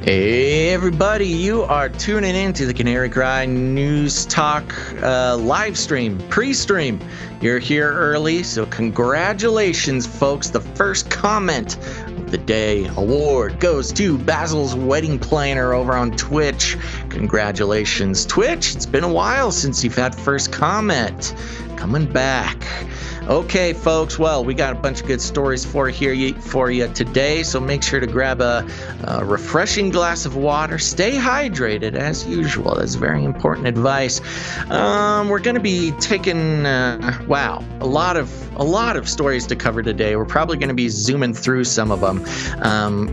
Hey everybody, you are tuning in to the Canary Cry News Talk live stream, pre-stream. You're here early, so congratulations folks. The first comment of the day award goes to Basil's Wedding Planner over on Twitch. Congratulations, Twitch. It's been a while since you've had first comment. Coming back. Okay, folks, well, we got a bunch of good stories for you today, so make sure to grab a refreshing glass of water. Stay hydrated, as usual. That's very important advice. We're going to be taking, a lot of stories to cover today. We're probably going to be zooming through some of them,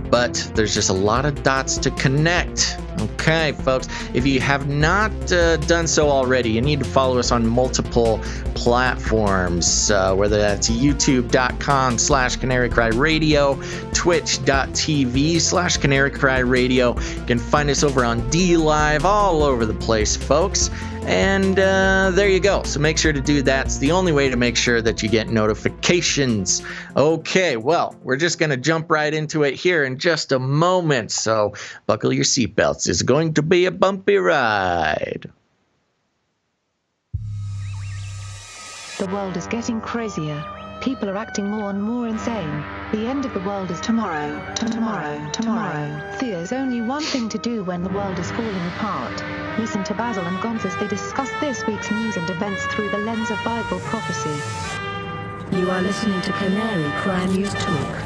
but there's just a lot of dots to connect. Okay, folks, if you have not done so already, you need to follow us on multiple platforms, whether that's youtube.com/canarycryradio, twitch.tv/canarycryradio. You can find us over on DLive, all over the place, folks. And there you go. So make sure to do that. It's the only way to make sure that you get notifications. Okay, well, we're just going to jump right into it here in just a moment. So buckle your seatbelts. It's going to be a bumpy ride. The world is getting crazier. People are acting more and more insane. The end of the world is tomorrow. Tomorrow. There's only one thing to do when the world is falling apart. Listen to Basil and Gonz as they discuss this week's news and events through the lens of Bible prophecy. You are listening to Canary Cry News Talk.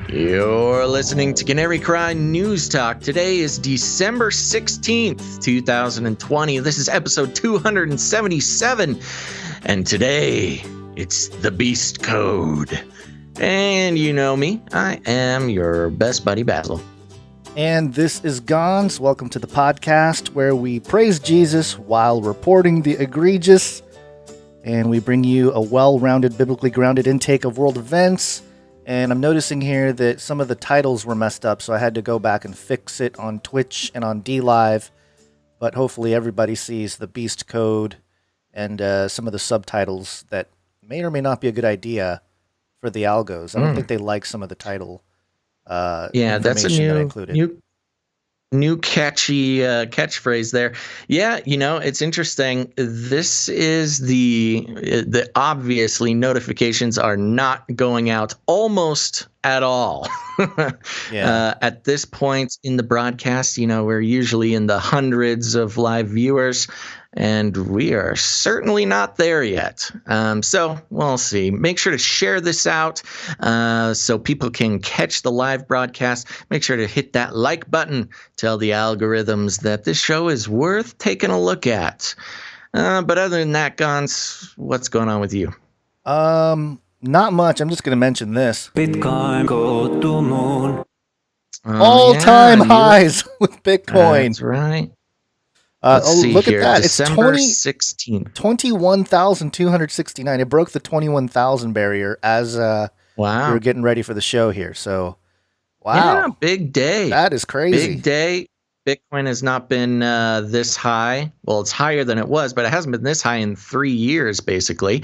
You're listening to Canary Cry News Talk. Today is December 16th, 2020. This is episode 277. And today, it's the Beast Code. And you know me, I am your best buddy, Basil. And this is Gonz. Welcome to the podcast where we praise Jesus while reporting the egregious. And we bring you a well-rounded, biblically grounded intake of world events. And I'm noticing here that some of the titles were messed up, so I had to go back and fix it on Twitch and on DLive. But hopefully everybody sees the Beast Code and some of the subtitles that may or may not be a good idea for the algos. I don't think they like some of the title that's a new catchy catchphrase there. Yeah, it's interesting. This is the obviously notifications are not going out almost at all. At this point in the broadcast, we're usually in the hundreds of live viewers, and we are certainly not there yet. So we'll see. Make sure to share this out so people can catch the live broadcast. Make sure to hit that like button. Tell the algorithms that this show is worth taking a look at. But other than that, Gonz, what's going on with you? Not much. I'm just going to mention this. Bitcoin go to moon. All-time highs with Bitcoin. That's right. Let's see look here. at that. December It's 16th. 21,269. It broke the 21,000 barrier as we Wow. were getting ready for the show here. So, wow. Yeah, big day. That is crazy. Big day. Bitcoin has not been this high. Well, it's higher than it was, but it hasn't been this high in 3 years, basically.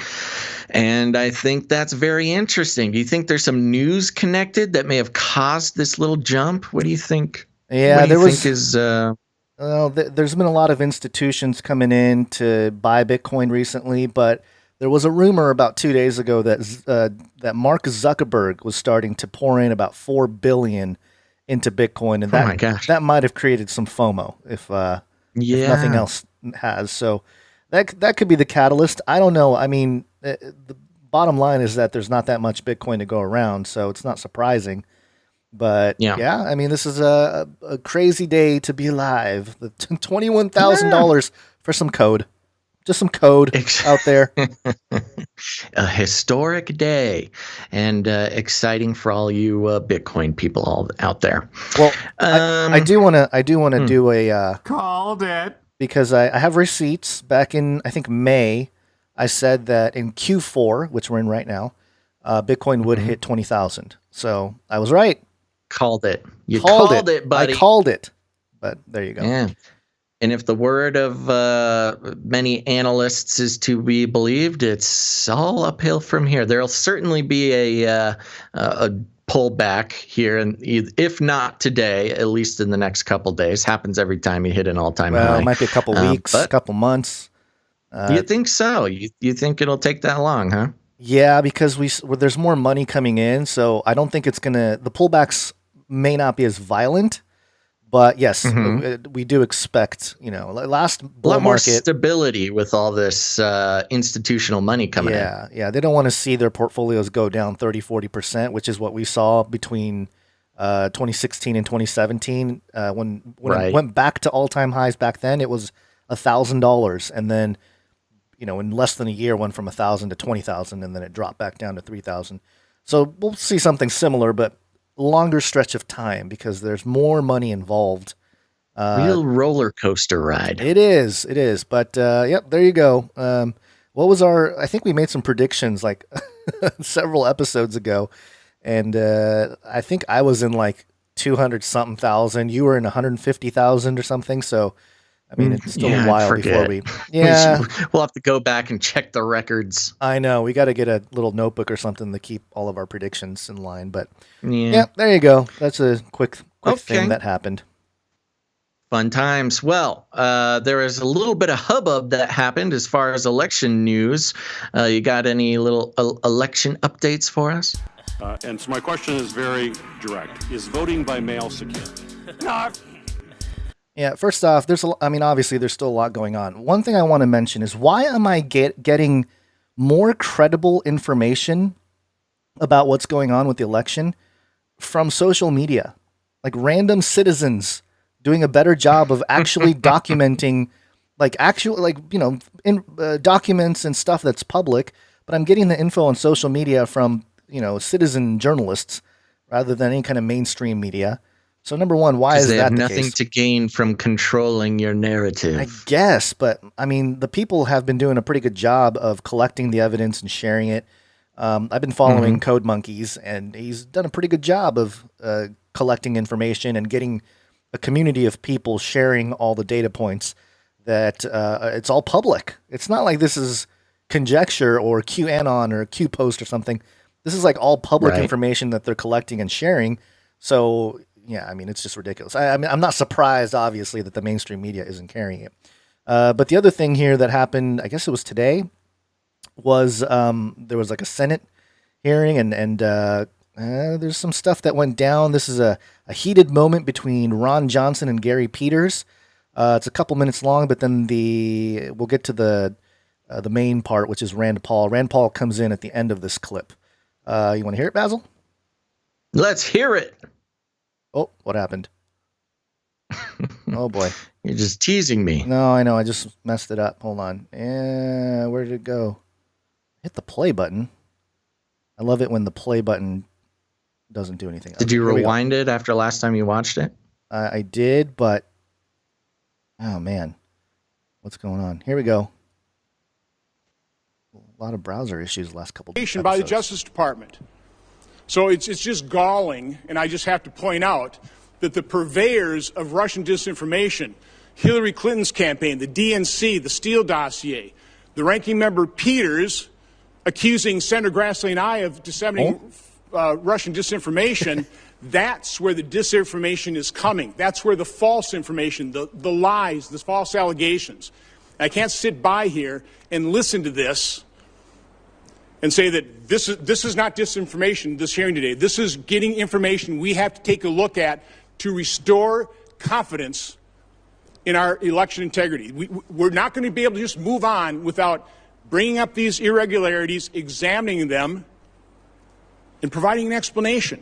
And I think that's very interesting. Do you think there's some news connected that may have caused this little jump? What do you think? Yeah, there's been a lot of institutions coming in to buy Bitcoin recently, but there was a rumor about 2 days ago that Mark Zuckerberg was starting to pour in about $4 billion into Bitcoin, and that might have created some FOMO if nothing else has. So that could be the catalyst. I don't know. I mean, the bottom line is that there's not that much Bitcoin to go around, so it's not surprising. But yeah, I mean, this is a crazy day to be alive. The $21,000 for some code. Just some code out there. A historic day, and exciting for all you Bitcoin people all out there. Well, I do want to do a Called it. because I have receipts. Back in, I think, May, I said that in Q4, which we're in right now, Bitcoin would hit 20,000. So I was right. Called it. You called it, buddy. I called it. But there you go. Yeah. And if the word of many analysts is to be believed, it's all uphill from here. There'll certainly be a pullback here, and if not today, at least in the next couple days. Happens every time you hit an all-time high. It might be a couple weeks, a couple months. You think so? You think it'll take that long, huh? Yeah, because there's more money coming in, so I don't think it's gonna. The pullbacks may not be as violent, but yes, we do expect. Last bull a lot more market, stability with all this institutional money coming in. Yeah, they don't want to see their portfolios go down 30-40%, which is what we saw between 2016 and 2017. When it went back to all-time highs back then, it was $1,000, and then in less than a year, went from 1,000 to 20,000, and then it dropped back down to 3,000. So we'll see something similar, but longer stretch of time because there's more money involved. Real roller coaster ride. It is. But yep, there you go. What was I think we made some predictions like several episodes ago, and I think I was in like 200 something thousand. You were in 150,000 or something. So. I mean, it's still a while before we. Yeah, we'll have to go back and check the records. I know we got to get a little notebook or something to keep all of our predictions in line. But yeah, there you go. That's a quick thing that happened. Fun times. Well, there is a little bit of hubbub that happened as far as election news. You got any little election updates for us? And so my question is very direct: is voting by mail secure? No. Yeah, first off, obviously there's still a lot going on. One thing I want to mention is why am I getting more credible information about what's going on with the election from social media? Like random citizens doing a better job of actually documenting, documents and stuff that's public, but I'm getting the info on social media from, citizen journalists rather than any kind of mainstream media. So number one, why is that the case? They have nothing to gain from controlling your narrative. I guess, but I mean, the people have been doing a pretty good job of collecting the evidence and sharing it. I've been following Code Monkeys, and he's done a pretty good job of collecting information and getting a community of people sharing all the data points that it's all public. It's not like this is conjecture or QAnon or Q post or something. This is like all public information that they're collecting and sharing. So yeah, I mean, it's just ridiculous. I'm not surprised, obviously, that the mainstream media isn't carrying it. But the other thing here that happened, I guess it was today, was there was like a Senate hearing, and there's some stuff that went down. This is a heated moment between Ron Johnson and Gary Peters. It's a couple minutes long, but then we'll get to the main part, which is Rand Paul. Rand Paul comes in at the end of this clip. You want to hear it, Basil? Let's hear it. Oh, what happened? Oh, boy. You're just teasing me. No, I know. I just messed it up. Hold on. Where did it go? Hit the play button. I love it when the play button doesn't do anything. Did you rewind it after last time you watched it? I did, but... Oh, man. What's going on? Here we go. A lot of browser issues the last couple of episodes. By the Justice Department. So it's just galling, and I just have to point out that the purveyors of Russian disinformation, Hillary Clinton's campaign, the DNC, the Steele dossier, the ranking member Peters accusing Senator Grassley and I of disseminating Russian disinformation, that's where the disinformation is coming. That's where the false information, the lies, the false allegations. I can't sit by here and listen to this and say that this is not disinformation, this hearing today. This is getting information we have to take a look at to restore confidence in our election integrity. We're not going to be able to just move on without bringing up these irregularities, examining them, and providing an explanation,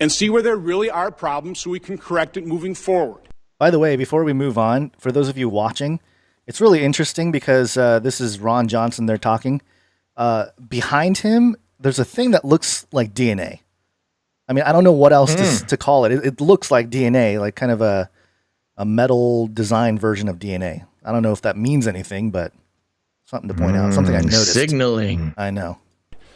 and see where there really are problems so we can correct it moving forward. By the way, before we move on, for those of you watching, it's really interesting because this is Ron Johnson they're talking. Behind him, there's a thing that looks like DNA. I mean, I don't know what else to call it. It looks like DNA, like kind of a metal design version of DNA. I don't know if that means anything, but something to point out. Something I noticed. Signaling. I know.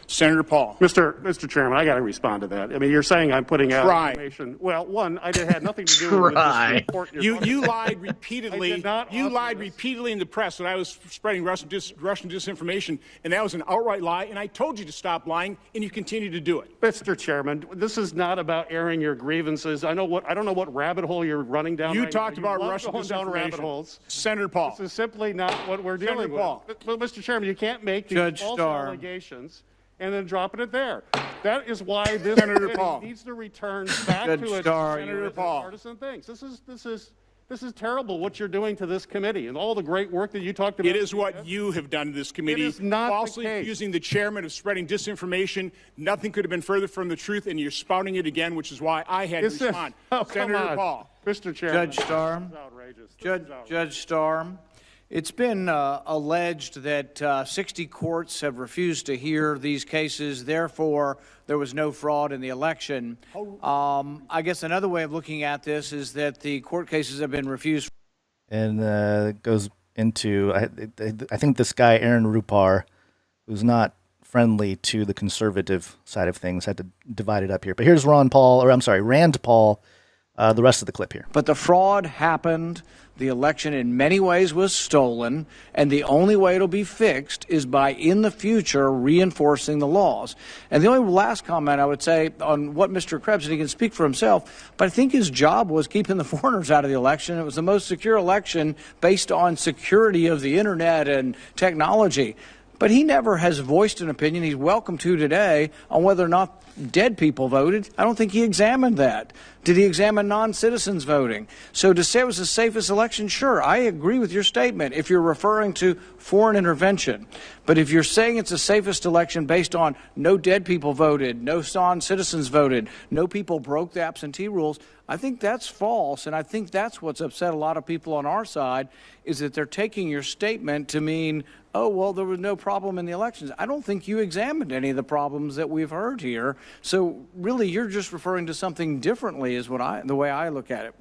Senator Paul. Mr. Chairman, I got to respond to that. I mean, you're saying I'm putting out Try. information. Well, one, had nothing to do with this report. You lied repeatedly. I did not You author lied this. repeatedly in the press that I was spreading Russian disinformation, and that was an outright lie. And I told you to stop lying, and you continue to do it. Mr. Chairman, this is not about airing your grievances. I don't know what rabbit hole you're running down. You right talked now. about love Russian going down rabbit disinformation. holes. Senator Paul. This is simply not what we're dealing Senator Paul. with. Well, Mr. Chairman, you can't make these Judge false Starr. allegations and then dropping it there. That is why this Senator committee Paul. needs to return back Judge to its Starr, Senator Paul. partisan things. This is terrible what you're doing to this committee and all the great work that you talked about. It is what you have done to this committee. It is not the falsely case. accusing the chairman of spreading disinformation. Nothing could have been further from the truth, and you're spouting it again, which is why I had to This is- respond. oh, come Senator on. Paul. Mr. Chairman. Judge Starr. This is outrageous. This is outrageous. Judge Starr, it's been alleged that 60 courts have refused to hear these cases. Therefore, there was no fraud in the election. I guess another way of looking at this is that the court cases have been refused. And it goes into, I think this guy, Aaron Rupar, who's not friendly to the conservative side of things, had to divide it up here. But here's Rand Paul, the rest of the clip here. But the fraud happened. The election in many ways was stolen, and the only way it'll be fixed is by, in the future, reinforcing the laws. And the only last comment I would say on what Mr. Krebs, and he can speak for himself, but I think his job was keeping the foreigners out of the election. It was the most secure election based on security of the internet and technology. But he never has voiced an opinion he's welcome to today on whether or not dead people voted. I don't think he examined that. Did he examine non-citizens voting? So to say it was the safest election, sure, I agree with your statement if you're referring to foreign intervention. But if you're saying it's the safest election based on no dead people voted, no non-citizens voted, no people broke the absentee rules, I think that's false. And I think that's what's upset a lot of people on our side, is that they're taking your statement to mean, oh, well, there was no problem in the elections. I don't think you examined any of the problems that we've heard here. So really, you're just referring to something differently is the way I look at it.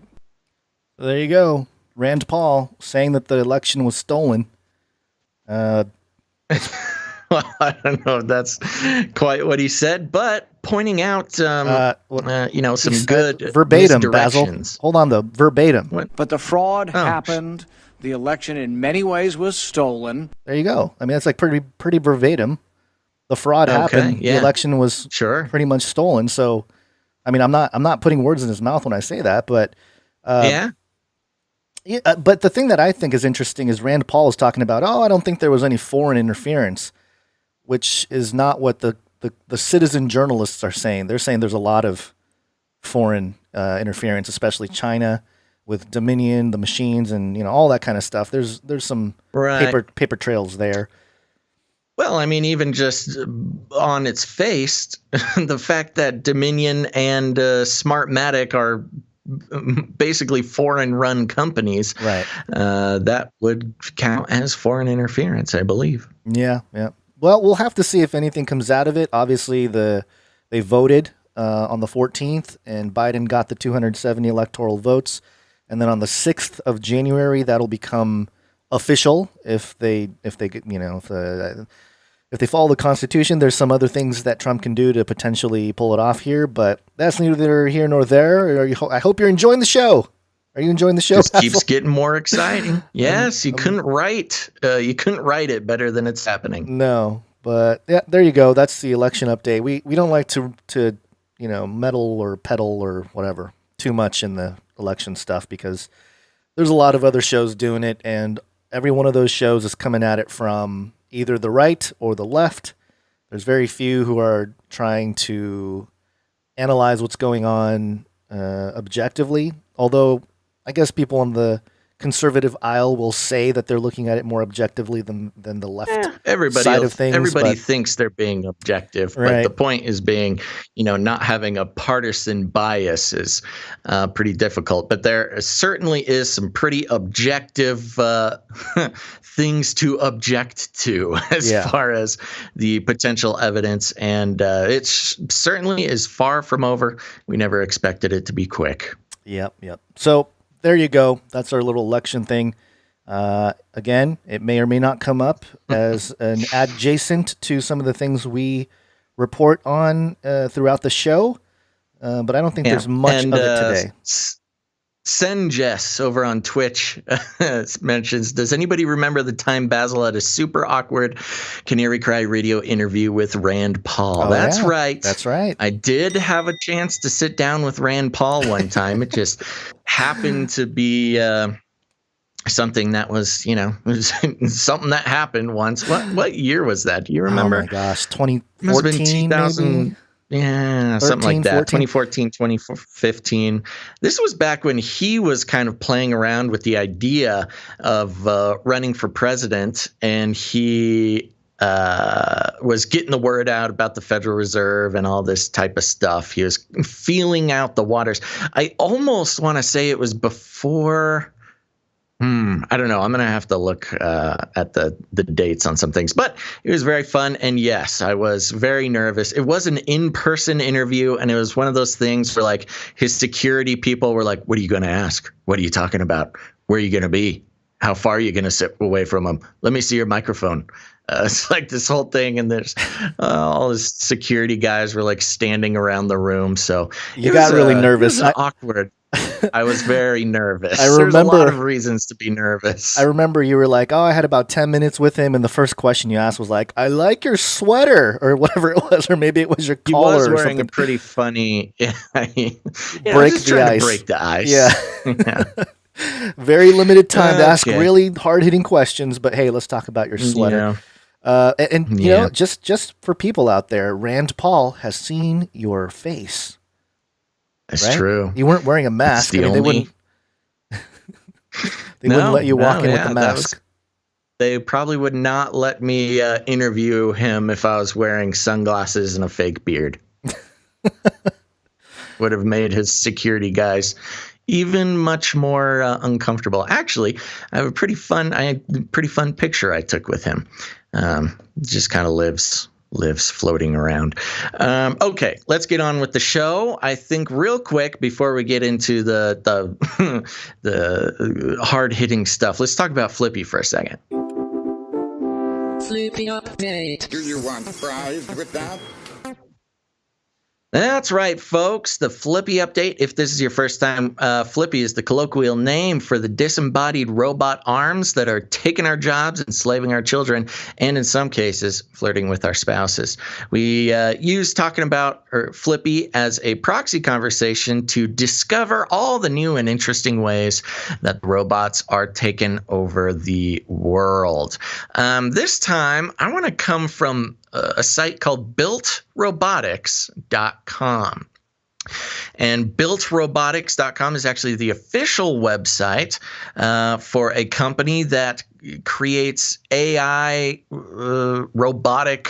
There you go. Rand Paul saying that the election was stolen. Well, I don't know if that's quite what he said, but pointing out, some good verbatim, Basil. misdirections. Hold on, though. Verbatim. What? But the fraud happened. The election in many ways was stolen. There you go. I mean, that's like pretty verbatim. The fraud happened. Yeah. The election was pretty much stolen. So, I mean, I'm not putting words in his mouth when I say that, but Yeah, but the thing that I think is interesting is Rand Paul is talking about, I don't think there was any foreign interference, which is not what the citizen journalists are saying. They're saying there's a lot of foreign interference, especially China with Dominion, the machines, and all that kind of stuff. There's some paper trails there. Well, I mean, even just on its face, the fact that Dominion and Smartmatic are basically foreign-run companies, right? That would count as foreign interference, I believe. Yeah. Well, we'll have to see if anything comes out of it. Obviously, they voted on the 14th, and Biden got the 270 electoral votes. And then on the 6th of January, that'll become official if they follow the Constitution. There's some other things that Trump can do to potentially pull it off here, but that's neither here nor there. I hope you're enjoying the show. Are you enjoying the show? Just keeps getting more exciting. Yes, you couldn't write it better than it's happening. No, but yeah, there you go. That's the election update. We don't like to meddle or peddle or whatever too much in the election stuff because there's a lot of other shows doing it, and every one of those shows is coming at it from either the right or the left. There's very few who are trying to analyze what's going on objectively, although I guess people on the conservative aisle will say that they're looking at it more objectively than the left side of things. Everybody thinks they're being objective, but the point is being, not having a partisan bias is pretty difficult. But there certainly is some pretty objective things to object to as far as the potential evidence, and it certainly is far from over. We never expected it to be quick. Yep. So there you go. That's our little election thing. Again, it may or may not come up as an adjacent to some of the things we report on throughout the show, but I don't think there's much of it today. Senjess over on Twitch mentions, does anybody remember the time Basil had a super awkward Canary Cry radio interview with Rand Paul? That's right. That's right. I did have a chance to sit down with Rand Paul one time. It just happened to be something that was, something that happened once. What year was that? Do you remember? Oh my gosh, 2014 maybe? Yeah, 13, something like that. 2014, 2015. This was back when he was kind of playing around with the idea of running for president, and he was getting the word out about the Federal Reserve and all this type of stuff. He was feeling out the waters. I almost want to say it was before. I don't know. I'm going to have to look at the dates on some things, but it was very fun. And yes, I was very nervous. It was an in-person interview, and it was one of those things where like his security people were like, what are you going to ask? What are you talking about? Where are you going to be? How far are you going to sit away from him? Let me see your microphone. It's like this whole thing, and there's all his security guys were like standing around the room. So you got really nervous. It was awkward. I was very nervous. There's a lot of reasons to be nervous. I remember you were like, I had about 10 minutes with him, and the first question you asked was like, I like your sweater, or whatever it was, or maybe it was your collar or something. He was wearing a pretty funny break the ice. Yeah. Very limited time to ask really hard-hitting questions, but hey, let's talk about your sweater. Yeah. Just for people out there, Rand Paul has seen your face. That's true. You weren't wearing a mask. They wouldn't let you walk in with the mask. They probably would not let me interview him if I was wearing sunglasses and a fake beard. Would have made his security guys even much more uncomfortable. Actually, I have a pretty fun picture I took with him. Just kind of lives floating around. Okay, let's get on with the show. I think real quick before we get into the the hard-hitting stuff, let's talk about Flippy for a second. Flippy update. Do you want fries with that? That's right, folks. The Flippy update. If this is your first time, Flippy is the colloquial name for the disembodied robot arms that are taking our jobs, enslaving our children, and in some cases, flirting with our spouses. We use talking about Flippy as a proxy conversation to discover all the new and interesting ways that robots are taking over the world. This time, I want to come from a site called builtrobotics.com. And builtrobotics.com is actually the official website for a company that creates AI robotic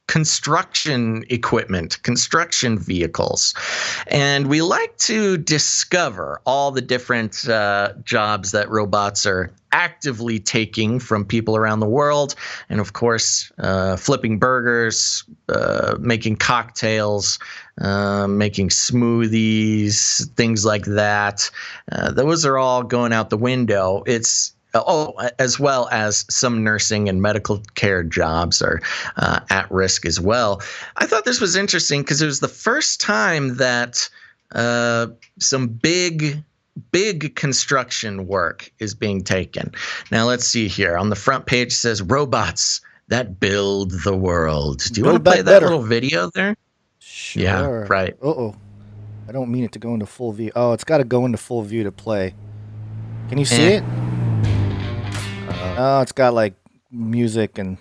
construction equipment, construction vehicles. And we like to discover all the different jobs that robots are actively taking from people around the world. And of course, flipping burgers, making cocktails, making smoothies, things like that. Those are all going out the window. As well as some nursing and medical care jobs are at risk as well. I thought this was interesting because it was the first time that some big construction work is being taken. Now, let's see here. On the front page, it says, robots that build the world. Do you want to play that little video there? Sure. Yeah, right. I don't mean it to go into full view. Oh, it's got to go into full view to play. Can you see it? Oh, it's got like music and...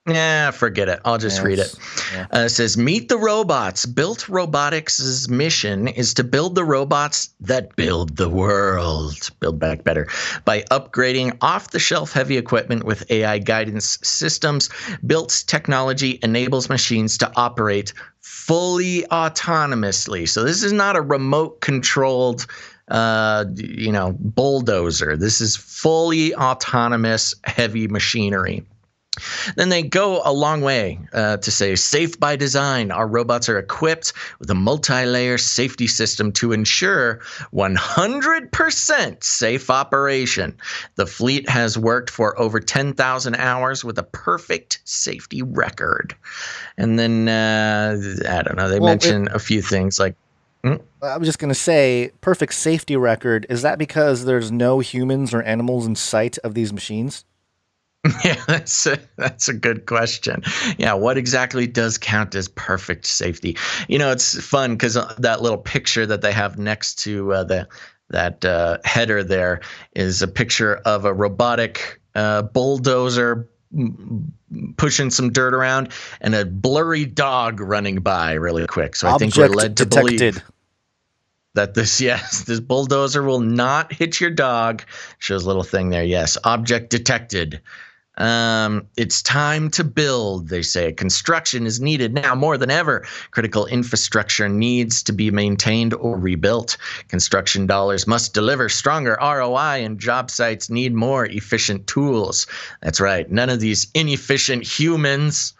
Yeah, forget it. I'll just read it. Yeah. It says, meet the robots. Built Robotics' mission is to build the robots that build the world. Build back better. By upgrading off-the-shelf heavy equipment with AI guidance systems, Built's technology enables machines to operate fully autonomously. So this is not a remote-controlled bulldozer. This is fully autonomous heavy machinery. Then they go a long way to say, safe by design. Our robots are equipped with a multi-layer safety system to ensure 100% safe operation. The fleet has worked for over 10,000 hours with a perfect safety record. And then, I don't know, they mention a few things like, I was just going to say, perfect safety record. Is that because there's no humans or animals in sight of these machines? Yeah, that's a good question. Yeah, what exactly does count as perfect safety? It's fun because that little picture that they have next to that header there is a picture of a robotic bulldozer pushing some dirt around and a blurry dog running by really quick. So I think we're led to believe that this bulldozer will not hit your dog. Shows a little thing there. Yes, object detected. It's time to build, they say. Construction is needed now more than ever. Critical infrastructure needs to be maintained or rebuilt. Construction dollars must deliver stronger ROI, and job sites need more efficient tools. That's right. None of these inefficient humans.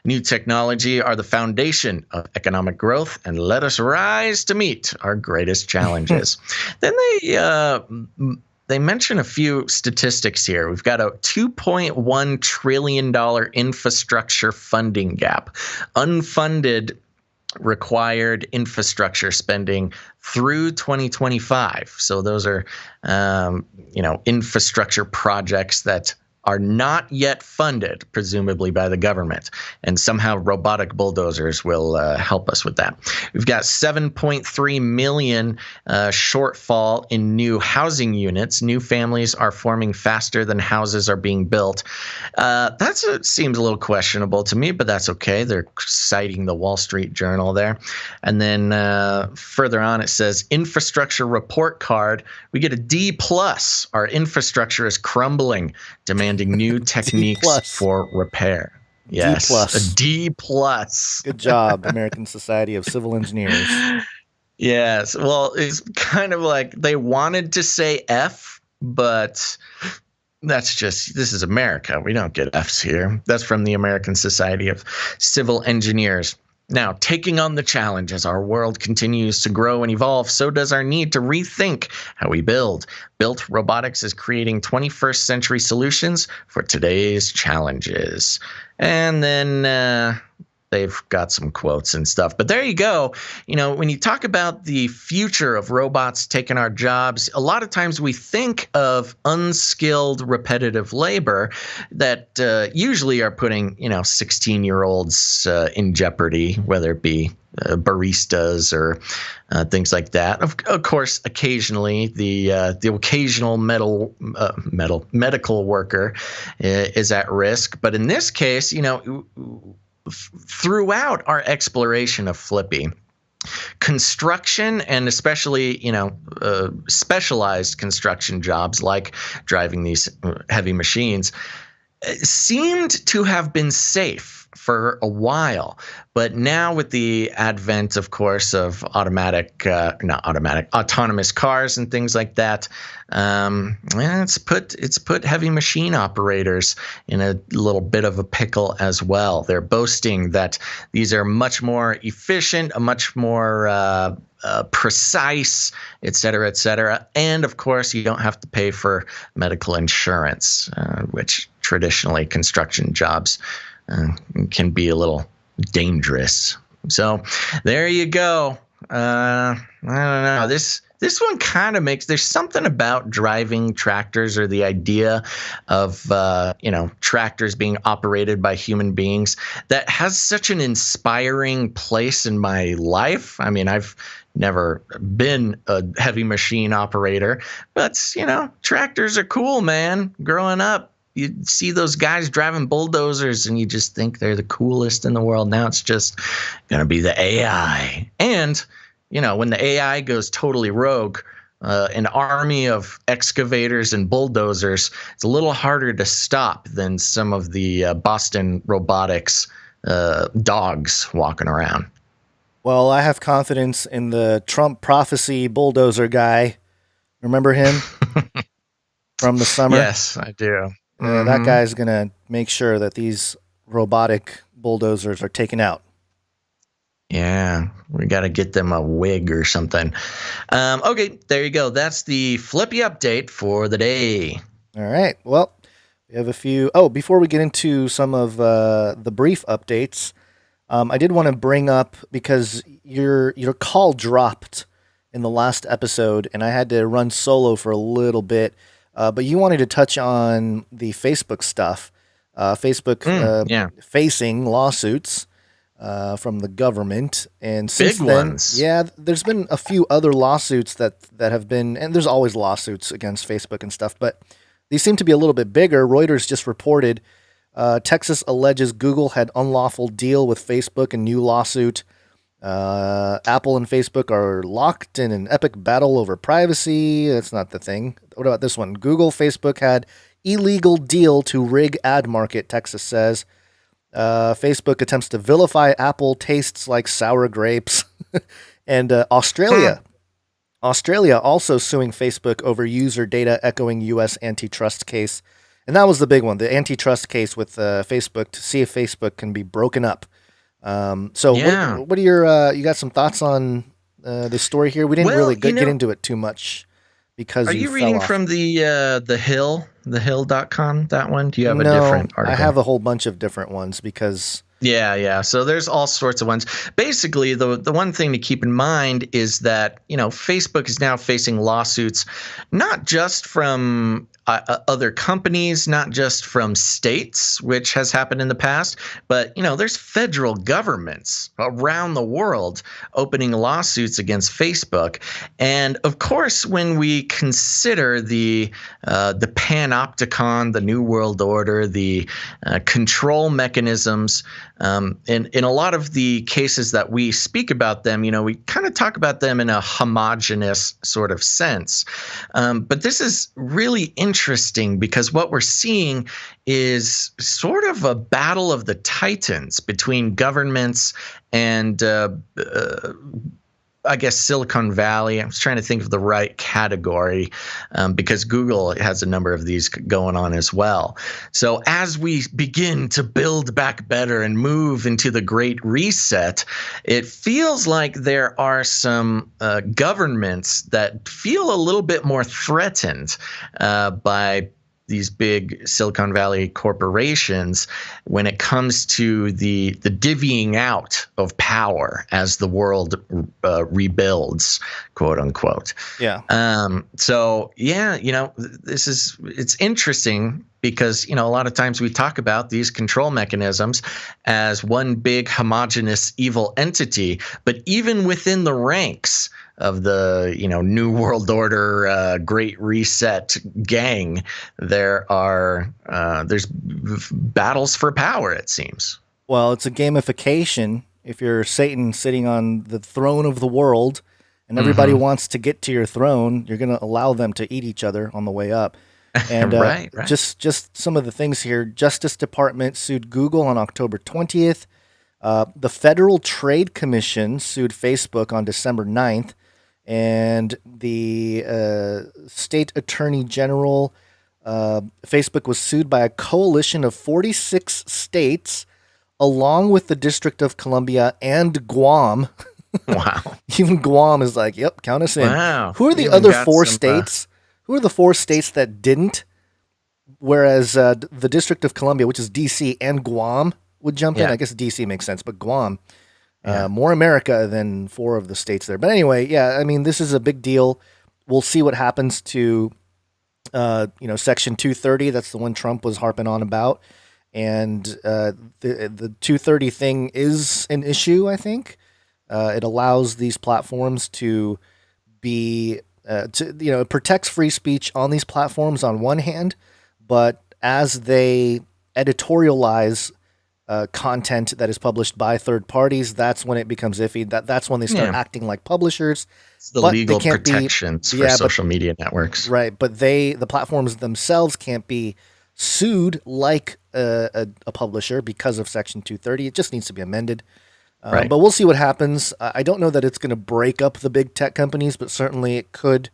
New technology are the foundation of economic growth, and let us rise to meet our greatest challenges. Then they mention a few statistics here. We've got a $2.1 trillion infrastructure funding gap. Unfunded required infrastructure spending through 2025. So those are, infrastructure projects that are not yet funded, presumably by the government. And somehow robotic bulldozers will help us with that. We've got 7.3 million shortfall in new housing units. New families are forming faster than houses are being built. That seems a little questionable to me, but that's okay. They're citing the Wall Street Journal there. And then further on, it says, infrastructure report card. We get a D+. Our infrastructure is crumbling, demanding new techniques for repair. Yes, a D+. Good job, American Society of Civil Engineers. Yes, well, it's kind of like they wanted to say F, but this is America. We don't get Fs here. That's from the American Society of Civil Engineers. Now, taking on the challenge as our world continues to grow and evolve, so does our need to rethink how we build. Built Robotics is creating 21st century solutions for today's challenges. And then they've got some quotes and stuff. But there you go. When you talk about the future of robots taking our jobs, a lot of times we think of unskilled, repetitive labor that usually are putting, 16-year-olds in jeopardy, whether it be baristas or things like that. Of course, occasionally the occasional medical worker is at risk. But in this case, throughout our exploration of Flippy, construction and especially, specialized construction jobs like driving these heavy machines seemed to have been safe for a while. But now with the advent, of course, of autonomous cars and things like that, it's put heavy machine operators in a little bit of a pickle as well. They're boasting that these are much more efficient, much more precise, et cetera, and of course you don't have to pay for medical insurance, which traditionally construction jobs can be a little dangerous. So there you go. I don't know. This one kind of there's something about driving tractors, or the idea of tractors being operated by human beings, that has such an inspiring place in my life. I mean, I've never been a heavy machine operator, but tractors are cool, man. Growing up, you see those guys driving bulldozers and you just think they're the coolest in the world. Now it's just going to be the AI. And, when the AI goes totally rogue, an army of excavators and bulldozers, it's a little harder to stop than some of the Boston Robotics dogs walking around. Well, I have confidence in the Trump prophecy bulldozer guy. Remember him from the summer? Yes, I do. That guy's going to make sure that these robotic bulldozers are taken out. Yeah, we got to get them a wig or something. Okay, there you go. That's the Flippy update for the day. All right. Well, we have a few. Oh, before we get into some of the brief updates, I did want to bring up, because your call dropped in the last episode, and I had to run solo for a little bit. But you wanted to touch on the Facebook stuff. Facebook facing lawsuits from the government, and since Big then, ones. yeah, there's been a few other lawsuits that have been, and there's always lawsuits against Facebook and stuff, but these seem to be a little bit bigger. Reuters just reported Texas alleges Google had unlawful deal with Facebook in new lawsuit. Apple and Facebook are locked in an epic battle over privacy. That's not the thing. What about this one? Google, Facebook had illegal deal to rig ad market, Texas says. Facebook attempts to vilify Apple, tastes like sour grapes. And Australia also suing Facebook over user data, echoing U.S. antitrust case. And that was the big one, the antitrust case with Facebook, to see if Facebook can be broken up. What are your you got some thoughts on this story here? We didn't really get into it too much because are you reading from the Hill, thehill.com, that one? Do you have a different article? I have a whole bunch of different ones because Yeah. So there's all sorts of ones. Basically, the one thing to keep in mind is that, Facebook is now facing lawsuits, not just from other companies, not just from states, which has happened in the past, but, there's federal governments around the world opening lawsuits against Facebook. And of course, when we consider the panopticon, the New World Order, the control mechanisms, in a lot of the cases that we speak about them, we kind of talk about them in a homogenous sort of sense. But this is really interesting because what we're seeing is sort of a battle of the titans between governments and I guess Silicon Valley. I was trying to think of the right category because Google has a number of these going on as well. So as we begin to build back better and move into the Great Reset, it feels like there are some governments that feel a little bit more threatened by these big Silicon Valley corporations when it comes to the divvying out of power as the world rebuilds, quote unquote. Yeah. It's interesting because, a lot of times we talk about these control mechanisms as one big homogenous evil entity, but even within the ranks of the New World Order, Great Reset gang, there's battles for power, it seems. Well, it's a gamification. If you're Satan sitting on the throne of the world and everybody wants to get to your throne, you're going to allow them to eat each other on the way up. And right. Just some of the things here. Justice Department sued Google on October 20th. The Federal Trade Commission sued Facebook on December 9th. And the state attorney general, Facebook was sued by a coalition of 46 states, along with the District of Columbia and Guam. Wow. Even Guam is like, yep, count us in. Wow. Who are the other four states? Who are the four states that didn't? Whereas the District of Columbia, which is D.C., and Guam would jump in. I guess D.C. makes sense, but Guam. More America than four of the states there. But anyway, this is a big deal. We'll see what happens to, Section 230. That's the one Trump was harping on about. And the 230 thing is an issue, I think. It allows these platforms to be, it protects free speech on these platforms on one hand, but as they editorialize content that is published by third parties, that's when it becomes iffy. That's when they start acting like publishers. It's the legal protections for social media networks. Right, but the platforms themselves can't be sued like a publisher because of Section 230. It just needs to be amended. But we'll see what happens. I don't know that it's going to break up the big tech companies, but certainly it could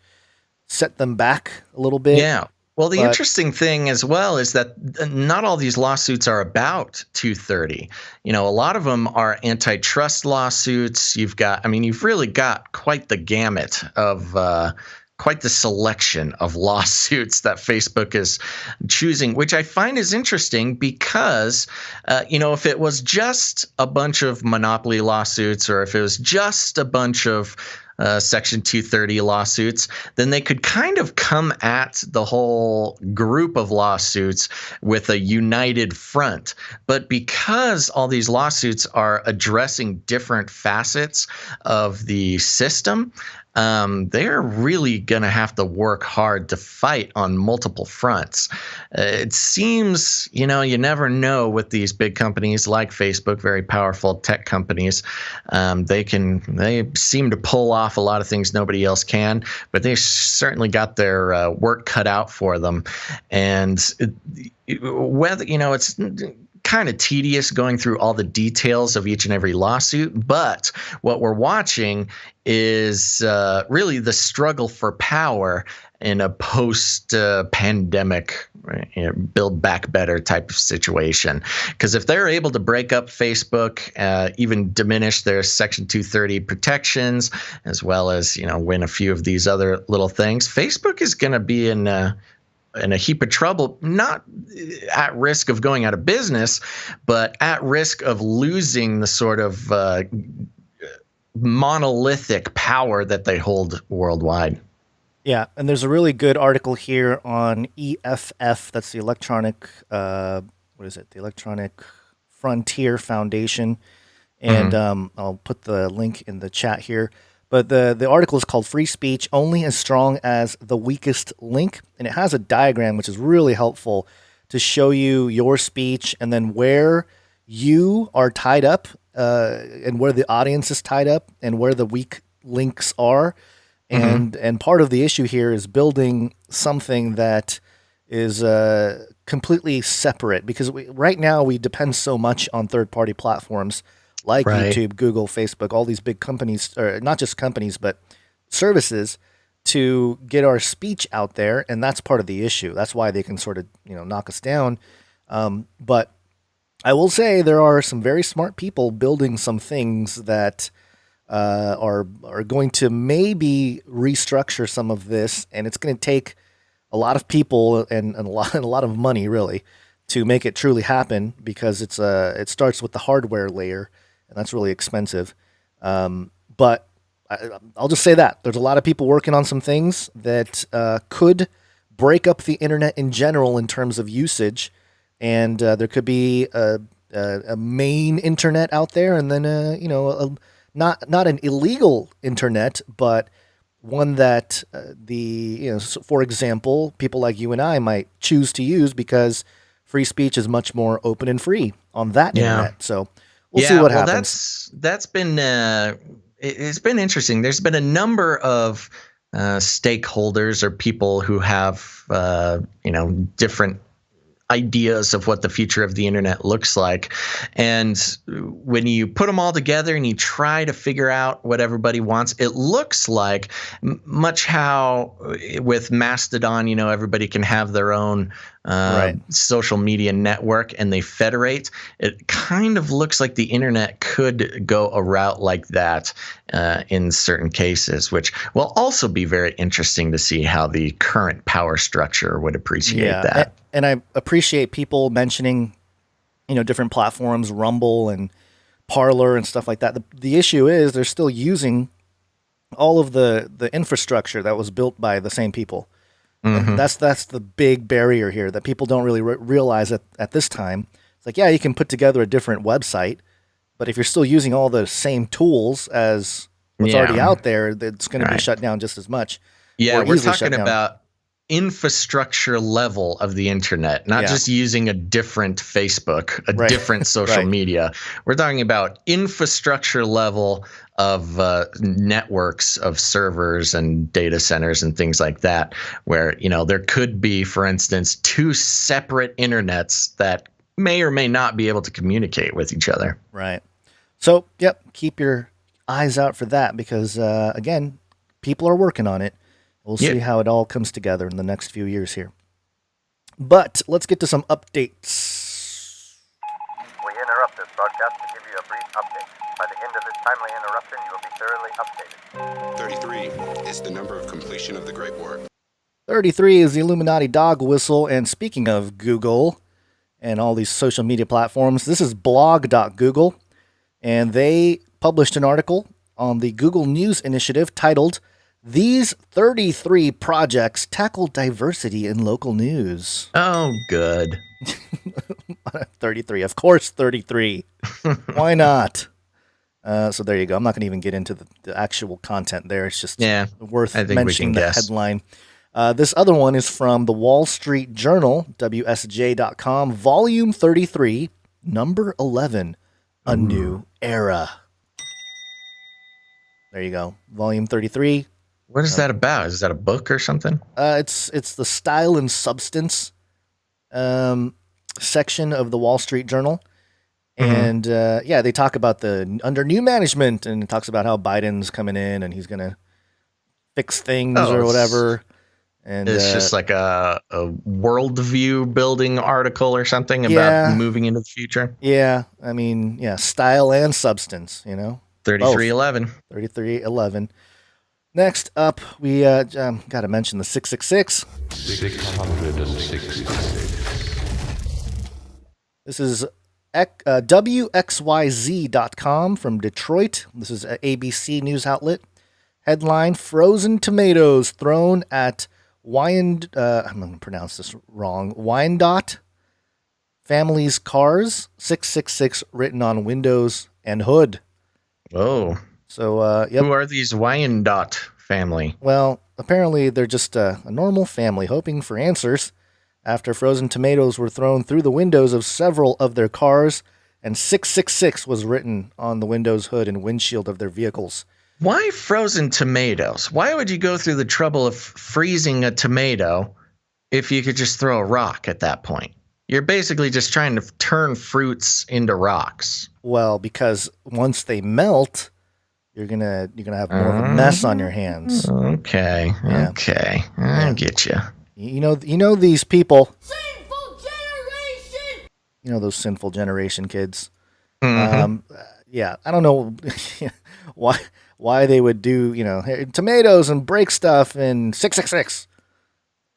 set them back a little bit. Yeah. Well, the But interesting thing as well is that not all these lawsuits are about 230. A lot of them are antitrust lawsuits. You've really got quite the gamut of quite the selection of lawsuits that Facebook is choosing, which I find is interesting because, if it was just a bunch of monopoly lawsuits or if it was just a bunch of Section 230 lawsuits, then they could kind of come at the whole group of lawsuits with a united front. But because all these lawsuits are addressing different facets of the system, they're really going to have to work hard to fight on multiple fronts. It seems, you never know with these big companies like Facebook, very powerful tech companies. They seem to pull off a lot of things nobody else can, but they certainly got their work cut out for them. And whether, it's kind of tedious going through all the details of each and every lawsuit, but what we're watching is really the struggle for power in a post-pandemic build back better type of situation. Because if they're able to break up Facebook, even diminish their Section 230 protections, as well as win a few of these other little things, Facebook is going to be in a heap of trouble, not at risk of going out of business, but at risk of losing the sort of monolithic power that they hold worldwide. yeah, and there's a really good article here on EFF. That's the Electronic, The Electronic Frontier Foundation. And I'll put the link in the chat here. But the article is called Free Speech Only as Strong as the Weakest Link. And it has a diagram which is really helpful to show you your speech and then where you are tied up and where the audience is tied up and where the weak links are. And part of the issue here is building something that is completely separate because right now we depend so much on third-party platforms like YouTube, Google, Facebook, all these big companies, or not just companies, but services to get our speech out there. And that's part of the issue. That's why they can sort of, knock us down. But I will say there are some very smart people building some things that are going to maybe restructure some of this. And it's going to take a lot of people and a lot of money, really, to make it truly happen because it starts with the hardware layer. And that's really expensive. But I'll just say that. There's a lot of people working on some things that could break up the internet in general in terms of usage. And there could be a main internet out there and then, not an illegal internet, but one that for example, people like you and I might choose to use because free speech is much more open and free on that internet. So we'll see what happens. That's been it's been interesting. There's been a number of stakeholders or people who have different ideas of what the future of the internet looks like. And when you put them all together and you try to figure out what everybody wants, it looks like much how with Mastodon, everybody can have their own social media network and they federate. It kind of looks like the internet could go a route like that in certain cases, which will also be very interesting to see how the current power structure would appreciate that. And I appreciate people mentioning, different platforms, Rumble and Parler and stuff like that. The issue is they're still using all of the infrastructure that was built by the same people. And that's the big barrier here that people don't really realize at this time. It's like, yeah, you can put together a different website, but if you're still using all the same tools as what's already out there, it's going to be shut down just as much. Yeah, we're talking about infrastructure level of the internet, not just using a different Facebook, a different social media. We're talking about infrastructure level of networks of servers and data centers and things like that, where, there could be, for instance, two separate internets that may or may not be able to communicate with each other. Right. So, keep your eyes out for that because, again, people are working on it. We'll see how it all comes together in the next few years here. But let's get to some updates. We interrupt this broadcast to give you a brief update. By the end of this timely interruption, you will be thoroughly updated. 33 is the number of completion of the Great War. 33 is the Illuminati dog whistle. And speaking of Google and all these social media platforms, this is blog.google. And they published an article on the Google News Initiative titled, "These 33 projects tackle diversity in local news." Oh, good. 33. Of course, 33. Why not? So there you go. I'm not going to even get into the actual content there. It's just worth mentioning the headline. This other one is from the Wall Street Journal, WSJ.com, Volume 33, Number 11, A New Era. There you go. Volume 33. What is that about? Is that a book or something? It's the Style and Substance section of the Wall Street Journal. And they talk about under new management, and it talks about how Biden's coming in and he's going to fix things or whatever. And it's just like a worldview building article or something about moving into the future. Yeah. I mean, style and substance, 3311. 3311. Next up, we got to mention the 666. 666. This is WXYZ.com from Detroit. This is an ABC news outlet. Headline: Frozen tomatoes thrown at I'm going to pronounce this wrong. Wyandotte family's cars. 666 written on windows and hood. Oh. So, Who are these Wyandotte family? Well, apparently they're just a normal family hoping for answers after frozen tomatoes were thrown through the windows of several of their cars, and 666 was written on the windows, hood, and windshield of their vehicles. Why frozen tomatoes? Why would you go through the trouble of freezing a tomato if you could just throw a rock at that point? You're basically just trying to turn fruits into rocks. Well, because once they melt, you're gonna have more of a mess on your hands. Okay. Yeah. Okay. I get you. You know these people. Sinful generation. Those sinful generation kids. I don't know why they would do tomatoes and break stuff in 666.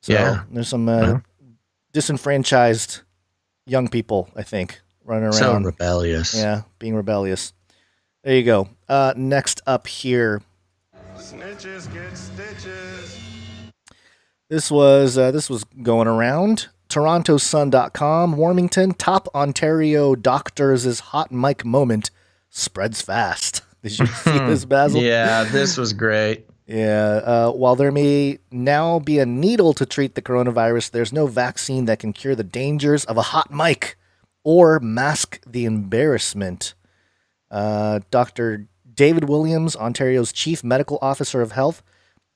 So there's some disenfranchised young people, I think, running around. So rebellious. Yeah, being rebellious. There you go. Next up here. Snitches get stitches. This was going around. TorontoSun.com. Warmington, top Ontario doctors' hot mic moment spreads fast. Did you see this, Basil? Yeah, this was great. Yeah. While there may now be a needle to treat the coronavirus, there's no vaccine that can cure the dangers of a hot mic or mask the embarrassment. Dr. David Williams, Ontario's Chief Medical Officer of Health,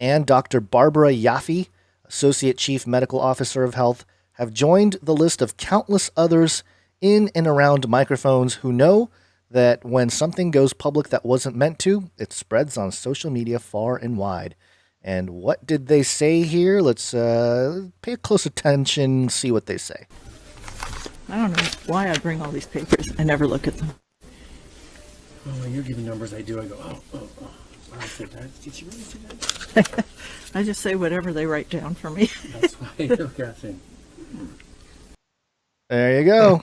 and Dr. Barbara Yaffe, Associate Chief Medical Officer of Health, have joined the list of countless others in and around microphones who know that when something goes public that wasn't meant to, it spreads on social media far and wide. And what did they say here? Let's pay close attention, see what they say. I don't know why I bring all these papers. I never look at them. Oh, when you're giving numbers, I do. I go, oh. I said that. Did you really do that? I just say whatever they write down for me. That's why you're guessing. There you go.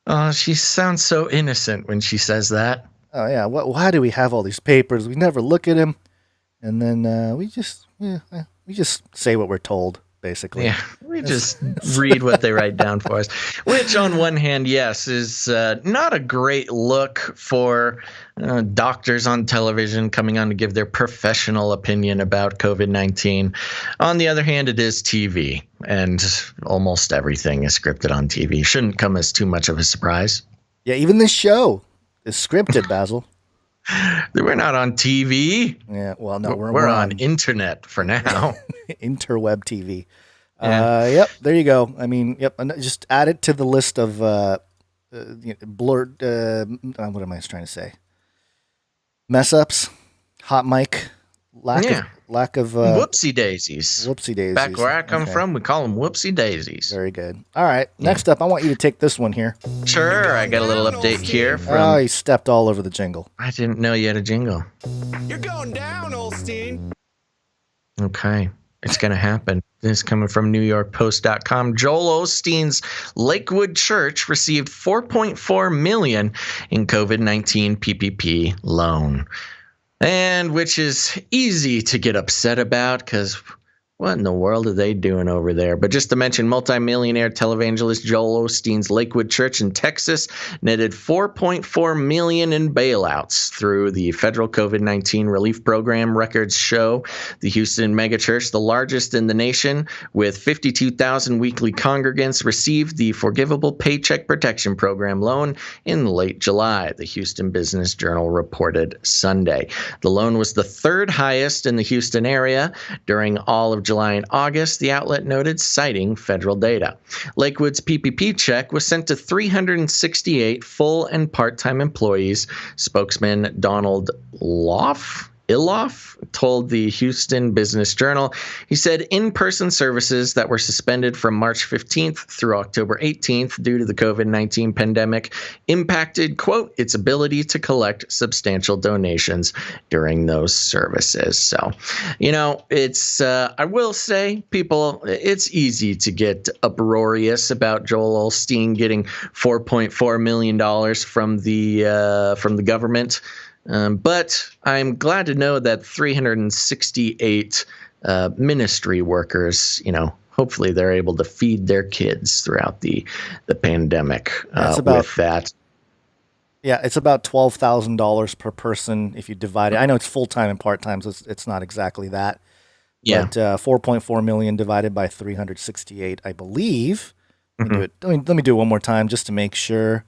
Oh, she sounds so innocent when she says that. Oh, yeah. Why do we have all these papers? We never look at them. And then we just say what we're told, basically. Yeah, we just read what they write down for us. Which, on one hand, yes, is not a great look for doctors on television coming on to give their professional opinion about COVID-19. On the other hand, it is TV, and almost everything is scripted on TV. Shouldn't come as too much of a surprise. Yeah, even this show is scripted, Basil. We're not on TV. Yeah, well, no, we're on internet for now. Interweb TV. Yeah. Yep, there you go. I mean, yep, just add it to the list of blurred. What am I trying to say? Mess ups, hot mic, Lack Yeah. of Whoopsie daisies. Whoopsie daisies. Back where I come Okay. from, we call them whoopsie daisies. Very good. All right. Next up, I want you to take this one here. Sure, I got a little update here from. Oh, he stepped all over the jingle. I didn't know you had a jingle. You're going down, Olstein. Okay. It's going to happen. This is coming from NewYorkPost.com. Joel Osteen's Lakewood Church received $4.4 million in COVID-19 PPP loan. And which is easy to get upset about because what in the world are they doing over there? But just to mention, multimillionaire televangelist Joel Osteen's Lakewood Church in Texas netted $4.4 million in bailouts through the federal COVID-19 relief program. Records show the Houston megachurch, the largest in the nation, with 52,000 weekly congregants, received the Forgivable Paycheck Protection Program loan in late July, the Houston Business Journal reported Sunday. The loan was the third highest in the Houston area during all of July and August, the outlet noted, citing federal data. Lakewood's PPP check was sent to 368 full and part-time employees. Spokesman Donald Iloff told the Houston Business Journal. He said in-person services that were suspended from March 15th through October 18th due to the COVID-19 pandemic impacted, quote, its ability to collect substantial donations during those services. So, it's, I will say, people, it's easy to get uproarious about Joel Osteen getting $4.4 million from the government. But I'm glad to know that 368 ministry workers, hopefully they're able to feed their kids throughout the pandemic with that. Yeah, it's about $12,000 per person if you divide it. I know it's full-time and part-time, so it's not exactly that. Yeah. But 4.4 million divided by 368, I believe. Let me do it one more time just to make sure.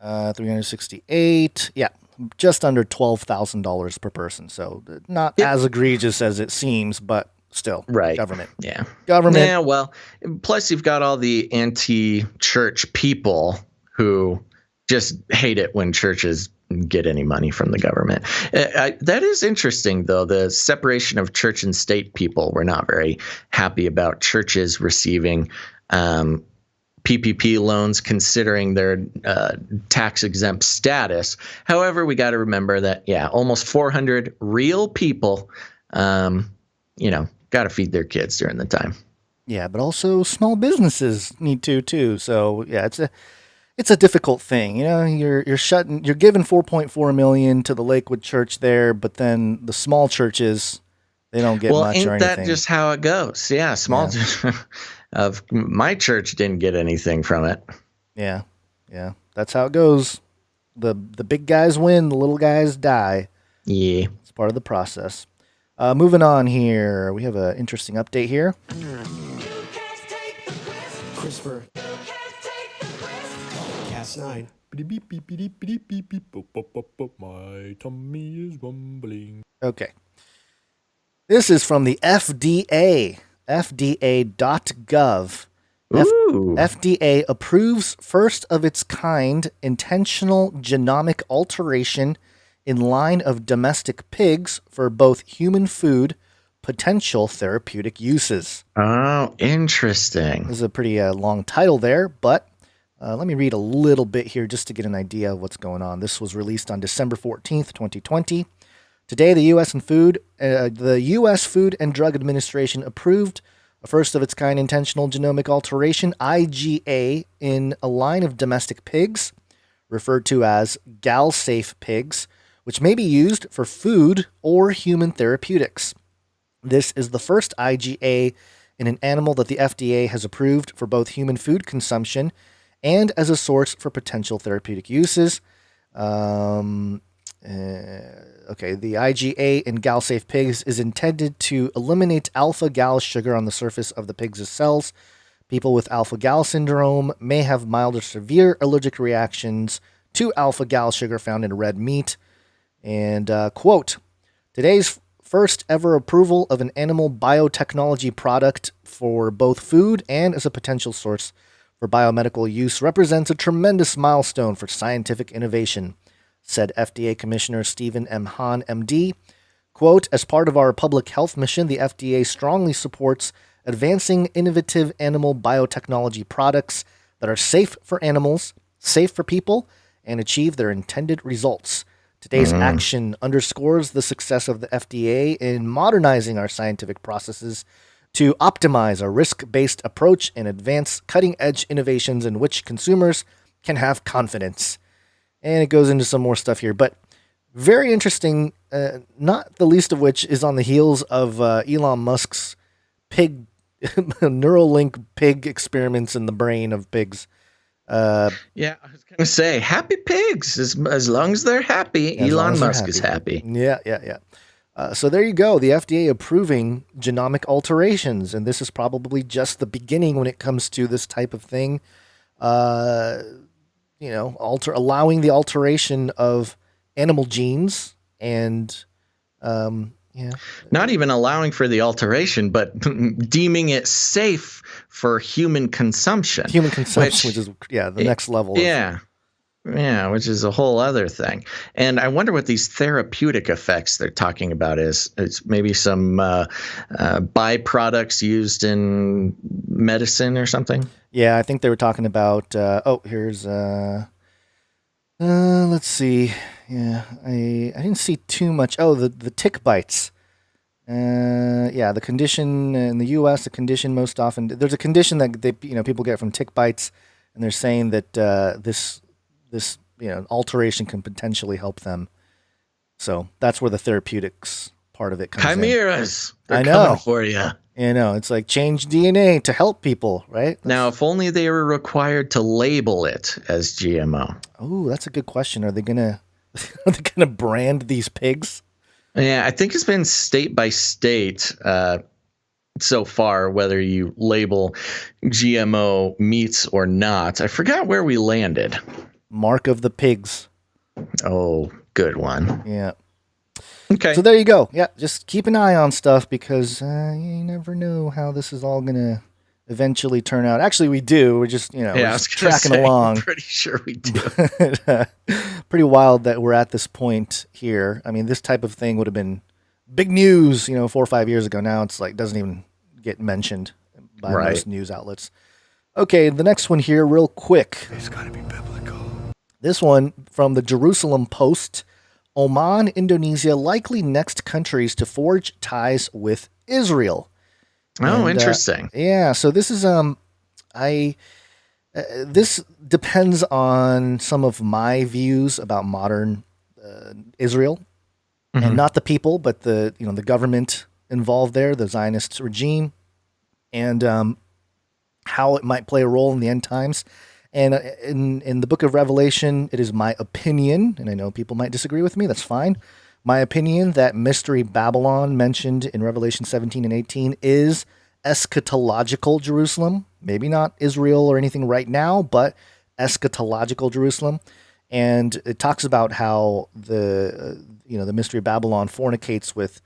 368. Yeah. Just under $12,000 per person. So not as egregious as it seems, but still. Right. Government. Yeah. Government. Yeah, well, plus you've got all the anti-church people who just hate it when churches get any money from the government. That is interesting, though. The separation of church and state people were not very happy about churches receiving PPP loans considering their tax-exempt status. However, we got to remember that, almost 400 real people, got to feed their kids during the time. Yeah, but also small businesses need to too. So it's a difficult thing. You're giving 4.4 million to the Lakewood Church there, but then the small churches, they don't get much or anything. Ain't that just how it goes? Yeah, small. Of my church didn't get anything from it. Yeah, that's how it goes. The big guys win, the little guys die. Yeah, it's part of the process. Moving on here, we have an interesting update here. CRISPR. Cas9. My tummy is rumbling. Okay. This is from the FDA. FDA.gov. FDA approves first of its kind intentional genomic alteration in line of domestic pigs for both human food, potential therapeutic uses. Oh, interesting. This is a pretty long title there, but let me read a little bit here just to get an idea of what's going on. This was released on December 14th, 2020. Today, the U.S. Food and Drug Administration approved a first-of-its-kind intentional genomic alteration, IGA, in a line of domestic pigs, referred to as gal-safe pigs, which may be used for food or human therapeutics. This is the first IGA in an animal that the FDA has approved for both human food consumption and as a source for potential therapeutic uses. The IGA in gal-safe pigs is intended to eliminate alpha-gal sugar on the surface of the pigs' cells. People with alpha-gal syndrome may have mild or severe allergic reactions to alpha-gal sugar found in red meat. And, quote, today's first ever approval of an animal biotechnology product for both food and as a potential source for biomedical use represents a tremendous milestone for scientific innovation, said FDA Commissioner Stephen M. Hahn, MD. Quote, as part of our public health mission, the FDA strongly supports advancing innovative animal biotechnology products that are safe for animals, safe for people, and achieve their intended results. Today's action underscores the success of the FDA in modernizing our scientific processes to optimize a risk-based approach and advance cutting-edge innovations in which consumers can have confidence. And it goes into some more stuff here, but very interesting, not the least of which is on the heels of Elon Musk's pig Neuralink pig experiments in the brain of pigs. Yeah, I was going to say, happy pigs, as long as they're happy. Elon Musk is happy. Yeah. So there you go. The FDA approving genomic alterations, and this is probably just the beginning when it comes to this type of thing. Allowing the alteration of animal genes and not even allowing for the alteration, but deeming it safe for human consumption. Which is the next level. Yeah, which is a whole other thing. And I wonder what these therapeutic effects they're talking about is. It's maybe some byproducts used in medicine or something. Yeah, I think they were talking about. Here's. Let's see. Yeah, I didn't see too much. Oh, the tick bites. The condition in the U.S. The condition most often there's a condition that people get from tick bites, and they're saying that this alteration can potentially help them. So that's where the therapeutics part of it comes in. Chimeras. I know. Coming for you. It's like change DNA to help people, right? Now, if only they were required to label it as GMO. Oh, that's a good question. Are they gonna brand these pigs? Yeah, I think it's been state by state so far whether you label GMO meats or not. I forgot where we landed. Mark of the pigs. Oh, good one. Yeah. Okay. So there you go. Yeah, just keep an eye on stuff because you never know how this is all going to eventually turn out. Actually, we do. We're just, we're just tracking along. I'm pretty sure we do. Pretty wild that we're at this point here. I mean, this type of thing would have been big news, 4 or 5 years ago. Now it's like doesn't even get mentioned by most news outlets. Okay, the next one here, real quick. It's got to be biblical. This one from the Jerusalem Post. Oman, Indonesia, likely next countries to forge ties with Israel. Oh, interesting. So this is this depends on some of my views about modern Israel, and not the people, but the the government involved there, the Zionist regime, and how it might play a role in the end times. And in the book of Revelation, it is my opinion, and I know people might disagree with me, that's fine. My opinion that Mystery Babylon mentioned in Revelation 17 and 18 is eschatological Jerusalem. Maybe not Israel or anything right now, but eschatological Jerusalem. And it talks about how the Mystery Babylon fornicates with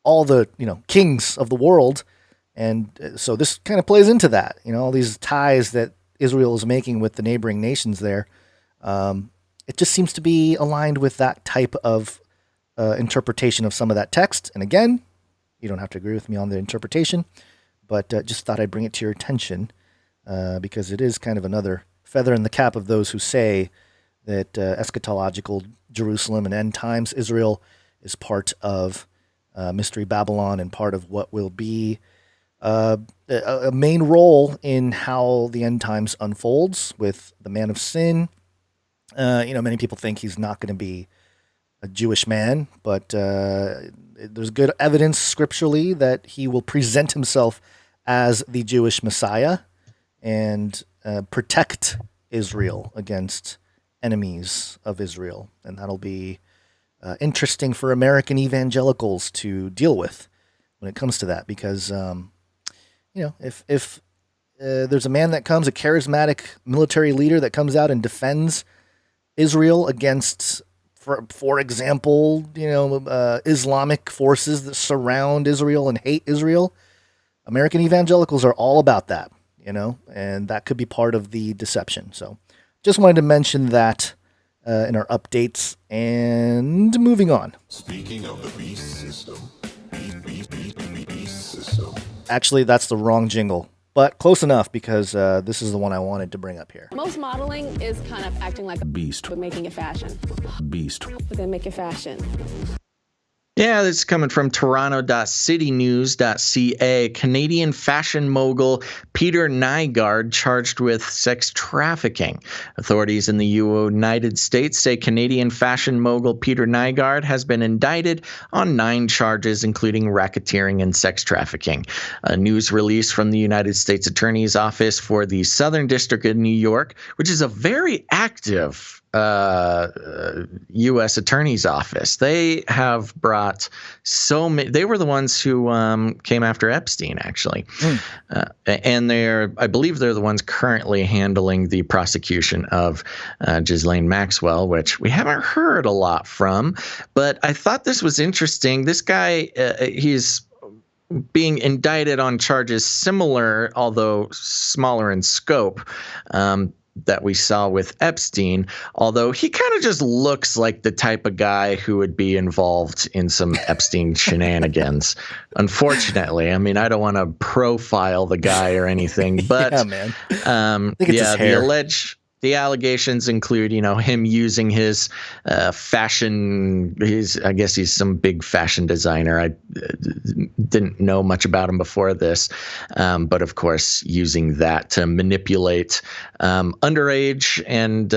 all the kings of the world. And so this kind of plays into that, all these ties that Israel is making with the neighboring nations there. It just seems to be aligned with that type of interpretation of some of that text. And again, you don't have to agree with me on the interpretation, but just thought I'd bring it to your attention because it is kind of another feather in the cap of those who say that eschatological Jerusalem and end times Israel is part of Mystery Babylon and part of what will be a main role in how the end times unfolds with the man of sin. Many people think he's not going to be a Jewish man, but there's good evidence scripturally that he will present himself as the Jewish Messiah and protect Israel against enemies of Israel. And that'll be interesting for American evangelicals to deal with when it comes to that, because if there's a man that comes, a charismatic military leader that comes out and defends Israel against, for example, Islamic forces that surround Israel and hate Israel, American evangelicals are all about that, and that could be part of the deception. So just wanted to mention that in our updates. And moving on. Speaking of the beast system, beast system. Actually, that's the wrong jingle, but close enough because this is the one I wanted to bring up here. Most modeling is kind of acting like a beast, but making it fashion. Beast. But then make it fashion. Yeah, this is coming from toronto.citynews.ca. Canadian fashion mogul Peter Nygaard charged with sex trafficking. Authorities in the United States say Canadian fashion mogul Peter Nygaard has been indicted on 9 charges, including racketeering and sex trafficking. A news release from the United States Attorney's Office for the Southern District of New York, which is a very active U.S. Attorney's Office. They have brought so many. They were the ones who came after Epstein, actually, and I believe they're the ones currently handling the prosecution of Ghislaine Maxwell, which we haven't heard a lot from. But I thought this was interesting. This guy, he's being indicted on charges similar, although smaller in scope, that we saw with Epstein, although he kind of just looks like the type of guy who would be involved in some Epstein shenanigans. Unfortunately, I mean, I don't want to profile the guy or anything, but yeah, man. The allegations include, him using his fashion. I guess he's some big fashion designer. I didn't know much about him before this, but of course, using that to manipulate underage and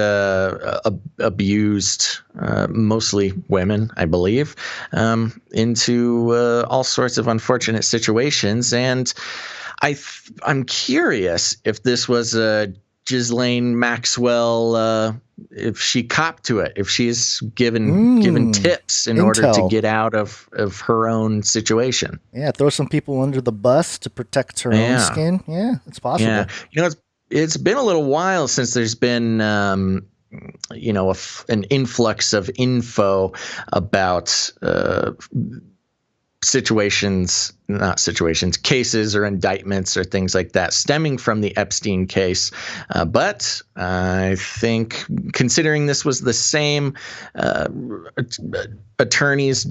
abused, mostly women, I believe, into all sorts of unfortunate situations. And I'm curious if this was a Ghislaine Maxwell, if she copped to it, if she's given tips in order to get out of her own situation. Yeah, throw some people under the bus to protect her own skin. Yeah, it's possible. Yeah, it's been a little while since there's been an influx of info about cases or indictments or things like that stemming from the Epstein case. But I think, considering this was the same attorney's,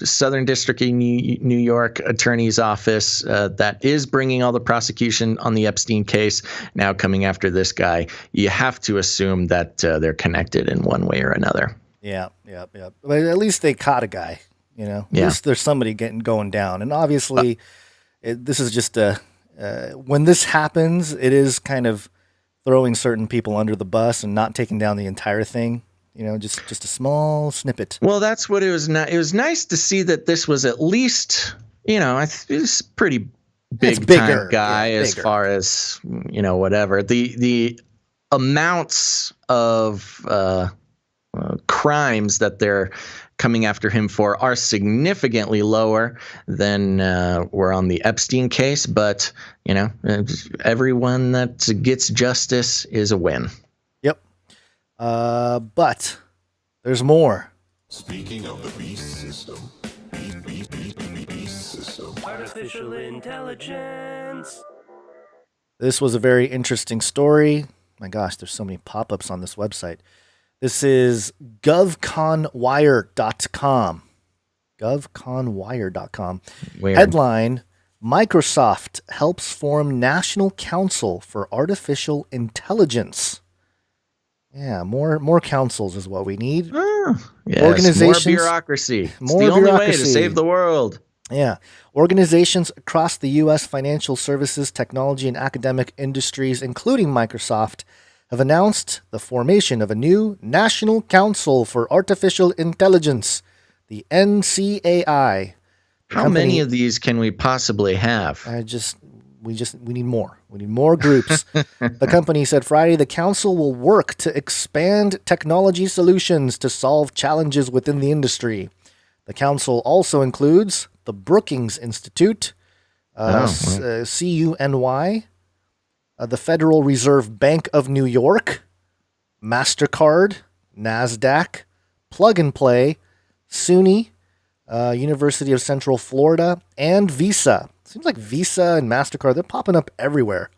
Southern District of New York Attorney's Office that is bringing all the prosecution on the Epstein case, now coming after this guy, you have to assume that they're connected in one way or another. Yeah. But at least they caught a guy. At least there's somebody going down. And obviously, this is just when this happens, it is kind of throwing certain people under the bus and not taking down the entire thing. Just a small snippet. Well, that's what it was. It was nice to see that this was at least, it's pretty big time guy as far as, whatever. The amounts of crimes that they're coming after him for are significantly lower than were on the Epstein case. But, everyone that gets justice is a win. Yep. But there's more. Speaking of the beast system. Beast system. Artificial intelligence. This was a very interesting story. My gosh, there's so many pop-ups on this website. This is govconwire.com. Govconwire.com. Weird. Headline, Microsoft helps form National Council for Artificial Intelligence. Yeah, more councils is what we need. Yes, Organizations, more bureaucracy. It's the only way to save the world. Yeah. Organizations across the U.S. financial services, technology, and academic industries, including Microsoft, have announced the formation of a new National Council for Artificial Intelligence, the NCAI. How many of these can we possibly have? We need more. We need more groups. The company said Friday the council will work to expand technology solutions to solve challenges within the industry. The council also includes the Brookings Institute, CUNY, the Federal Reserve Bank of New York, MasterCard, NASDAQ, Plug and Play, SUNY, University of Central Florida, and Visa. Seems like Visa and MasterCard, they're popping up everywhere.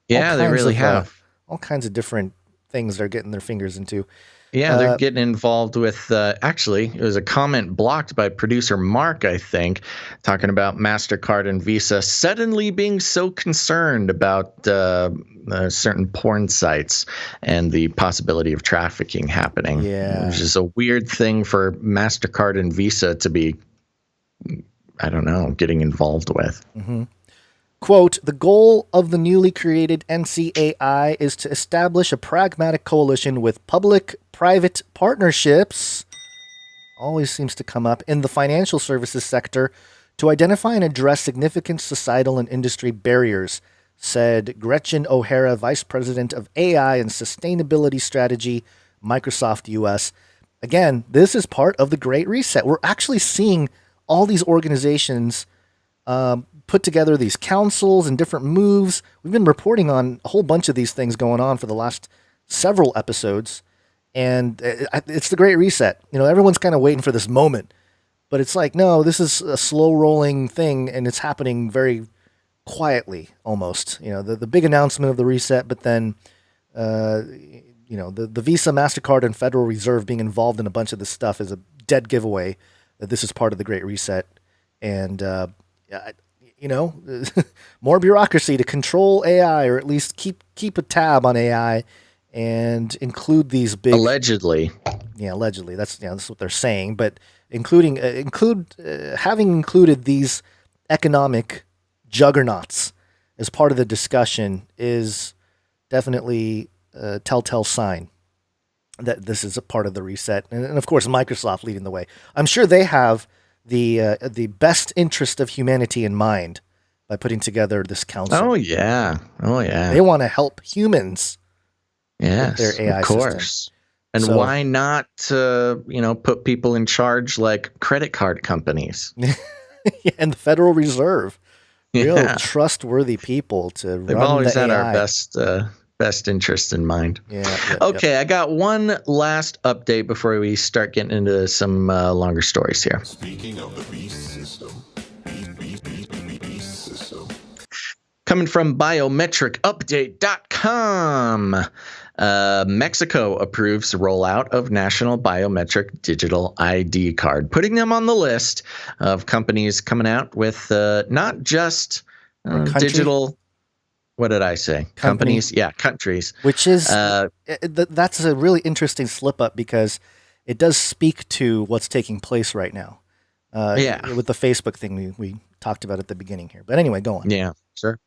Yeah, they really have. All kinds of different things they're getting their fingers into. Yeah, they're getting involved with, actually, it was a comment blocked by producer Mark, I think, talking about MasterCard and Visa suddenly being so concerned about certain porn sites and the possibility of trafficking happening. Yeah. Which is a weird thing for MasterCard and Visa to be, I don't know, getting involved with. Mm-hmm. Quote, the goal of the newly created NCAI is to establish a pragmatic coalition with public-private partnerships, always seems to come up, in the financial services sector to identify and address significant societal and industry barriers, said Gretchen O'Hara, Vice President of AI and Sustainability Strategy, Microsoft US. Again, this is part of the Great Reset. We're actually seeing all these organizations put together these councils and different moves. We've been reporting on a whole bunch of these things going on for the last several episodes, and it's the Great Reset. You know, everyone's kind of waiting for this moment, but it's like, no, this is a slow-rolling thing, and it's happening very quietly, almost. You know, the big announcement of the reset, but then, you know, the Visa, MasterCard, and Federal Reserve being involved in a bunch of this stuff is a dead giveaway that this is part of the Great Reset, and you know, more bureaucracy to control AI, or at least keep a tab on AI and include these big allegedly. Yeah, allegedly. That's what they're saying. But having included these economic juggernauts as part of the discussion is definitely a telltale sign that this is a part of the reset. And of course, Microsoft leading the way. I'm sure they have the best interest of humanity in mind by putting together this council. Oh yeah. They want to help humans. Yes, with their AI of course. system. And So- why not, put people in charge like credit card companies? And the Federal Reserve, real Yeah. trustworthy people to They've run always the had AI. our best interest in mind. Yeah. Okay, I got one last update before we start getting into some longer stories here. Speaking of the beast system. Beast system. Coming from biometricupdate.com. Mexico approves rollout of national biometric digital ID card, putting them on the list of companies coming out with not just digital. What did I say? Companies? Yeah, countries. Which is that's a really interesting slip up because it does speak to what's taking place right now. With the Facebook thing we talked about at the beginning here. But anyway, go on. Yeah, sure.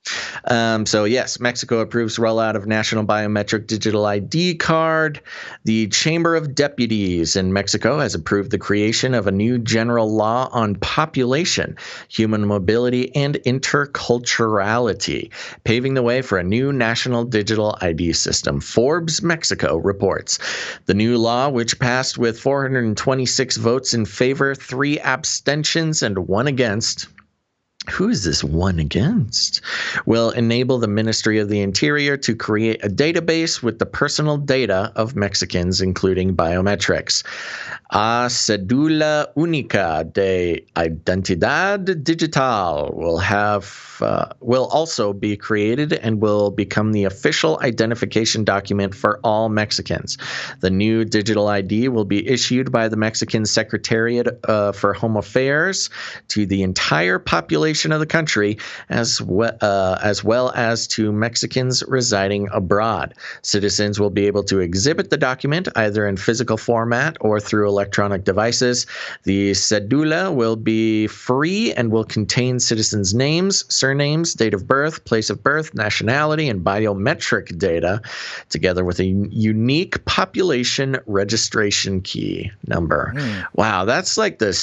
So yes, Mexico approves rollout of national biometric digital ID card. The Chamber of Deputies in Mexico has approved the creation of a new general law on population, human mobility, and interculturality, paving the way for a new national digital ID system. Forbes Mexico reports. The new law, which passed with 426 votes in favor, 3 abstentions, and 1 against. Who is this one against? Will enable the Ministry of the Interior to create a database with the personal data of Mexicans, including biometrics. A Cédula Única de Identidad Digital will also be created and will become the official identification document for all Mexicans. The new digital ID will be issued by the Mexican Secretariat for Home Affairs to the entire population of the country, as well as to Mexicans residing abroad. Citizens will be able to exhibit the document either in physical format or through electronic devices. The cédula will be free and will contain citizens' names, surnames, date of birth, place of birth, nationality, and biometric data, together with a unique population registration key number. Wow, that's like the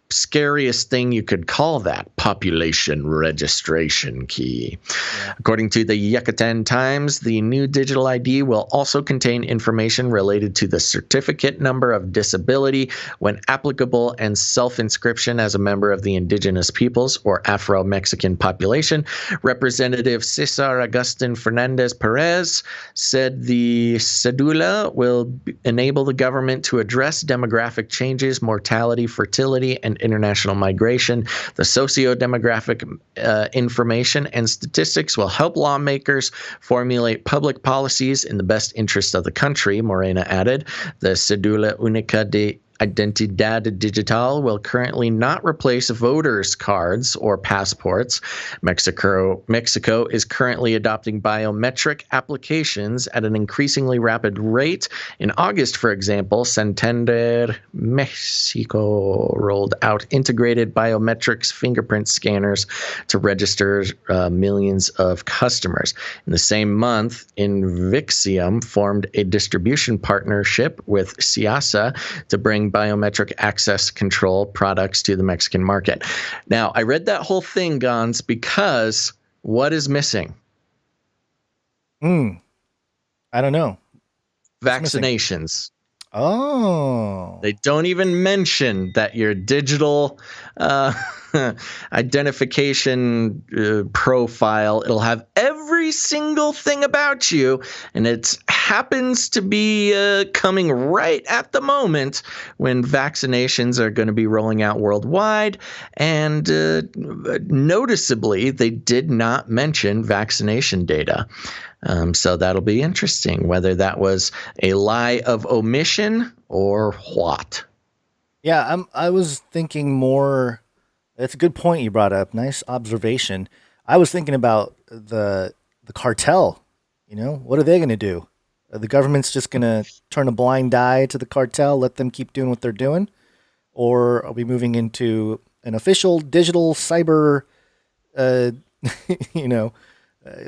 scariest thing you could call that, population registration key. Yeah. According to the Yucatan Times, the new digital ID will also contain information related to the certificate number of disability when applicable and self-inscription as a member of the indigenous peoples or Afro-Mexican population. Representative Cesar Agustin Fernandez Perez said the cédula will enable the government to address demographic changes, mortality, fertility, and and international migration. The socio-demographic information and statistics will help lawmakers formulate public policies in the best interest of the country, Morena added. The Cédula Única de Identidad Digital will currently not replace voters' cards or passports. Mexico is currently adopting biometric applications at an increasingly rapid rate. In August, for example, Santander Mexico rolled out integrated biometrics fingerprint scanners to register millions of customers. In the same month, Invixium formed a distribution partnership with Ciasa to bring biometric access control products to the Mexican market. Now, I read that whole thing, Gons, because what is missing? I don't know. Vaccinations. Oh. They don't even mention that your digital identification profile, it'll have every single thing about you, and it happens to be coming right at the moment when vaccinations are going to be rolling out worldwide. And noticeably, they did not mention vaccination data. So that'll be interesting, whether that was a lie of omission or what. Yeah, I was thinking more. That's a good point you brought up. Nice observation. I was thinking about the cartel. You know, what are they going to do? Are the government's just going to turn a blind eye to the cartel, let them keep doing what they're doing? Or are we moving into an official digital cyber,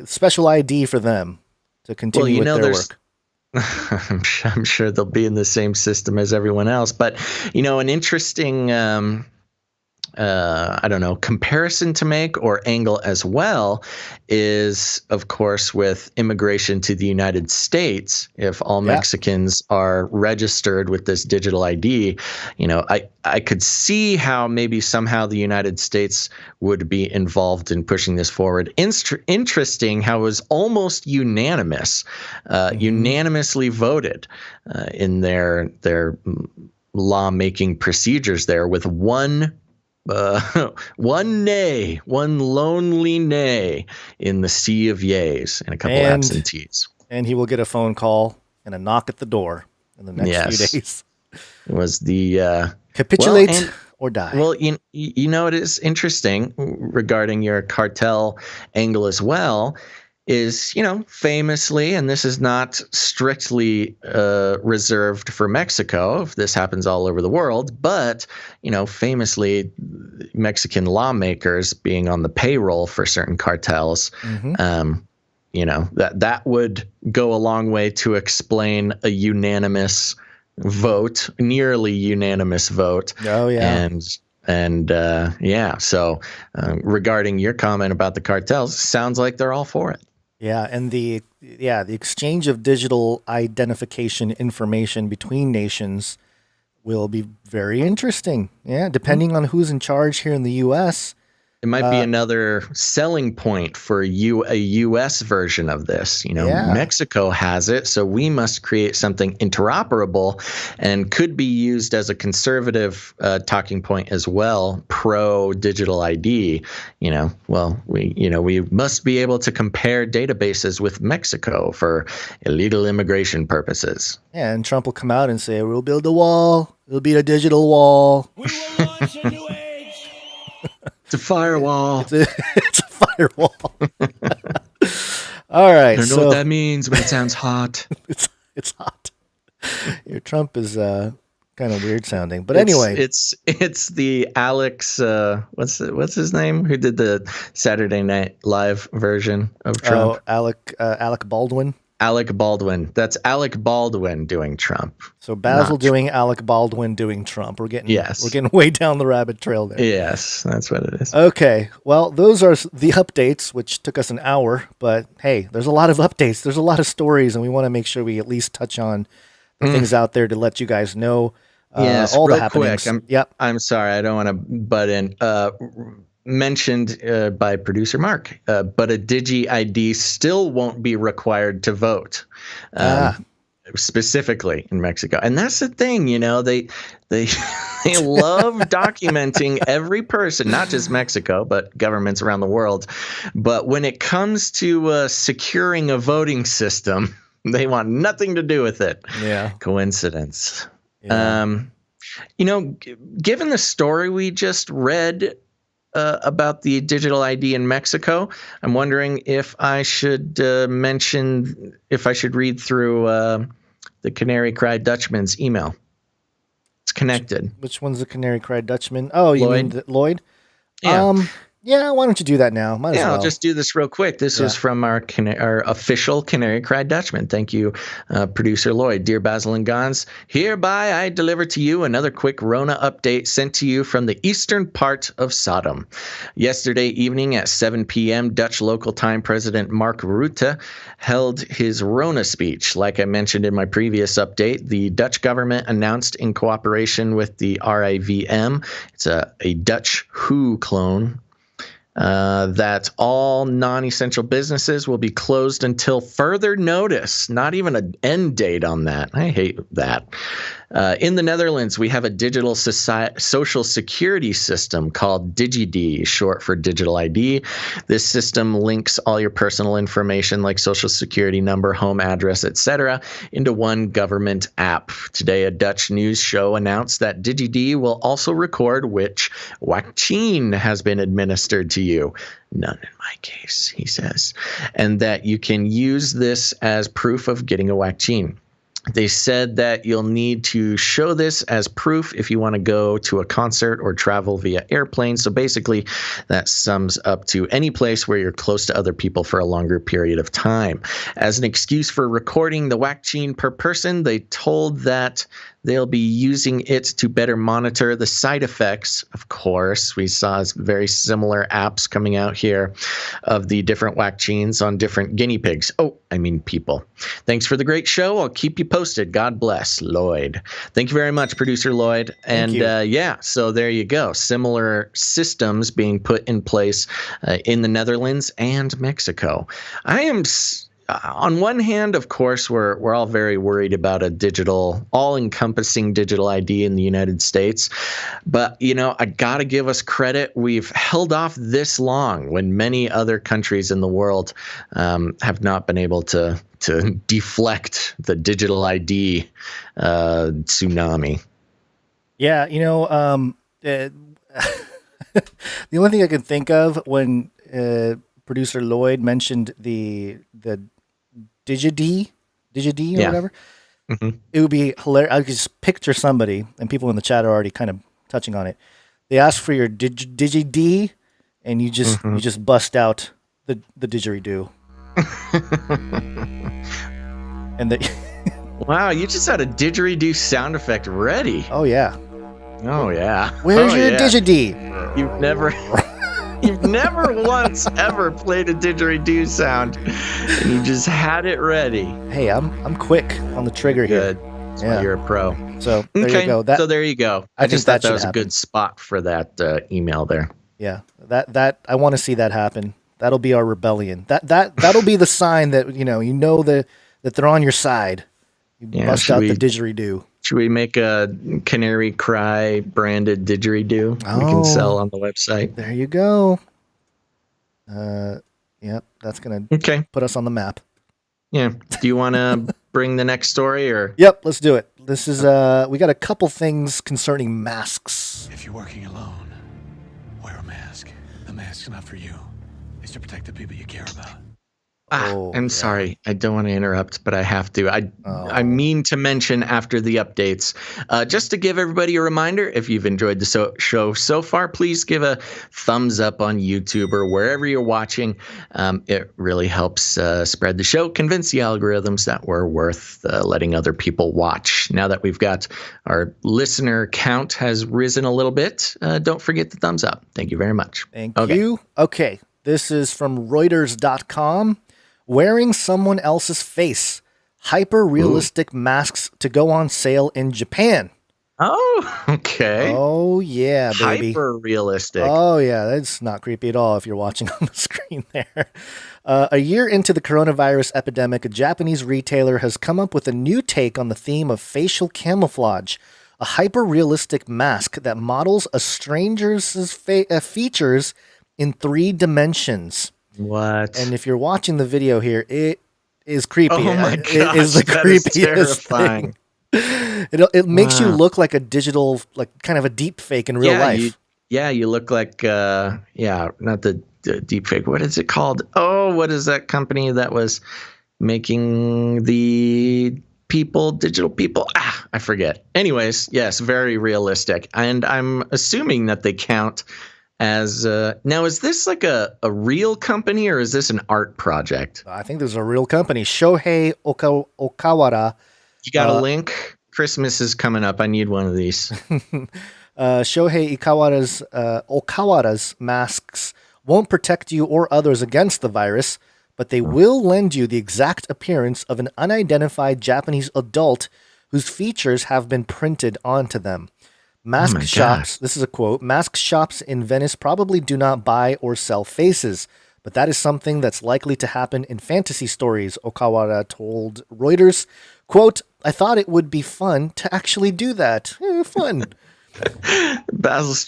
special ID for them to continue with their work? I'm sure they'll be in the same system as everyone else. But, an interesting, comparison to make or angle as well is, of course, with immigration to the United States. If all Mexicans are registered with this digital ID, I could see how maybe somehow the United States would be involved in pushing this forward. Interesting how it was almost unanimous, unanimously voted in their lawmaking procedures there, with one lonely nay in the sea of yays and a couple absentees. And he will get a phone call and a knock at the door in the next few days. It was the capitulate or die. Well, it is interesting regarding your cartel angle as well. Is, famously, and this is not strictly reserved for Mexico, if this happens all over the world, but, famously, Mexican lawmakers being on the payroll for certain cartels, that would go a long way to explain a unanimous vote, nearly unanimous vote. Oh, yeah. So regarding your comment about the cartels, sounds like they're all for it. Yeah, and the exchange of digital identification information between nations will be very interesting. Yeah, depending on who's in charge here in the U.S. It might be another selling point for a U.S. version of this. Mexico has it, so we must create something interoperable and could be used as a conservative talking point as well, pro digital ID. We must be able to compare databases with Mexico for illegal immigration purposes. Yeah, and Trump will come out and say, "We'll build a wall. It'll be a digital wall. We will launch a new age." It's a firewall. It's a firewall. All right. I don't know what that means, but it sounds hot. It's hot. Your Trump is kind of weird sounding, but anyway, it's the Alex. What's his name? Who did the Saturday Night Live version of Trump? Oh, Alec Baldwin. Alec Baldwin. That's Alec Baldwin doing Trump. So Basil doing Alec Baldwin doing Trump. We're getting way down the rabbit trail there. Yes, that's what it is. Okay. Well, those are the updates, which took us an hour, but hey, there's a lot of updates. There's a lot of stories, and we want to make sure we at least touch on the things out there to let you guys know all the happenings. Quick. I'm sorry, I don't want to butt in. Mentioned by producer Mark, but a Digi ID still won't be required to vote. specifically in Mexico. And that's the thing, they they love documenting every person, not just Mexico, but governments around the world. But when it comes to securing a voting system, they want nothing to do with it. Yeah. Coincidence. Yeah. Given the story we just read about the digital ID in Mexico, I'm wondering if I should read through the Canary Cry Dutchman's email. It's connected. Which one's the Canary Cry Dutchman? Oh, you mean Lloyd? Yeah. Yeah, why don't you do that now? Might as well. I'll just do this real quick. This was from our official Canary Cry Dutchman. Thank you, producer Lloyd. Dear Basil and Gons, hereby I deliver to you another quick Rona update sent to you from the eastern part of Sodom. Yesterday evening at 7 p.m., Dutch local time President Mark Rutte held his Rona speech. Like I mentioned in my previous update, the Dutch government announced in cooperation with the RIVM, it's a Dutch WHO clone, that all non-essential businesses will be closed until further notice. Not even an end date on that. I hate that. In the Netherlands, we have a digital social security system called DigiD, short for digital ID. This system links all your personal information like social security number, home address, etc. into one government app. Today, a Dutch news show announced that DigiD will also record which vaccine has been administered to you. None in my case, he says. And that you can use this as proof of getting a vaccine. They said that you'll need to show this as proof if you want to go to a concert or travel via airplane. So basically, that sums up to any place where you're close to other people for a longer period of time. As an excuse for recording the vaccine per person, they told that they'll be using it to better monitor the side effects. Of course, we saw very similar apps coming out here of the different vaccines on different guinea pigs. People. Thanks for the great show. I'll keep you posted. God bless, Lloyd. Thank you very much, producer Lloyd. And so there you go. Similar systems being put in place in the Netherlands and Mexico. I am... on one hand, of course, we're all very worried about a digital, all-encompassing digital ID in the United States. But, I got to give us credit. We've held off this long when many other countries in the world have not been able to deflect the digital ID tsunami. Yeah, the only thing I can think of when producer Lloyd mentioned the DigiD or whatever. Mm-hmm. It would be hilarious. I could just picture somebody, and people in the chat are already kind of touching on it. They ask for your DigiD, and you just bust out the didgeridoo. And wow, you just had a didgeridoo sound effect ready. Oh yeah. Where's your DigiD? You've never once ever played a didgeridoo sound, and you just had it ready. Hey, I'm quick on the trigger here. Good. That's why you're a pro. So there you go. There you go. I just thought that was a good spot for that email there. Yeah, that I want to see that happen. That'll be our rebellion. That'll be the sign that that they're on your side. You bust out the didgeridoo. Should we make a Canary Cry branded didgeridoo we can sell on the website? There you go. Yep, that's going to put us on the map. Yeah. Do you want to bring the next story or? Yep, let's do it. This is we got a couple things concerning masks. If you're working alone, wear a mask. The mask's not for you. It's to protect the people you care about. I'm sorry. I don't want to interrupt, but I have to. I mean to mention after the updates, just to give everybody a reminder, if you've enjoyed the show so far, please give a thumbs up on YouTube or wherever you're watching. It really helps spread the show, convince the algorithms that we're worth letting other people watch. Now that we've got our listener count has risen a little bit, don't forget the thumbs up. Thank you very much. Thank you. Okay. This is from Reuters.com. Wearing someone else's face. Hyper-realistic masks to go on sale in Japan. Oh, okay. Oh, yeah, baby. Hyper realistic. Oh, yeah, that's not creepy at all if you're watching on the screen there. A year into the coronavirus epidemic, a Japanese retailer has come up with a new take on the theme of facial camouflage, a hyper-realistic mask that models a stranger's features in 3 dimensions. What? And if you're watching the video here, it is creepy. Oh my gosh, it is the that is creepiest terrifying. thing. It makes you look like a digital, like kind of a deep fake in real life. You look like, not the deep fake. What is it called? Oh, what is that company that was making the digital people? I forget. Anyways, yes, very realistic. And I'm assuming that they count as, now is this like a real company or is this an art project? I think this is a real company. Shohei Okawara. You got a link? Christmas is coming up. I need one of these. Shohei Okawara's masks won't protect you or others against the virus, but they will lend you the exact appearance of an unidentified Japanese adult whose features have been printed onto them. Mask shops, this is a quote, mask shops in Venice probably do not buy or sell faces, but that is something that's likely to happen in fantasy stories, Okawara told Reuters. Quote, I thought it would be fun to actually do that. Fun. Basil's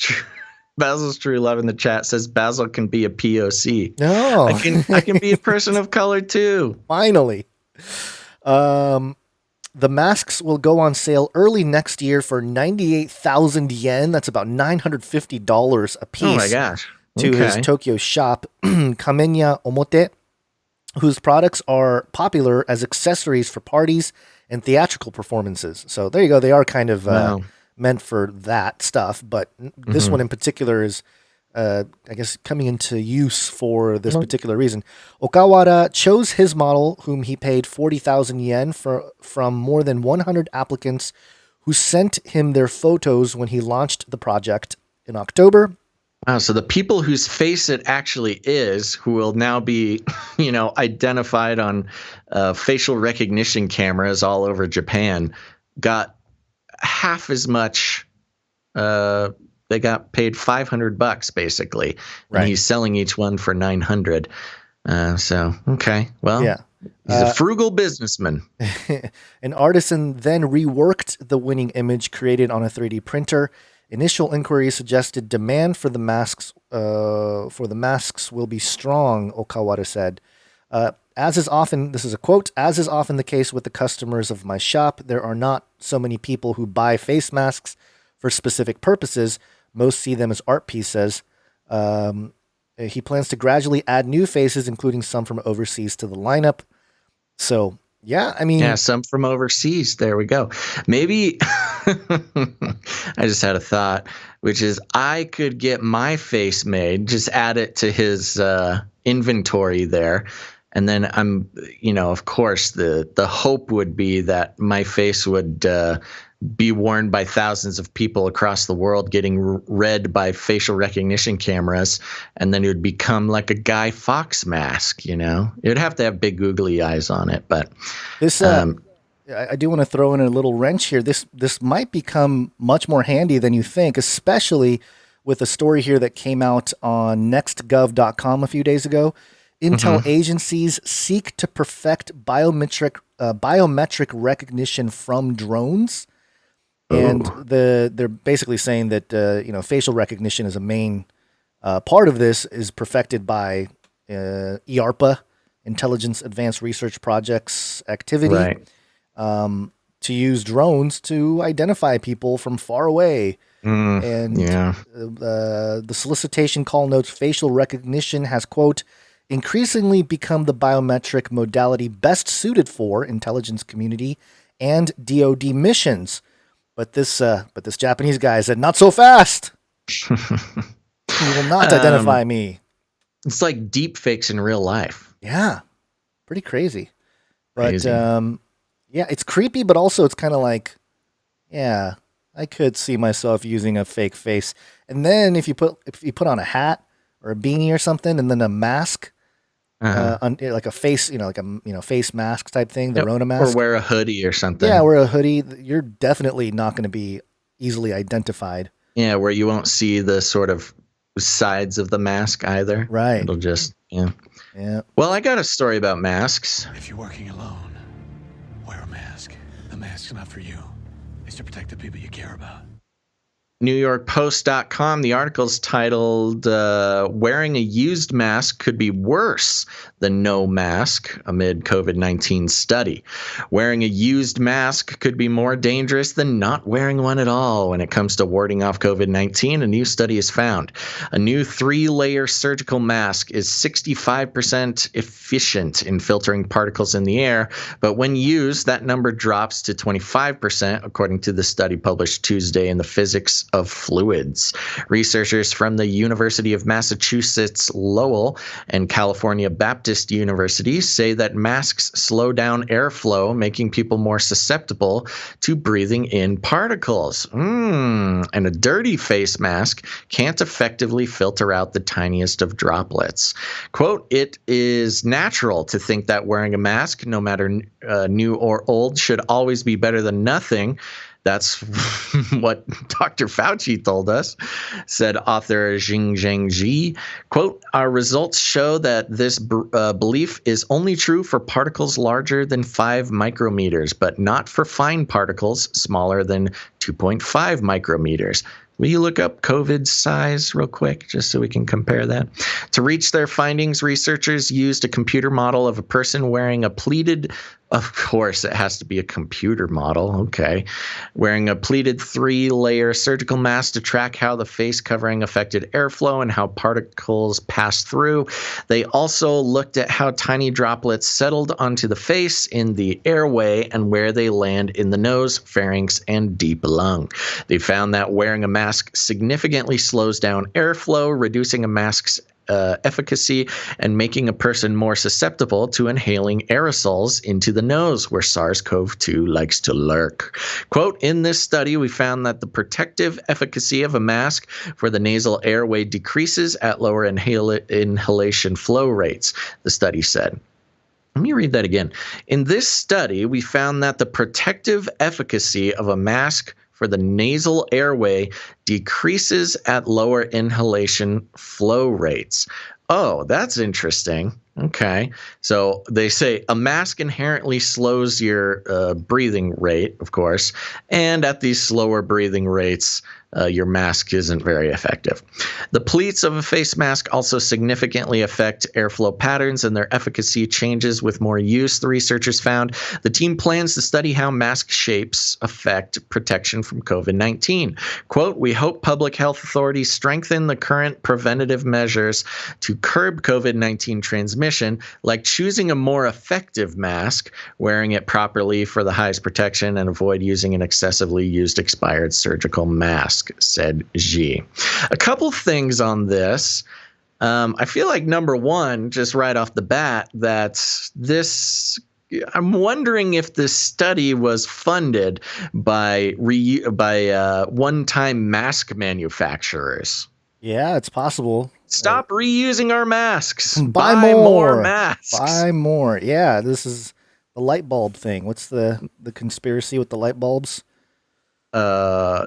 True Love in the chat says Basil can be a POC. No. I can be a person of color too. Finally. The masks will go on sale early next year for 98,000 yen. That's about $950 a piece. Oh my gosh. To his Tokyo shop, Kamenya Omote, whose products are popular as accessories for parties and theatrical performances. So there you go. They are kind of meant for that stuff, but this one in particular is, I guess, coming into use for this particular reason. Okawara chose his model, whom he paid 40,000 yen from more than 100 applicants who sent him their photos when he launched the project in October. Wow, so the people whose face it actually is, who will now be, identified on facial recognition cameras all over Japan, got half as much. They got paid $500 basically, and he's selling each one for $900. So okay, well, yeah, he's a frugal businessman. An artisan then reworked the winning image created on a 3D printer. Initial inquiries suggested demand for the masks will be strong, Okawara said. As is often, this is a quote, as is often the case with the customers of my shop, there are not so many people who buy face masks for specific purposes. Most see them as art pieces. He plans to gradually add new faces, including some from overseas, to the lineup. So, yeah, I mean... Yeah, some from overseas. There we go. Maybe... I just had a thought, which is I could get my face made, just add it to his inventory there. And then of course, the hope would be that my face would be worn by thousands of people across the world, getting read by facial recognition cameras, and then it would become like a Guy Fawkes mask. It'd have to have big googly eyes on it. But this, I do want to throw in a little wrench here. This might become much more handy than you think, especially with a story here that came out on nextgov.com a few days ago. Intel agencies seek to perfect biometric recognition from drones. And they're basically saying that facial recognition is a main part of this is perfected by IARPA, Intelligence Advanced Research Projects activity, to use drones to identify people from far away. The solicitation call notes facial recognition has, quote, increasingly become the biometric modality best suited for intelligence community and DoD missions. But this Japanese guy said, not so fast. You will not identify me. It's like deep fakes in real life. Yeah. Pretty crazy. But it's creepy, but also it's kind of like, yeah, I could see myself using a fake face. And then if you put on a hat or a beanie or something and then a mask, like a face, like a face mask type thing, the Rona mask. Or wear a hoodie or something. Yeah, wear a hoodie. You're definitely not going to be easily identified. Yeah, where you won't see the sort of sides of the mask either. Right. It'll just, yeah. Yeah. Well, I got a story about masks. If you're working alone, wear a mask. The mask's not for you. It's to protect the people you care about. NewYorkPost.com, the article's titled, Wearing a Used Mask Could Be Worse Than No Mask Amid COVID-19 Study. Wearing a used mask could be more dangerous than not wearing one at all when it comes to warding off COVID-19, a new study has found. A new 3-layer surgical mask is 65% efficient in filtering particles in the air, but when used, that number drops to 25%, according to the study published Tuesday in the Physics of Fluids. Researchers from the University of Massachusetts Lowell and California Baptist University say that masks slow down airflow, making people more susceptible to breathing in particles. And a dirty face mask can't effectively filter out the tiniest of droplets. Quote, it is natural to think that wearing a mask, no matter new or old, should always be better than nothing. That's what Dr. Fauci told us, said author Jingzheng Ji. Quote, our results show that this belief is only true for particles larger than 5 micrometers, but not for fine particles smaller than 2.5 micrometers. Will you look up COVID size real quick, just so we can compare that? To reach their findings, researchers used a computer model of a person wearing a pleated, of course, it has to be a computer model, okay, wearing a pleated 3-layer surgical mask to track how the face covering affected airflow and how particles passed through. They also looked at how tiny droplets settled onto the face in the airway and where they land in the nose, pharynx, and deep lung. They found that wearing a mask significantly slows down airflow, reducing a mask's efficacy and making a person more susceptible to inhaling aerosols into the nose, where SARS-CoV-2 likes to lurk. Quote, in this study, we found that the protective efficacy of a mask for the nasal airway decreases at lower inhalation flow rates, the study said. Let me read that again. In this study, we found that the protective efficacy of a mask for the nasal airway decreases at lower inhalation flow rates. Oh, that's interesting. Okay. So they say a mask inherently slows your breathing rate, of course, and at these slower breathing rates, your mask isn't very effective. The pleats of a face mask also significantly affect airflow patterns, and their efficacy changes with more use, the researchers found. The team plans to study how mask shapes affect protection from COVID-19. Quote, we hope public health authorities strengthen the current preventative measures to curb COVID-19 transmission, like choosing a more effective mask, wearing it properly for the highest protection, and avoid using an excessively used expired surgical mask, said Xi. A couple things on this. I feel like number one, just right off the bat, that this, I'm wondering if this study was funded by one-time mask manufacturers. Yeah, it's possible. Stop reusing our masks. Buy more masks. Buy more. Yeah, this is the light bulb thing. What's the conspiracy with the light bulbs? Oh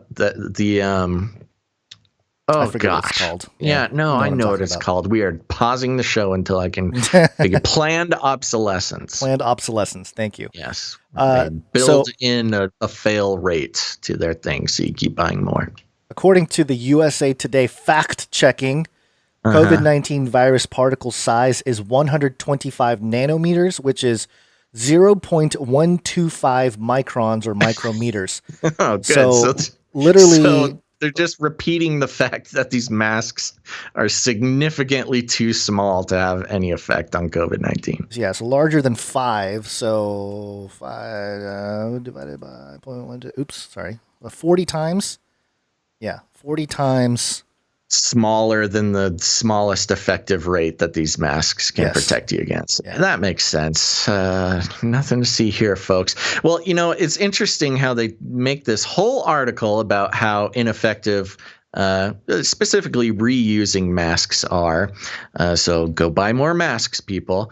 I forget gosh, what it's called. Yeah, no, I know what it's called. We are pausing the show until I can figure planned obsolescence. Planned obsolescence. Thank you. Yes. They build in a fail rate to their thing, so you keep buying more. According to the USA Today fact checking, COVID-19 virus particle size is 125 nanometers, which is 0.125 microns or micrometers. Oh, good. So literally, they're just repeating the fact that these masks are significantly too small to have any effect on COVID-19. Yeah, so larger than 5. So 5 divided by 0.12. Oops, sorry. 40 times. Yeah, 40 times. Smaller than the smallest effective rate that these masks can protect you against. Yeah. That makes sense. Nothing to see here, folks. Well, you know, it's interesting how they make this whole article about how ineffective specifically reusing masks are. So go buy more masks, people.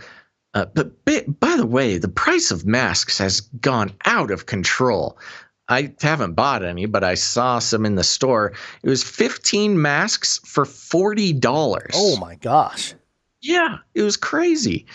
But by the way, the price of masks has gone out of control. I haven't bought any, but I saw some in the store. It was 15 masks for $40. Oh my gosh. Yeah, it was crazy.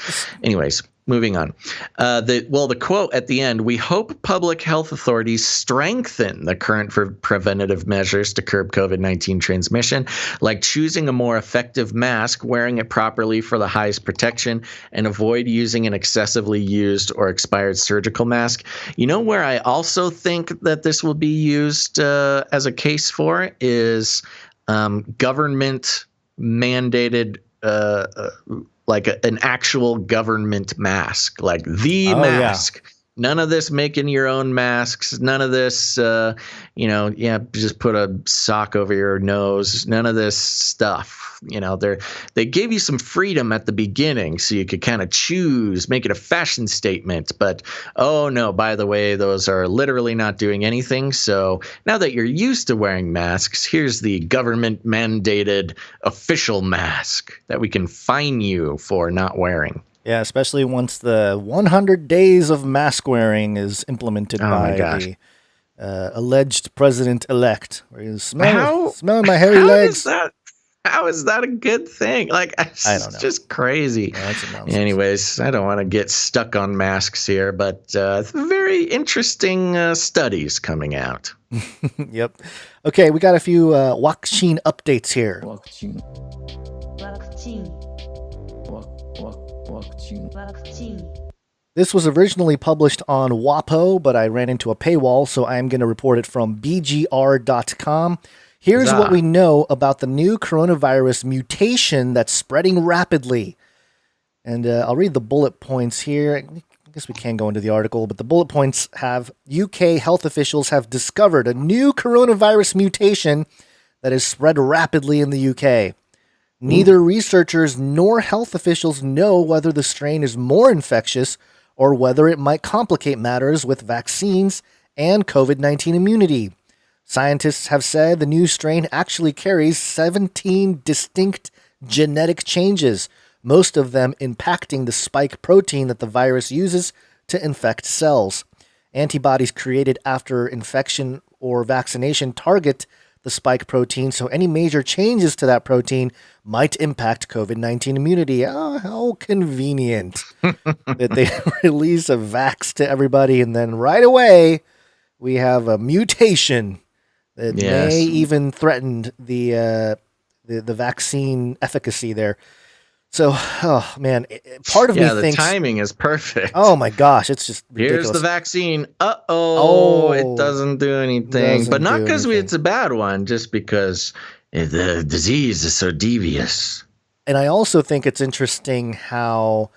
Anyways, moving on. The quote at the end: "We hope public health authorities strengthen the current preventative measures to curb COVID-19 transmission, like choosing a more effective mask, wearing it properly for the highest protection, and avoid using an excessively used or expired surgical mask." You know where I also think that this will be used as a case for is government mandated like an actual government mask, like the mask. Yeah. None of this making your own masks. None of this, just put a sock over your nose. None of this stuff. They gave you some freedom at the beginning so you could kind of choose, make it a fashion statement. But, oh no, by the way, those are literally not doing anything. So now that you're used to wearing masks, here's the government mandated official mask that we can fine you for not wearing. Yeah, especially once the 100 days of mask wearing is implemented by the alleged president-elect. Where he's smelling my hairy legs. How is that a good thing? Like, I don't know. It's just crazy. Yeah, anyways, I don't want to get stuck on masks here, but very interesting studies coming out. Yep. Okay, we got a few vaccine updates here. Vaccine. This was originally published on WAPO, but I ran into a paywall, so I'm going to report it from bgr.com. Here's what we know about the new coronavirus mutation that's spreading rapidly. And I'll read the bullet points here. I guess we can go into the article, but the bullet points have UK health officials have discovered a new coronavirus mutation that is spread rapidly in the UK. Neither researchers nor health officials know whether the strain is more infectious or whether it might complicate matters with vaccines and COVID-19 immunity. Scientists have said the new strain actually carries 17 distinct genetic changes, most of them impacting the spike protein that the virus uses to infect cells. Antibodies created after infection or vaccination target the spike protein, so any major changes to that protein might impact COVID-19 immunity. Oh, how convenient that they release a vax to everybody, and then right away we have a mutation that may even threaten the vaccine efficacy there. So, oh man, part of me thinks the timing is perfect. Oh my gosh, it's just ridiculous. Here's the vaccine. It doesn't do anything, but not because it's a bad one, just because the disease is so devious. And I also think it's interesting how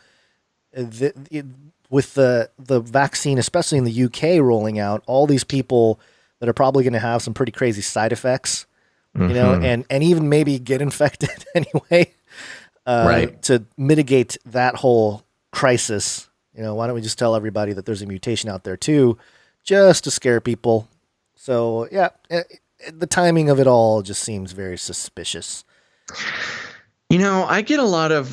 with the vaccine, especially in the UK rolling out, all these people that are probably going to have some pretty crazy side effects, and even maybe get infected anyway. To mitigate that whole crisis, why don't we just tell everybody that there's a mutation out there too, just to scare people? So yeah, the timing of it all just seems very suspicious. I get a lot of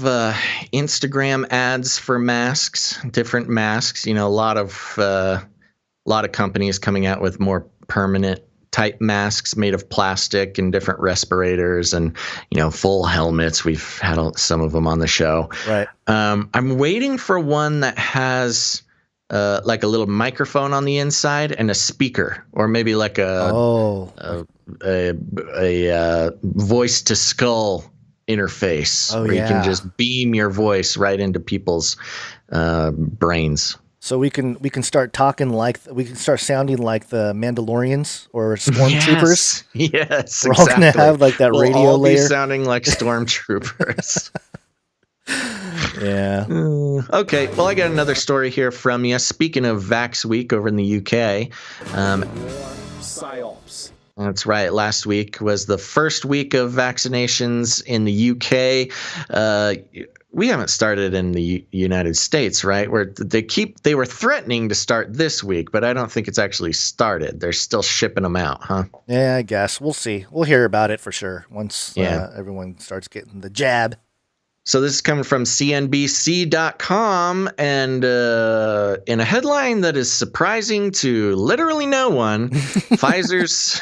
Instagram ads for masks, different masks. A lot of companies coming out with more permanent type masks made of plastic and different respirators and, full helmets. We've had some of them on the show. Right. I'm waiting for one that has like a little microphone on the inside and a speaker, or maybe like a voice to skull interface where you can just beam your voice right into people's brains. So we can start sounding like the Mandalorians or stormtroopers. Yes, we're all gonna have like that radio all layer, be sounding like stormtroopers. Yeah. Okay. Well, I got another story here from you. Speaking of Vax Week over in the UK, psyops. That's right. Last week was the first week of vaccinations in the UK. We haven't started in the United States, right? Where they were threatening to start this week, but I don't think it's actually started. They're still shipping them out, huh? Yeah, I guess. We'll see. We'll hear about it for sure once everyone starts getting the jab. So this is coming from CNBC.com, and in a headline that is surprising to literally no one, Pfizer's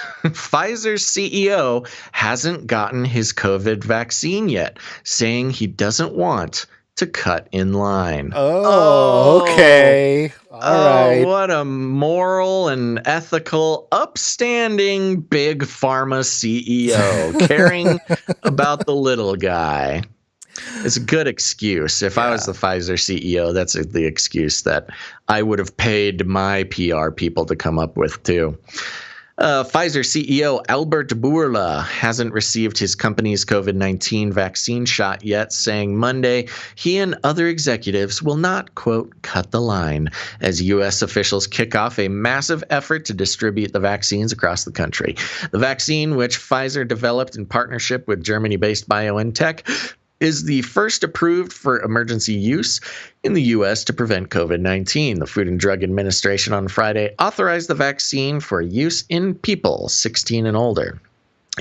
CEO hasn't gotten his COVID vaccine yet, saying he doesn't want to cut in line. Oh, okay. All right. What a moral and ethical, upstanding big pharma CEO caring about the little guy. It's a good excuse. If I was the Pfizer CEO, that's the excuse that I would have paid my PR people to come up with too. Pfizer CEO Albert Bourla hasn't received his company's COVID-19 vaccine shot yet, saying Monday he and other executives will not, quote, cut the line as U.S. officials kick off a massive effort to distribute the vaccines across the country. The vaccine, which Pfizer developed in partnership with Germany-based BioNTech, is the first approved for emergency use in the U.S. to prevent COVID-19. The Food and Drug Administration on Friday authorized the vaccine for use in people 16 and older.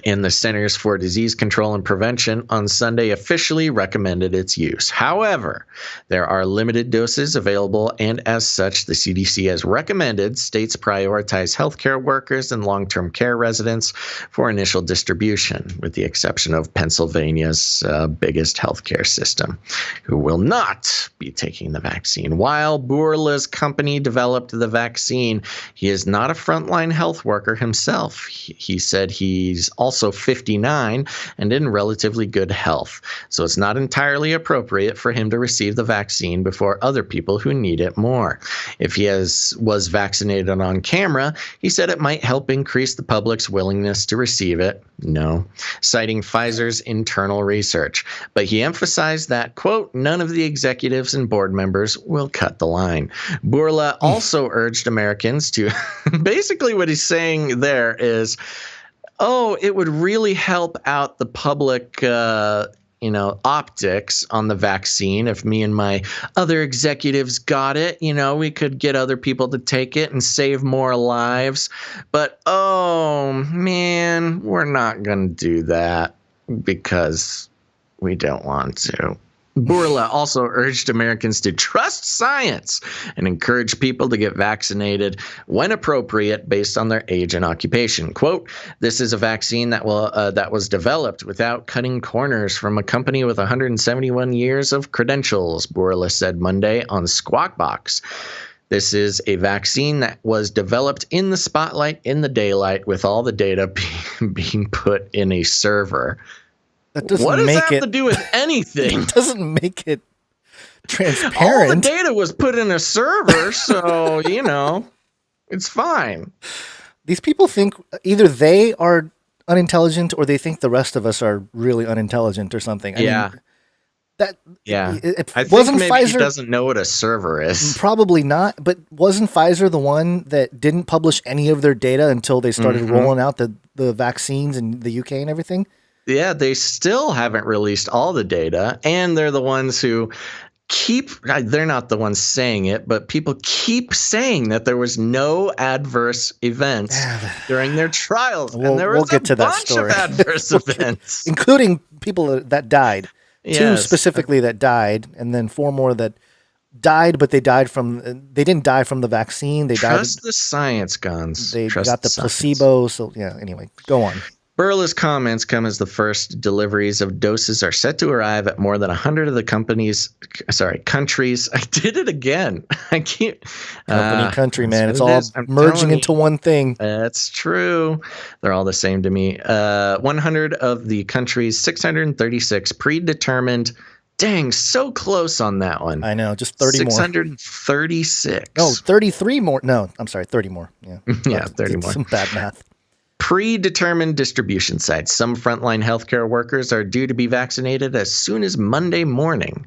And the Centers for Disease Control and Prevention on Sunday officially recommended its use. However, there are limited doses available, and as such, the CDC has recommended states prioritize healthcare workers and long-term care residents for initial distribution, with the exception of Pennsylvania's biggest healthcare system, who will not be taking the vaccine. While Bourla's company developed the vaccine, he is not a frontline health worker himself. He said he's also 59 and in relatively good health. So it's not entirely appropriate for him to receive the vaccine before other people who need it more. If he was vaccinated on camera, he said it might help increase the public's willingness to receive it. No, citing Pfizer's internal research. But he emphasized that, quote, none of the executives and board members will cut the line. Bourla also urged Americans to basically what he's saying there is, it would really help out the public, optics on the vaccine if me and my other executives got it. We could get other people to take it and save more lives. But, man, we're not going to do that because we don't want to. Bourla also urged Americans to trust science and encourage people to get vaccinated when appropriate based on their age and occupation. Quote, this is a vaccine that was developed without cutting corners from a company with 171 years of credentials, Bourla said Monday on Squawk Box. This is a vaccine that was developed in the spotlight, in the daylight, with all the data being put in a server. That doesn't what does make that have it, to do with anything? It doesn't make it transparent. All the data was put in a server, so, it's fine. These people think either they are unintelligent or they think the rest of us are really unintelligent or something. I think maybe Pfizer, he Pfizer doesn't know what a server is. Probably not, but wasn't Pfizer the one that didn't publish any of their data until they started rolling out the vaccines in the UK and everything? Yeah, they still haven't released all the data, and they're the ones who they're not the ones saying it, but people keep saying that there was no adverse events during their trials. And there was a bunch of adverse events. Including people that died. Yes. 2 specifically that died, and then 4 more that died, but they didn't die from the vaccine. They died. Trust the science, guns. They got the placebo. So, anyway, go on. Bourla's comments come as the first deliveries of doses are set to arrive at more than 100 of the countries. I did it again. I can't. Country, man. It's all merging into one thing. That's true. They're all the same to me. 100 of the country's 636 predetermined. Dang, so close on that one. I know, just 30 more. 636. No, 33 more. No, I'm sorry, 30 more. Yeah, yeah, 30 more. Some bad math. Predetermined distribution sites. Some frontline healthcare workers are due to be vaccinated as soon as Monday morning.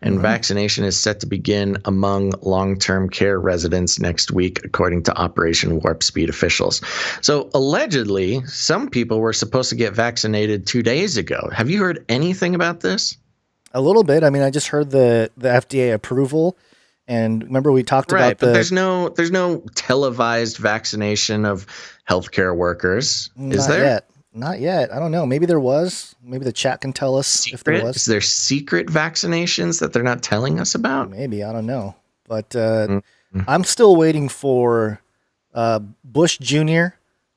And vaccination is set to begin among long-term care residents next week, according to Operation Warp Speed officials. So allegedly, some people were supposed to get vaccinated 2 days ago. Have you heard anything about this? A little bit. I mean, I just heard the FDA approval. And remember, we talked about but there's no televised vaccination of healthcare workers, is there? Yet. Not yet. I don't know. Maybe there was. Maybe the chat can tell us if there was. Is there secret vaccinations that they're not telling us about? Maybe. I don't know. But I'm still waiting for Bush Jr.,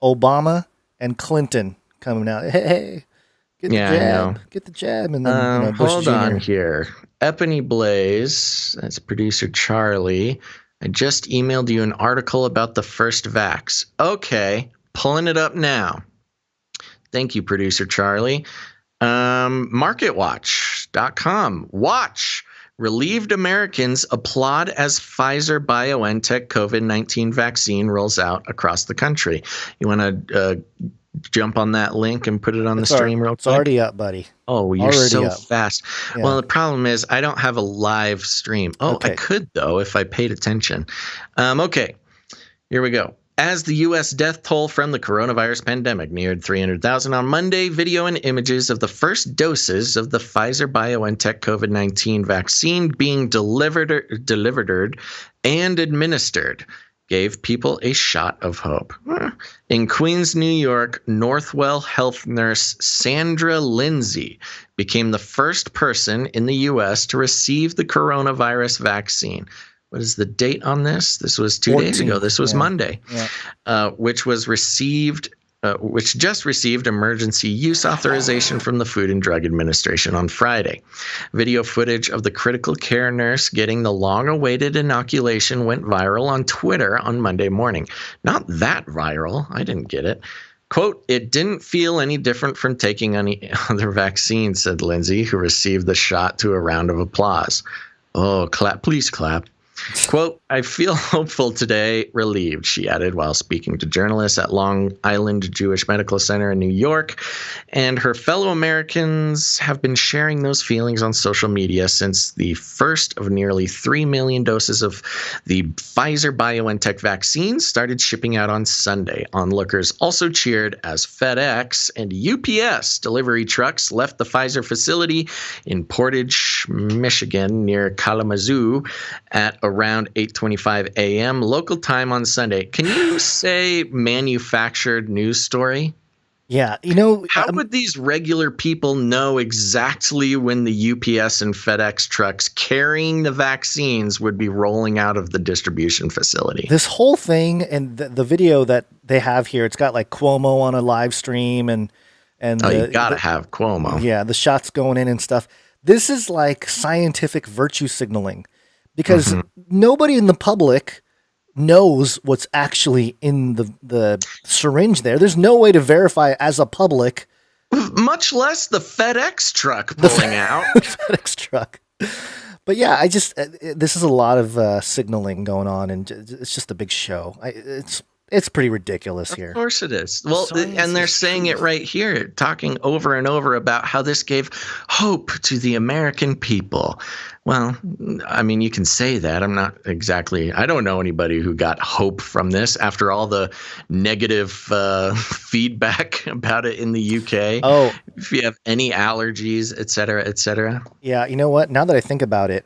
Obama, and Clinton coming out. Hey, get the jab. I know. Get the jab. And then Bush hold Jr. on here. Ebony Blaze, that's producer Charlie. I just emailed you an article about the first vax. Okay, pulling it up now. Thank you, producer Charlie. MarketWatch.com. Watch. Relieved Americans applaud as Pfizer BioNTech COVID-19 vaccine rolls out across the country. You want to jump on that link and put it on the stream real quick? It's already up, buddy. Oh, you're already so up. fast. Yeah. Well, the problem is I don't have a live stream. Oh, okay. I could, though, if I paid attention. Okay, here we go. As the U.S. death toll from the coronavirus pandemic neared 300,000 on Monday, video and images of the first doses of the Pfizer BioNTech COVID-19 vaccine being delivered and administered gave people a shot of hope. In Queens, New York, Northwell Health nurse Sandra Lindsay became the first person in the U.S. to receive the coronavirus vaccine. What is the date on this? This was 2 days ago. This was Monday, which just received emergency use authorization from the Food and Drug Administration on Friday. Video footage of the critical care nurse getting the long-awaited inoculation went viral on Twitter on Monday morning. Not that viral. I didn't get it. Quote, "It didn't feel any different from taking any other vaccine," said Lindsay, who received the shot to a round of applause. Oh, clap, please clap. Quote, "I feel hopeful today, relieved," she added while speaking to journalists at Long Island Jewish Medical Center in New York. And her fellow Americans have been sharing those feelings on social media since the first of nearly 3 million doses of the Pfizer BioNTech vaccine started shipping out on Sunday. Onlookers also cheered as FedEx and UPS delivery trucks left the Pfizer facility in Portage, Michigan, near Kalamazoo at around 8:25 a.m. local time on Sunday. Can you say manufactured news story? Yeah, how would these regular people know exactly when the UPS and FedEx trucks carrying the vaccines would be rolling out of the distribution facility? This whole thing and the video that they have here, it's got like Cuomo on a live stream and you gotta have Cuomo. Yeah, the shots going in and stuff. This is like scientific virtue signaling. Because nobody in the public knows what's actually in the syringe there. There's no way to verify as a public. Much less the FedEx truck pulling out. The FedEx truck. But yeah, this is a lot of signaling going on, and it's just a big show. It's pretty ridiculous here. Of course it is. Well, and they're saying it right here, talking over and over about how this gave hope to the American people. Well, I mean, you can say that. I don't know anybody who got hope from this after all the negative feedback about it in the UK. Oh, if you have any allergies, et cetera, et cetera. Yeah, you know what? Now that I think about it,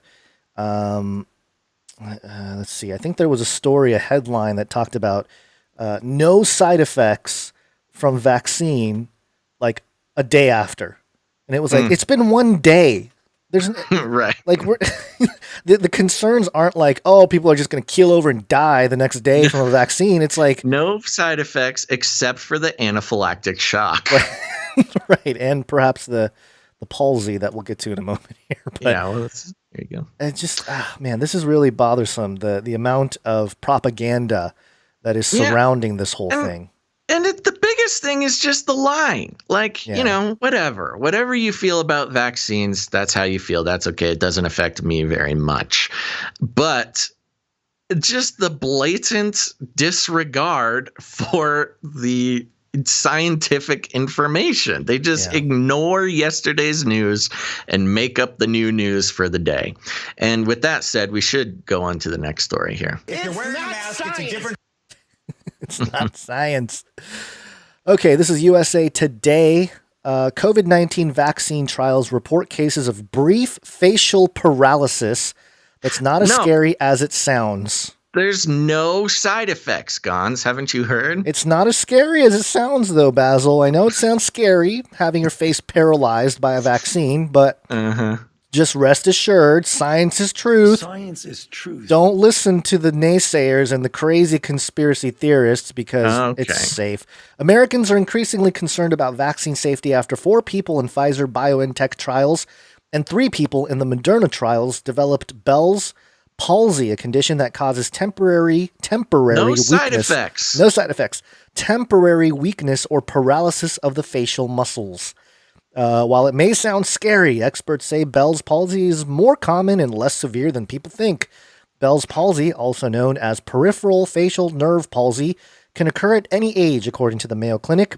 let's see. I think there was a headline that talked about no side effects from vaccine like a day after. And it was like, it's been 1 day. There's right. Like the concerns aren't like, oh, people are just going to keel over and die the next day from a vaccine. It's like no side effects except for the anaphylactic shock. Right. And perhaps the palsy that we'll get to in a moment here. But yeah, well, there you go. It's just, man, this is really bothersome. The amount of propaganda that is surrounding this whole thing. And the biggest thing is just the lying. Like, whatever you feel about vaccines, that's how you feel. That's okay. It doesn't affect me very much. But just the blatant disregard for the scientific information. They just ignore yesterday's news and make up the new news for the day. And with that said, we should go on to the next story here. If you're wearing a mask, it's a different... It's not science. Okay, this is USA Today. COVID-19 vaccine trials report cases of brief facial paralysis that's not as scary as it sounds. There's no side effects, Gons. Haven't you heard? It's not as scary as it sounds, though, Basil. I know it sounds scary having your face paralyzed by a vaccine, but just rest assured, science is truth. Science is truth. Don't listen to the naysayers and the crazy conspiracy theorists because it's safe. Americans are increasingly concerned about vaccine safety after 4 people in Pfizer-BioNTech trials and 3 people in the Moderna trials developed Bell's palsy, a condition that causes temporary weakness. Side effects. No side effects. Temporary weakness or paralysis of the facial muscles. While it may sound scary, experts say Bell's palsy is more common and less severe than people think. Bell's palsy, also known as peripheral facial nerve palsy, can occur at any age, according to the Mayo Clinic.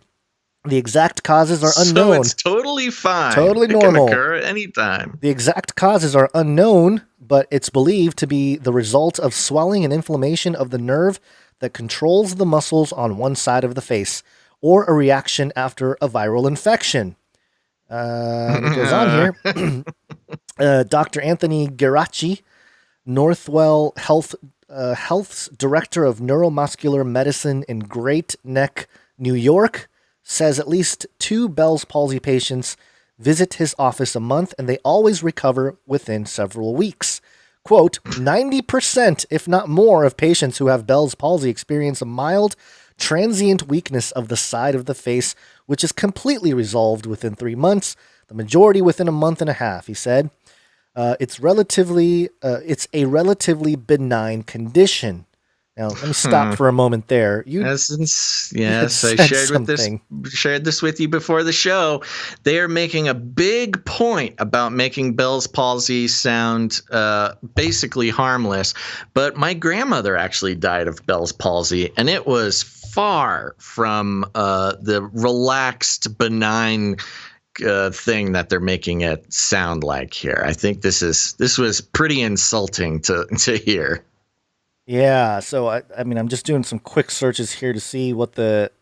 The exact causes are unknown. So it's totally fine. Totally It normal. can occur at any time. The exact causes are unknown, but it's believed to be the result of swelling and inflammation of the nerve that controls the muscles on one side of the face, or a reaction after a viral infection. And it goes on here. Dr. Anthony Geraci, Northwell Health's Director of Neuromuscular Medicine in Great Neck, New York, says at least 2 Bell's palsy patients visit his office a month, and they always recover within several weeks. Quote, 90%, if not more, of patients who have Bell's palsy experience a mild, transient weakness of the side of the face, which is completely resolved within 3 months, the majority within a month and a half, he said. It's a relatively benign condition. Now, let me stop for a moment there. Yes, I shared this with you before the show. They are making a big point about making Bell's palsy sound basically harmless. But my grandmother actually died of Bell's palsy, and it was far from the relaxed, benign thing that they're making it sound like here. I think this was pretty insulting to hear. Yeah, so I mean, I'm just doing some quick searches here to see what the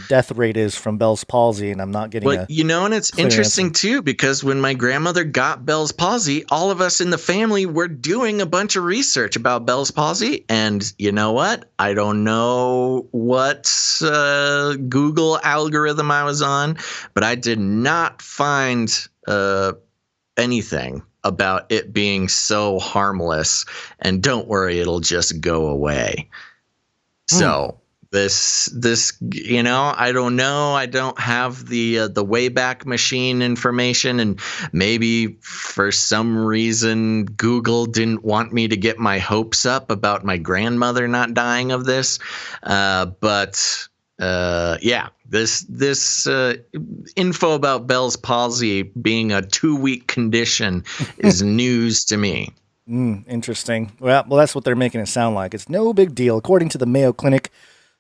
death rate is from Bell's palsy, and I'm not getting and it's interesting too, because when my grandmother got Bell's palsy, all of us in the family were doing a bunch of research about Bell's palsy, and you know what? I don't know what Google algorithm I was on, but I did not find anything about it being so harmless, and don't worry, it'll just go away. So this, I don't know. I don't have the Wayback Machine information, and maybe for some reason Google didn't want me to get my hopes up about my grandmother not dying of this. This info about Bell's palsy being a 2-week condition is news to me. Interesting. Well, that's what they're making it sound like. It's no big deal. According to the Mayo Clinic,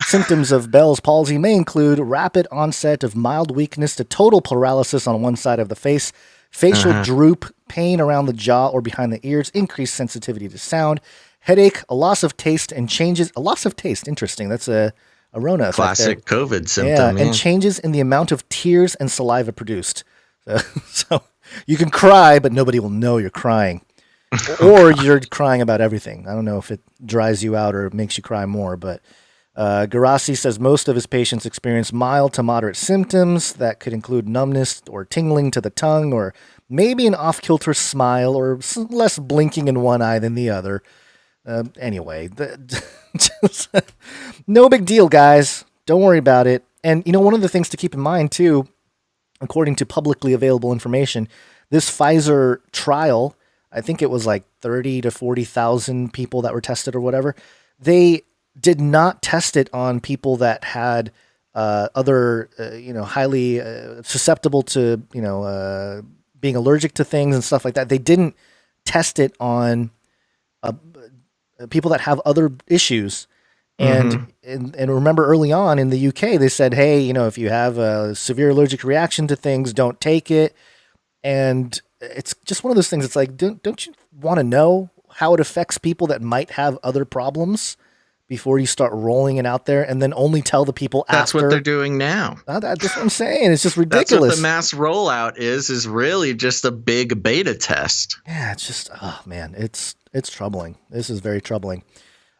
symptoms of Bell's palsy may include rapid onset of mild weakness to total paralysis on one side of the face, facial droop, pain around the jaw or behind the ears, increased sensitivity to sound, headache, a loss of taste, and changes. A loss of taste. Interesting. That's a Rona effect. Classic COVID symptom. Yeah, and changes in the amount of tears and saliva produced. So you can cry, but nobody will know you're crying. Or you're crying about everything. I don't know if it dries you out or makes you cry more, but Garasi says most of his patients experience mild to moderate symptoms that could include numbness or tingling to the tongue, or maybe an off-kilter smile, or less blinking in one eye than the other. Anyway, no big deal, guys. Don't worry about it. And, one of the things to keep in mind, too, according to publicly available information, this Pfizer trial, I think it was like 30 to 40,000 people that were tested or whatever. They did not test it on people that had other, highly susceptible to, being allergic to things and stuff like that. They didn't test it on people that have other issues. And remember early on in the UK, they said, hey, if you have a severe allergic reaction to things, don't take it. And it's just one of those things. It's like, don't you want to know how it affects people that might have other problems before you start rolling it out there, and then only tell the people That's after. what they're doing now. That's what I'm saying. It's just ridiculous. That's what the mass rollout is really just a big beta test. Yeah, it's just, oh man, it's troubling. This is very troubling.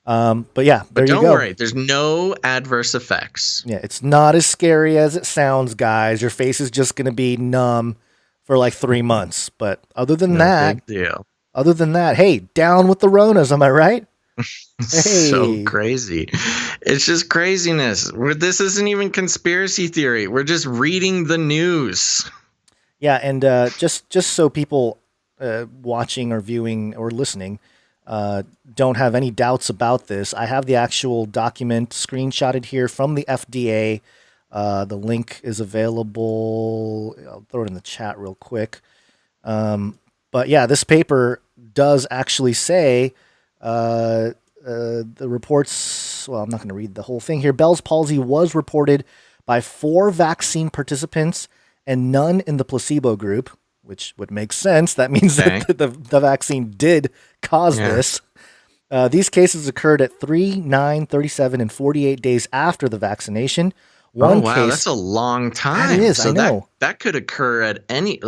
But yeah, there you go. Don't worry, there's no adverse effects. Yeah, it's not as scary as it sounds, guys. Your face is just going to be numb for like 3 months. But other than that, big deal. Other than that, hey, down with the Ronas, am I right? Hey. So crazy. It's just craziness. This isn't even conspiracy theory. We're just reading the news. Yeah, and just so people watching or viewing or listening don't have any doubts about this, I have the actual document screenshotted here from the FDA. The link is available. I'll throw it in the chat real quick. But yeah, this paper does actually say the reports. Well, I'm not going to read the whole thing here. Bell's palsy was reported by 4 vaccine participants and none in the placebo group, which would make sense. That means that the vaccine did cause this. These cases occurred at 3, 9, 37, and 48 days after the vaccination. One case, that's a long time. It is, so I know. That could occur at any,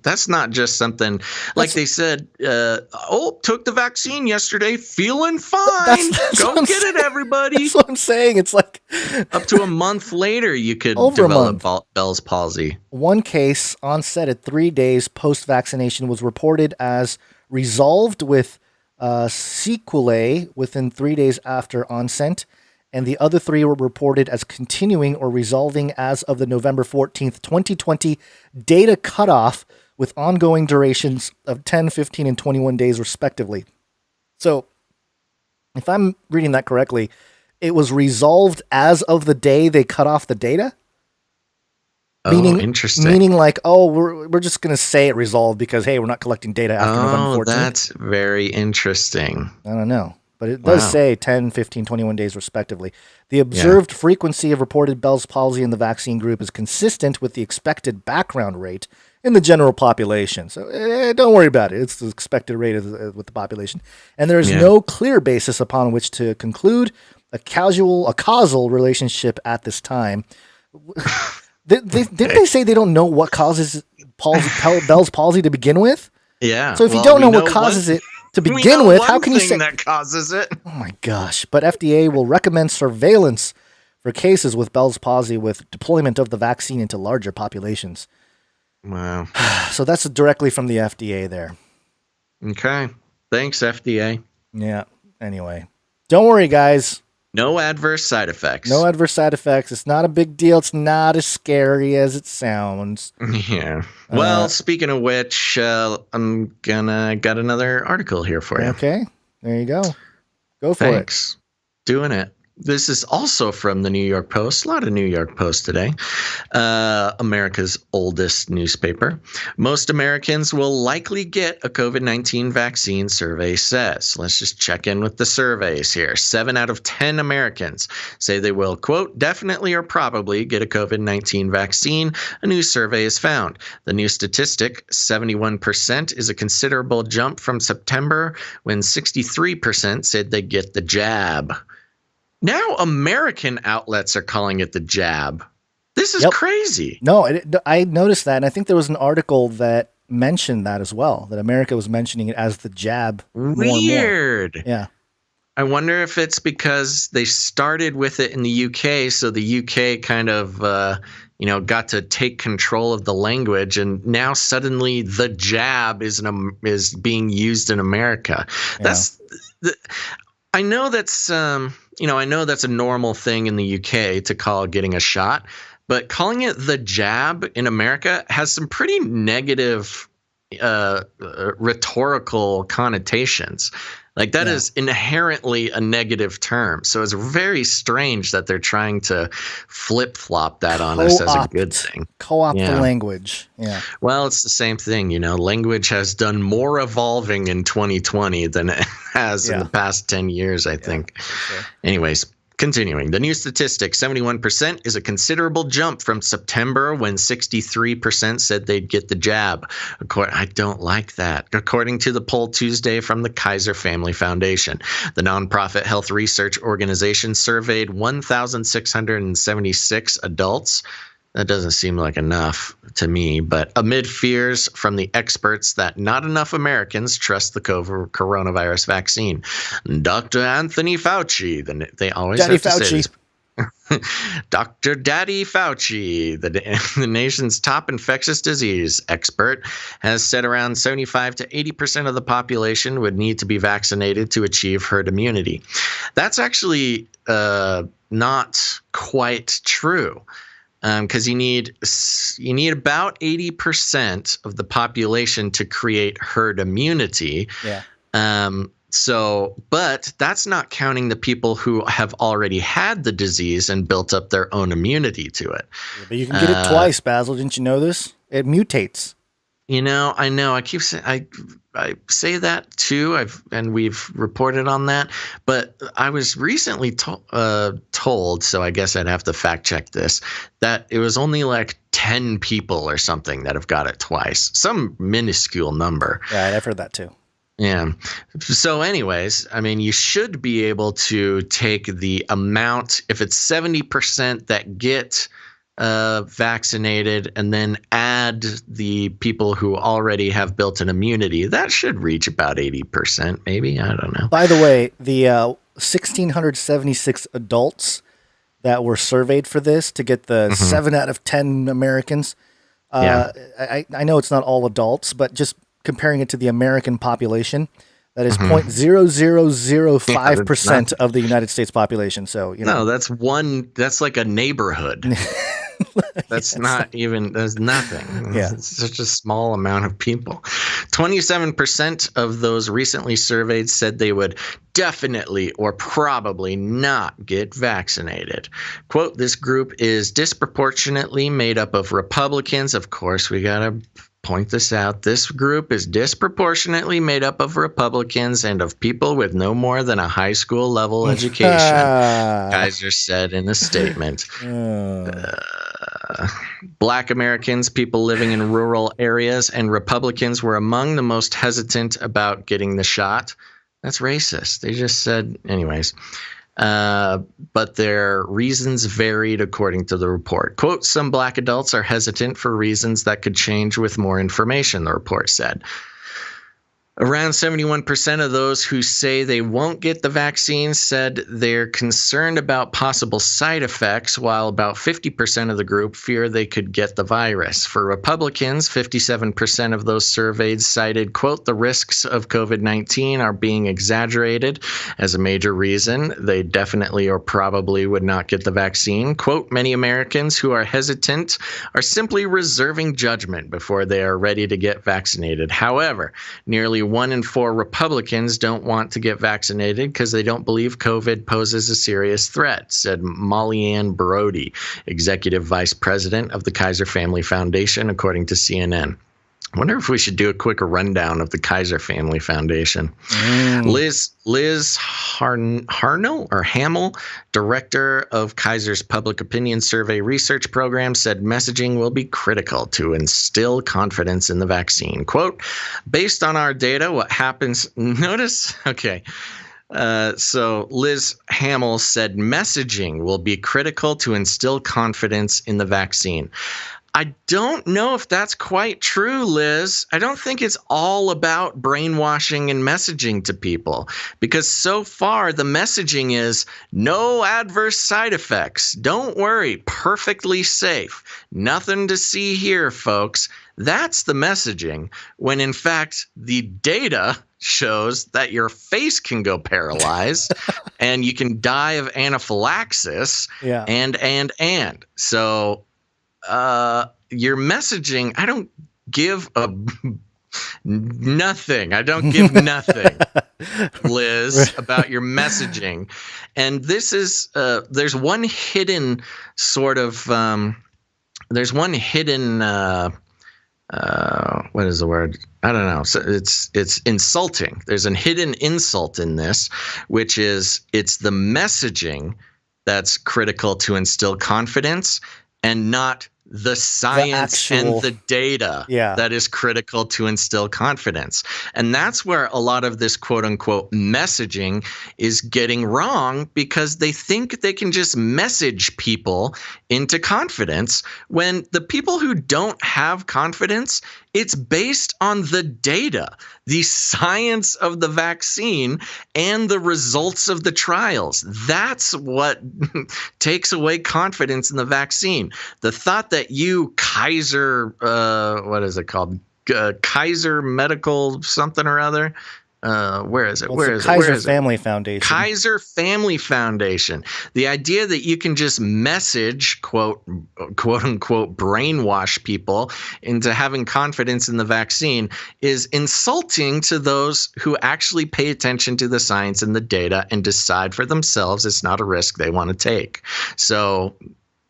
that's not just something like they said, took the vaccine yesterday, feeling fine. Go get it, everybody. That's what I'm saying. It's like up to a month later, you could develop Bell's palsy. One case onset at 3 days post-vaccination was reported as resolved with sequelae within 3 days after onset. And the other 3 were reported as continuing or resolving as of the November 14th, 2020 data cutoff with ongoing durations of 10, 15, and 21 days respectively. So if I'm reading that correctly, it was resolved as of the day they cut off the data? Interesting. Meaning like, we're just going to say it resolved because, hey, we're not collecting data after November 14th. That's very interesting. I don't know. But it does say 10, 15, 21 days respectively. The observed frequency of reported Bell's palsy in the vaccine group is consistent with the expected background rate in the general population. So don't worry about it. It's the expected rate with the population. And there is no clear basis upon which to conclude a causal relationship at this time. Didn't they say they don't know what causes Bell's palsy to begin with? Yeah. So if you don't know what causes it to begin with, how can you say that causes it? Oh my gosh. But FDA will recommend surveillance for cases with Bell's palsy with deployment of the vaccine into larger populations. Wow. So that's directly from the FDA there. Okay. Thanks, FDA. Yeah. Anyway, don't worry, guys. No adverse side effects. No adverse side effects. It's not a big deal. It's not as scary as it sounds. Yeah. Well, speaking of which, I'm got another article here for you. Okay. There you go. Go for Thanks. Doing it. This is also from the New York Post. A lot of New York Post today. America's oldest newspaper. Most Americans will likely get a COVID-19 vaccine, survey says. Let's just check in with the surveys here. 7 out of 10 Americans say they will, quote, definitely or probably get a COVID-19 vaccine, a new survey has found. The new statistic, 71%, is a considerable jump from September when 63% said they'd get the jab. Now American outlets are calling it the jab. This is crazy. No, I noticed that, and I think there was an article that mentioned that as well, that America was mentioning it as the jab. Weird. Yeah. I wonder if it's because they started with it in the UK, so the UK kind of, got to take control of the language, and now suddenly the jab is being used in America. Yeah. I know that's a normal thing in the UK to call getting a shot, but calling it the jab in America has some pretty negative rhetorical connotations. Like that is inherently a negative term. So it's very strange that they're trying to flip-flop that on us as a good thing. Co-opt the language. Yeah. Well, it's the same thing. Language has done more evolving in 2020 than it has in the past 10 years, I think. Sure. Anyways, Continuing, the new statistic, 71%, is a considerable jump from September when 63% said they'd get the jab. I don't like that. According to the poll Tuesday from the Kaiser Family Foundation, the nonprofit health research organization surveyed 1,676 adults. That doesn't seem like enough to me, but amid fears from the experts that not enough Americans trust the coronavirus vaccine, Dr. Anthony Fauci, they always Daddy have to Fauci. say this. Dr. Daddy Fauci, the nation's top infectious disease expert, has said around 75 to 80% of the population would need to be vaccinated to achieve herd immunity. That's actually not quite true. Because you need about 80% of the population to create herd immunity. Yeah. But that's not counting the people who have already had the disease and built up their own immunity to it. Yeah, but you can get it twice, Basil. Didn't you know this? It mutates. I know. I keep saying I say that too. We've reported on that. But I was recently told, so I guess I'd have to fact check this, that it was only like 10 people or something that have got it twice. Some minuscule number. Right, I've heard that too. Yeah. So anyways, I mean, you should be able to take the amount, if it's 70% that get vaccinated and then add the people who already have built an immunity, that should reach about 80%, maybe. I don't know. By the way, the 1,676 adults that were surveyed for this to get the 7 out of 10 Americans, I know it's not all adults, but just comparing it to the American population, that is 0.0005% of the United States population. So, No, that's like a neighborhood. That's that's nothing. Yeah. It's such a small amount of people. 27% of those recently surveyed said they would definitely or probably not get vaccinated. Quote, this group is disproportionately made up of Republicans. Of course, we got to point this out. This group is disproportionately made up of Republicans and of people with no more than a high school level education, Kaiser said in a statement. Black Americans, people living in rural areas, and Republicans were among the most hesitant about getting the shot. That's racist. They just said, anyways. But their reasons varied according to the report. Quote, some black adults are hesitant for reasons that could change with more information, the report said. Around 71% of those who say they won't get the vaccine said they're concerned about possible side effects, while about 50% of the group fear they could get the virus. For Republicans, 57% of those surveyed cited, quote, the risks of COVID-19 are being exaggerated as a major reason they definitely or probably would not get the vaccine. Quote, many Americans who are hesitant are simply reserving judgment before they are ready to get vaccinated. However, nearly 1 in 4 Republicans don't want to get vaccinated because they don't believe COVID poses a serious threat, said Molly Ann Brody, executive vice president of the Kaiser Family Foundation, according to CNN. I wonder if we should do a quick rundown of the Kaiser Family Foundation. Liz Hamill, director of Kaiser's Public Opinion Survey Research Program, said messaging will be critical to instill confidence in the vaccine. Quote, based on our data, what happens, notice, okay. So Liz Hamill said messaging will be critical to instill confidence in the vaccine. I don't know if that's quite true, Liz. I don't think it's all about brainwashing and messaging to people, because so far the messaging is no adverse side effects. Don't worry, perfectly safe. Nothing to see here, folks. That's the messaging, when in fact the data shows that your face can go paralyzed and you can die of anaphylaxis and. So your messaging, I don't give nothing. I don't give nothing, Liz, about your messaging. And this is, there's one hidden sort of, what is the word? I don't know. So it's insulting. There's a hidden insult in this, which is it's the messaging that's critical to instill confidence, and not the science and the data that is critical to instill confidence. And that's where a lot of this quote unquote messaging is getting wrong, because they think they can just message people into confidence, when the people who don't have confidence, it's based on the data, the science of the vaccine, and the results of the trials. That's what takes away confidence in the vaccine. The thought that you Kaiser, what is it called? Kaiser Medical something or other. Where is it? Well, Where is Kaiser it? Family Foundation. Kaiser Family Foundation. The idea that you can just message, quote unquote, brainwash people into having confidence in the vaccine is insulting to those who actually pay attention to the science and the data and decide for themselves it's not a risk they want to take. So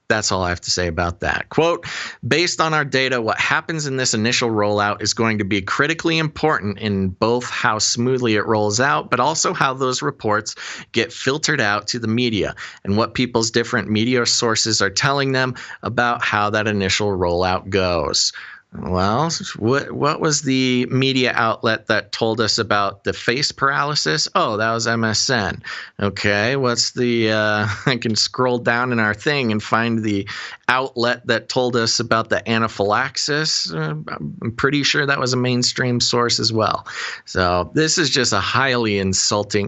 that's all I have to say about that. Quote, based on our data, what happens in this initial rollout is going to be critically important in both how smoothly it rolls out, but also how those reports get filtered out to the media and what people's different media sources are telling them about how that initial rollout goes. Well, what was the media outlet that told us about the face paralysis? Oh, that was MSN. Okay, what's the I can scroll down in our thing and find the outlet that told us about the anaphylaxis. I'm pretty sure that was a mainstream source as well. So this is just a highly insulting,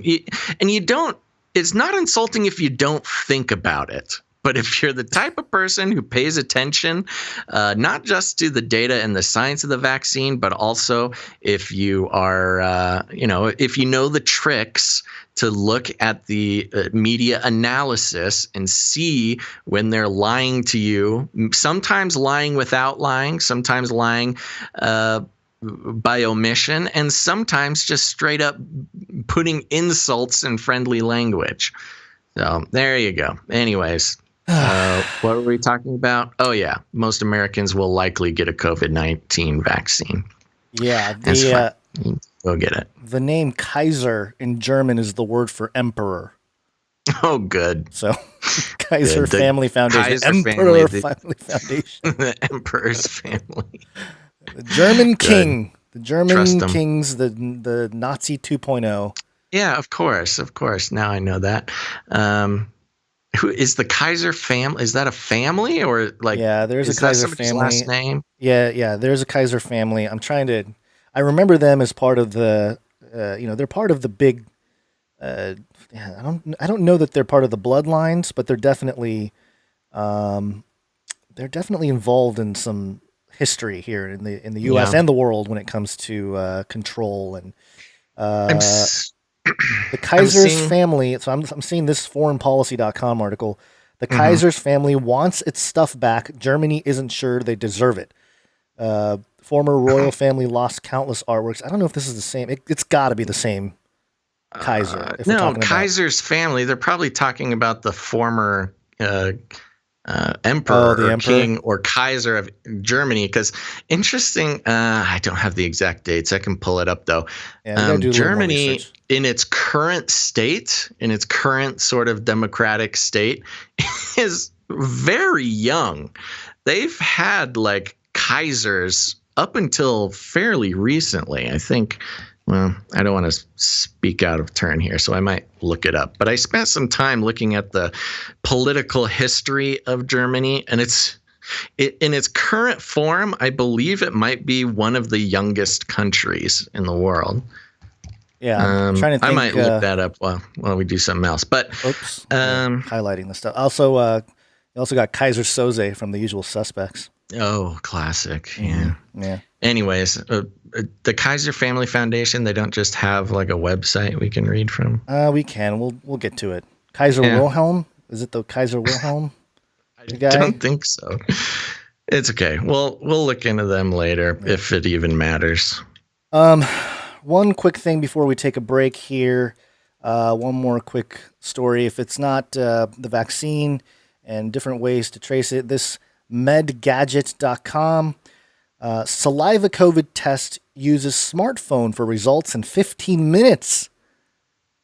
and it's not insulting if you don't think about it. But if you're the type of person who pays attention, not just to the data and the science of the vaccine, but also if you are, if you know the tricks to look at the media analysis and see when they're lying to you, sometimes lying without lying, sometimes lying by omission, and sometimes just straight up putting insults in friendly language. So there you go. Anyways. What were we talking about? Oh, yeah. Most Americans will likely get a COVID-19 vaccine. Yeah. Go get it. The name Kaiser in German is the word for emperor. Oh, good. So Kaiser Family Foundation. Kaiser Emperor Family Foundation. The Emperor's family. The German king. The Trust German them. kings, the Nazi 2.0. Yeah, of course. Of course. Now I know that. Who is the Kaiser family? Is that a family or like? Yeah, there's a Kaiser family. Last name? Yeah. There's a Kaiser family. I remember them as part of the, they're part of the big. I don't know that they're part of the bloodlines, but they're definitely involved in some history here in the U.S. and the world when it comes to control and. The Kaiser's family, so I'm seeing this foreignpolicy.com article. The Kaiser's family wants its stuff back. Germany isn't sure they deserve it. Former royal family lost countless artworks. I don't know if this is the same. It's got to be the same Kaiser. No, Kaiser's family. They're probably talking about the former emperor or king or Kaiser of Germany. Because interesting, I don't have the exact dates. I can pull it up though. Yeah, Germany, in its current state, in its current sort of democratic state, is very young. They've had like Kaisers up until fairly recently. I think. Well, I don't want to speak out of turn here, so I might look it up. But I spent some time looking at the political history of Germany, and in its current form, I believe it might be one of the youngest countries in the world. Yeah, I'm trying to think. I might look that up while we do something else. But highlighting the stuff. Also, you also got Kaiser Soze from The Usual Suspects. Oh, classic. Yeah. Yeah. Anyways, the Kaiser Family Foundation, they don't just have like a website we can read from. We can. We'll get to it. Kaiser Wilhelm? Is it the Kaiser Wilhelm? I don't think so. It's okay. We'll look into them later if it even matters. One quick thing before we take a break here. One more quick story. If it's not the vaccine and different ways to trace it, this medgadget.com saliva COVID test uses smartphone for results in 15 minutes.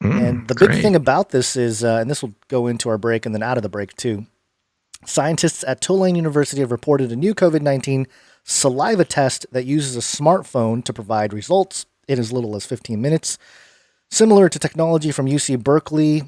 And the big thing about this is, and this will go into our break and then out of the break too, scientists at Tulane University have reported a new COVID-19 saliva test that uses a smartphone to provide results in as little as 15 minutes. Similar to technology from UC Berkeley,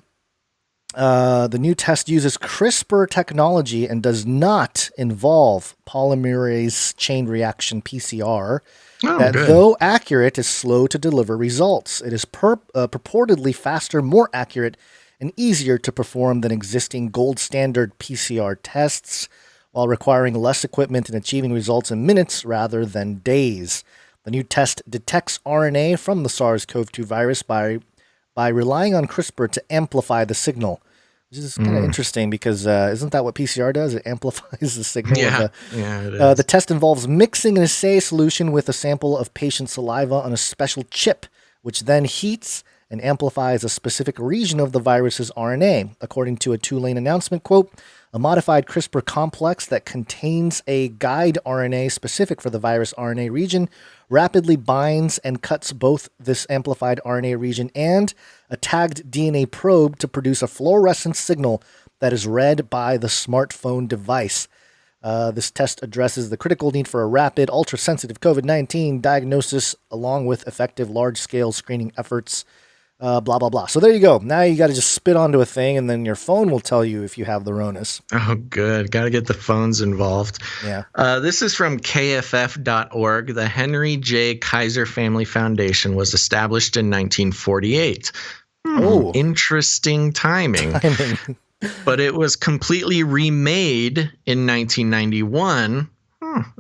the new test uses CRISPR technology and does not involve polymerase chain reaction PCR. Though accurate, is slow to deliver results. It is purportedly faster, more accurate, and easier to perform than existing gold standard PCR tests, while requiring less equipment and achieving results in minutes rather than days. The new test detects RNA from the SARS-CoV-2 virus by relying on CRISPR to amplify the signal, which is kind of interesting because isn't that what PCR does? It amplifies the signal. Yeah, it is. The test involves mixing an assay solution with a sample of patient saliva on a special chip, which then heats and amplifies a specific region of the virus's RNA. According to a Tulane announcement, quote, a modified CRISPR complex that contains a guide RNA specific for the virus RNA region rapidly binds and cuts both this amplified RNA region and a tagged DNA probe to produce a fluorescent signal that is read by the smartphone device. This test addresses the critical need for a rapid, ultra-sensitive COVID-19 diagnosis along with effective large-scale screening efforts. Blah, blah, blah. So there you go. Now you got to just spit onto a thing, and then your phone will tell you if you have the Ronas. Oh, good. Got to get the phones involved. Yeah. This is from KFF.org. The Henry J. Kaiser Family Foundation was established in 1948. Interesting timing. But it was completely remade in 1991.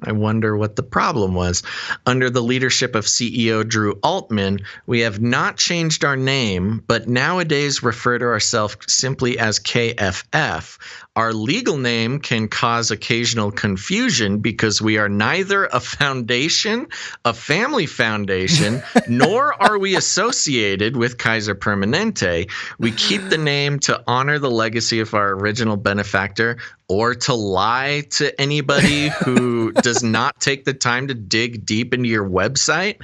I wonder what the problem was. Under the leadership of CEO Drew Altman, we have not changed our name, but nowadays refer to ourselves simply as KFF. Our legal name can cause occasional confusion because we are neither a foundation, a family foundation, nor are we associated with Kaiser Permanente. We keep the name to honor the legacy of our original benefactor or to lie to anybody who does not take the time to dig deep into your website.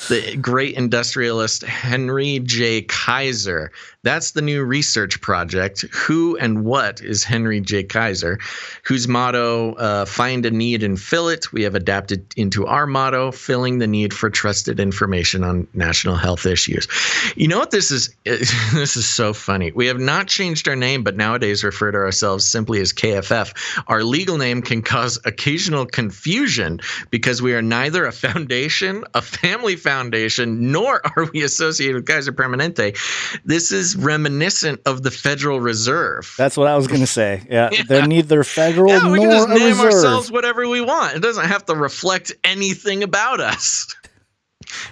The great industrialist Henry J. Kaiser. That's the new research project. Who and what is Henry J. Kaiser, whose motto, find a need and fill it. We have adapted into our motto, filling the need for trusted information on national health issues. You know what this is? This is so funny. We have not changed our name, but nowadays refer to ourselves simply as KFF. Our legal name can cause occasional confusion because we are neither a foundation, a family foundation, nor are we associated with Kaiser Permanente. This is reminiscent of the Federal Reserve. That's what I was going to say. Yeah, they're neither federal nor we can just name reserve. ourselves whatever we want. It doesn't have to reflect anything about us.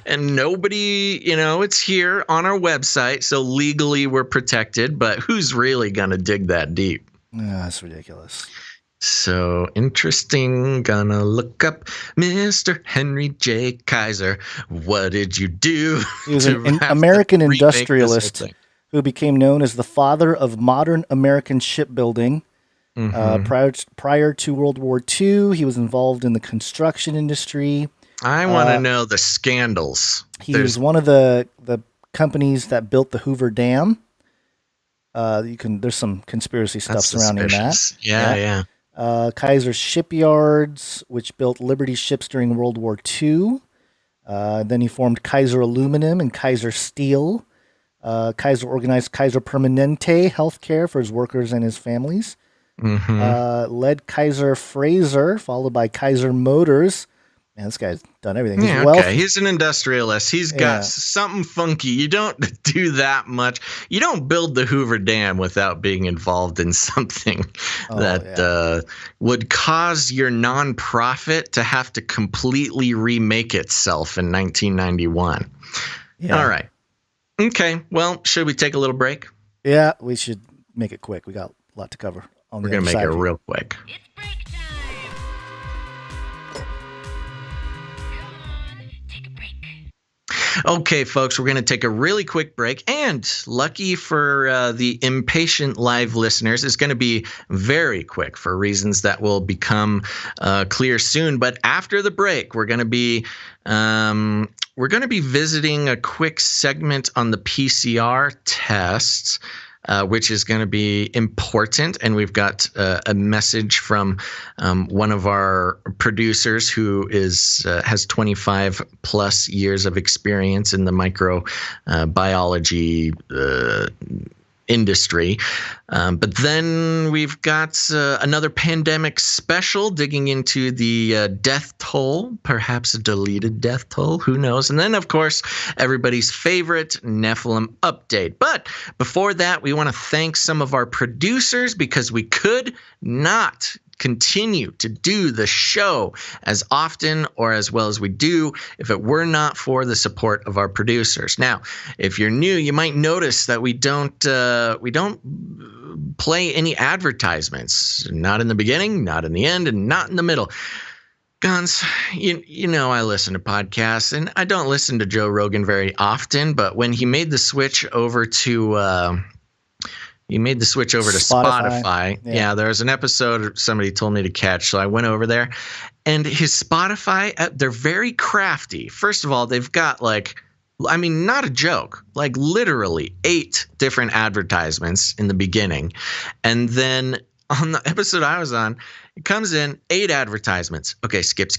And nobody, it's here on our website, so legally we're protected, but who's really going to dig that deep? That's ridiculous. So interesting. Gonna look up Mr. Henry J. Kaiser. What did you do? He was an American industrialist who became known as the father of modern American shipbuilding. Prior to World War II, he was involved in the construction industry. I want to know the scandals. He was one of the companies that built the Hoover Dam. There's some conspiracy stuff surrounding that. Yeah. Kaiser Shipyards, which built Liberty ships during World War II. Then he formed Kaiser Aluminum and Kaiser Steel. Kaiser organized Kaiser Permanente healthcare for his workers and his families. Led Kaiser Fraser, followed by Kaiser Motors. Man, this guy's done everything. He's an industrialist. He's got something funky. You don't do that much. You don't build the Hoover Dam without being involved in something that would cause your nonprofit to have to completely remake itself in 1991. Yeah. All right. Okay. Well, should we take a little break? Yeah, we should make it quick. We got a lot to cover. We're going to make it real quick. Okay, folks, we're going to take a really quick break. And lucky for the impatient live listeners, it's going to be very quick for reasons that will become clear soon. But after the break, we're going to be visiting a quick segment on the PCR tests. Which is going to be important. And we've got a message from one of our producers who has 25 plus years of experience in the microbiology industry. But then we've got another pandemic special digging into the death toll, perhaps a deleted death toll, who knows? And then, of course, everybody's favorite Nephilim update. But before that, we want to thank some of our producers because we could not continue to do the show as often or as well as we do if it were not for the support of our producers. Now, if you're new, you might notice that we don't play any advertisements, not in the beginning, not in the end, and not in the middle. Guns, you know I listen to podcasts, and I don't listen to Joe Rogan very often, but when he made the switch over to Spotify. Yeah, there was an episode somebody told me to catch, so I went over there. And his Spotify, they're very crafty. First of all, they've got not a joke, literally 8 different advertisements in the beginning. And then on the episode I was on, it comes in 8 advertisements. Okay, skip.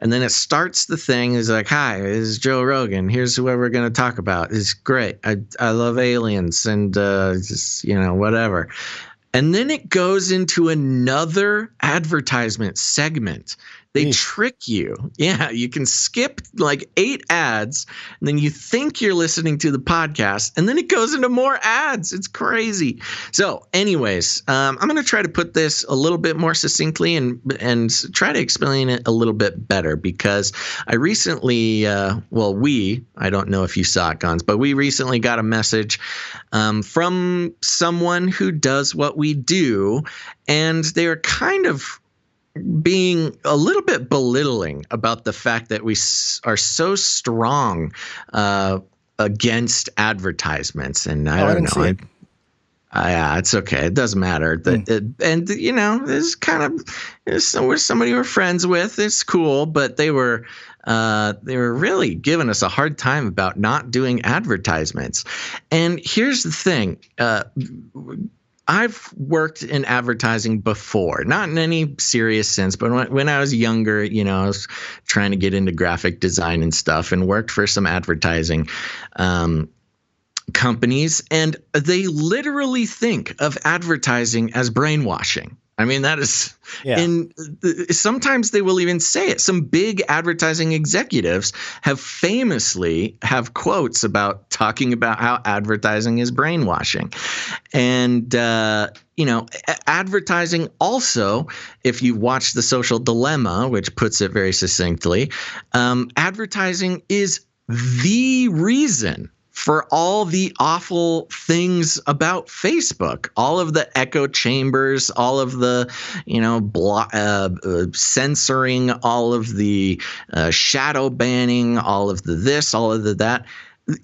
And then it starts the thing. It's like, hi, this is Joe Rogan. Here's what we're going to talk about. It's great. I love aliens and whatever. And then it goes into another advertisement segment. They trick you. Yeah, you can skip 8 ads, and then you think you're listening to the podcast, and then it goes into more ads. It's crazy. So anyways, I'm going to try to put this a little bit more succinctly and try to explain it a little bit better because I recently, I don't know if you saw it, Guns, but we recently got a message from someone who does what we do, and they were kind of being a little bit belittling about the fact that we are so strong against advertisements. And I don't know. Yeah, it's okay. It doesn't matter. This is somebody we're friends with. It's cool, but they were really giving us a hard time about not doing advertisements. And here's the thing. I've worked in advertising before, not in any serious sense, but when I was younger, I was trying to get into graphic design and stuff and worked for some advertising companies. And they literally think of advertising as brainwashing. I mean, that is, sometimes they will even say it. Some big advertising executives have famously have quotes about talking about how advertising is brainwashing. And, advertising also, if you watch The Social Dilemma, which puts it very succinctly, advertising is the reason for all the awful things about Facebook, all of the echo chambers, all of the, censoring, all of the shadow banning, all of the this, all of the that,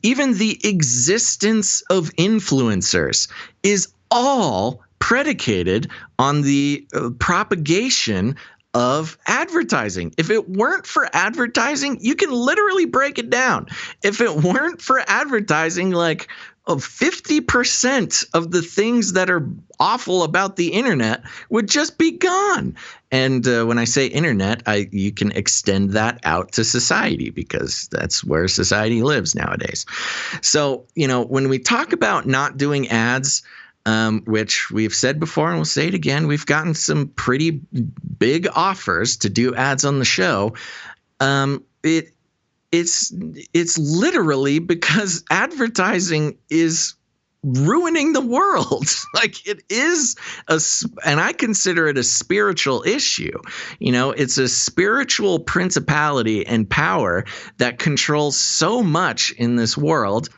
even the existence of influencers is all predicated on the propagation of advertising. If it weren't for advertising, you can literally break it down. If it weren't for advertising, 50% of the things that are awful about the internet would just be gone. And when I say internet, you can extend that out to society because that's where society lives nowadays. So, when we talk about not doing ads, which we've said before and we'll say it again, we've gotten some pretty big offers to do ads on the show. It's literally because advertising is ruining the world. It is and I consider it a spiritual issue. It's a spiritual principality and power that controls so much in this world.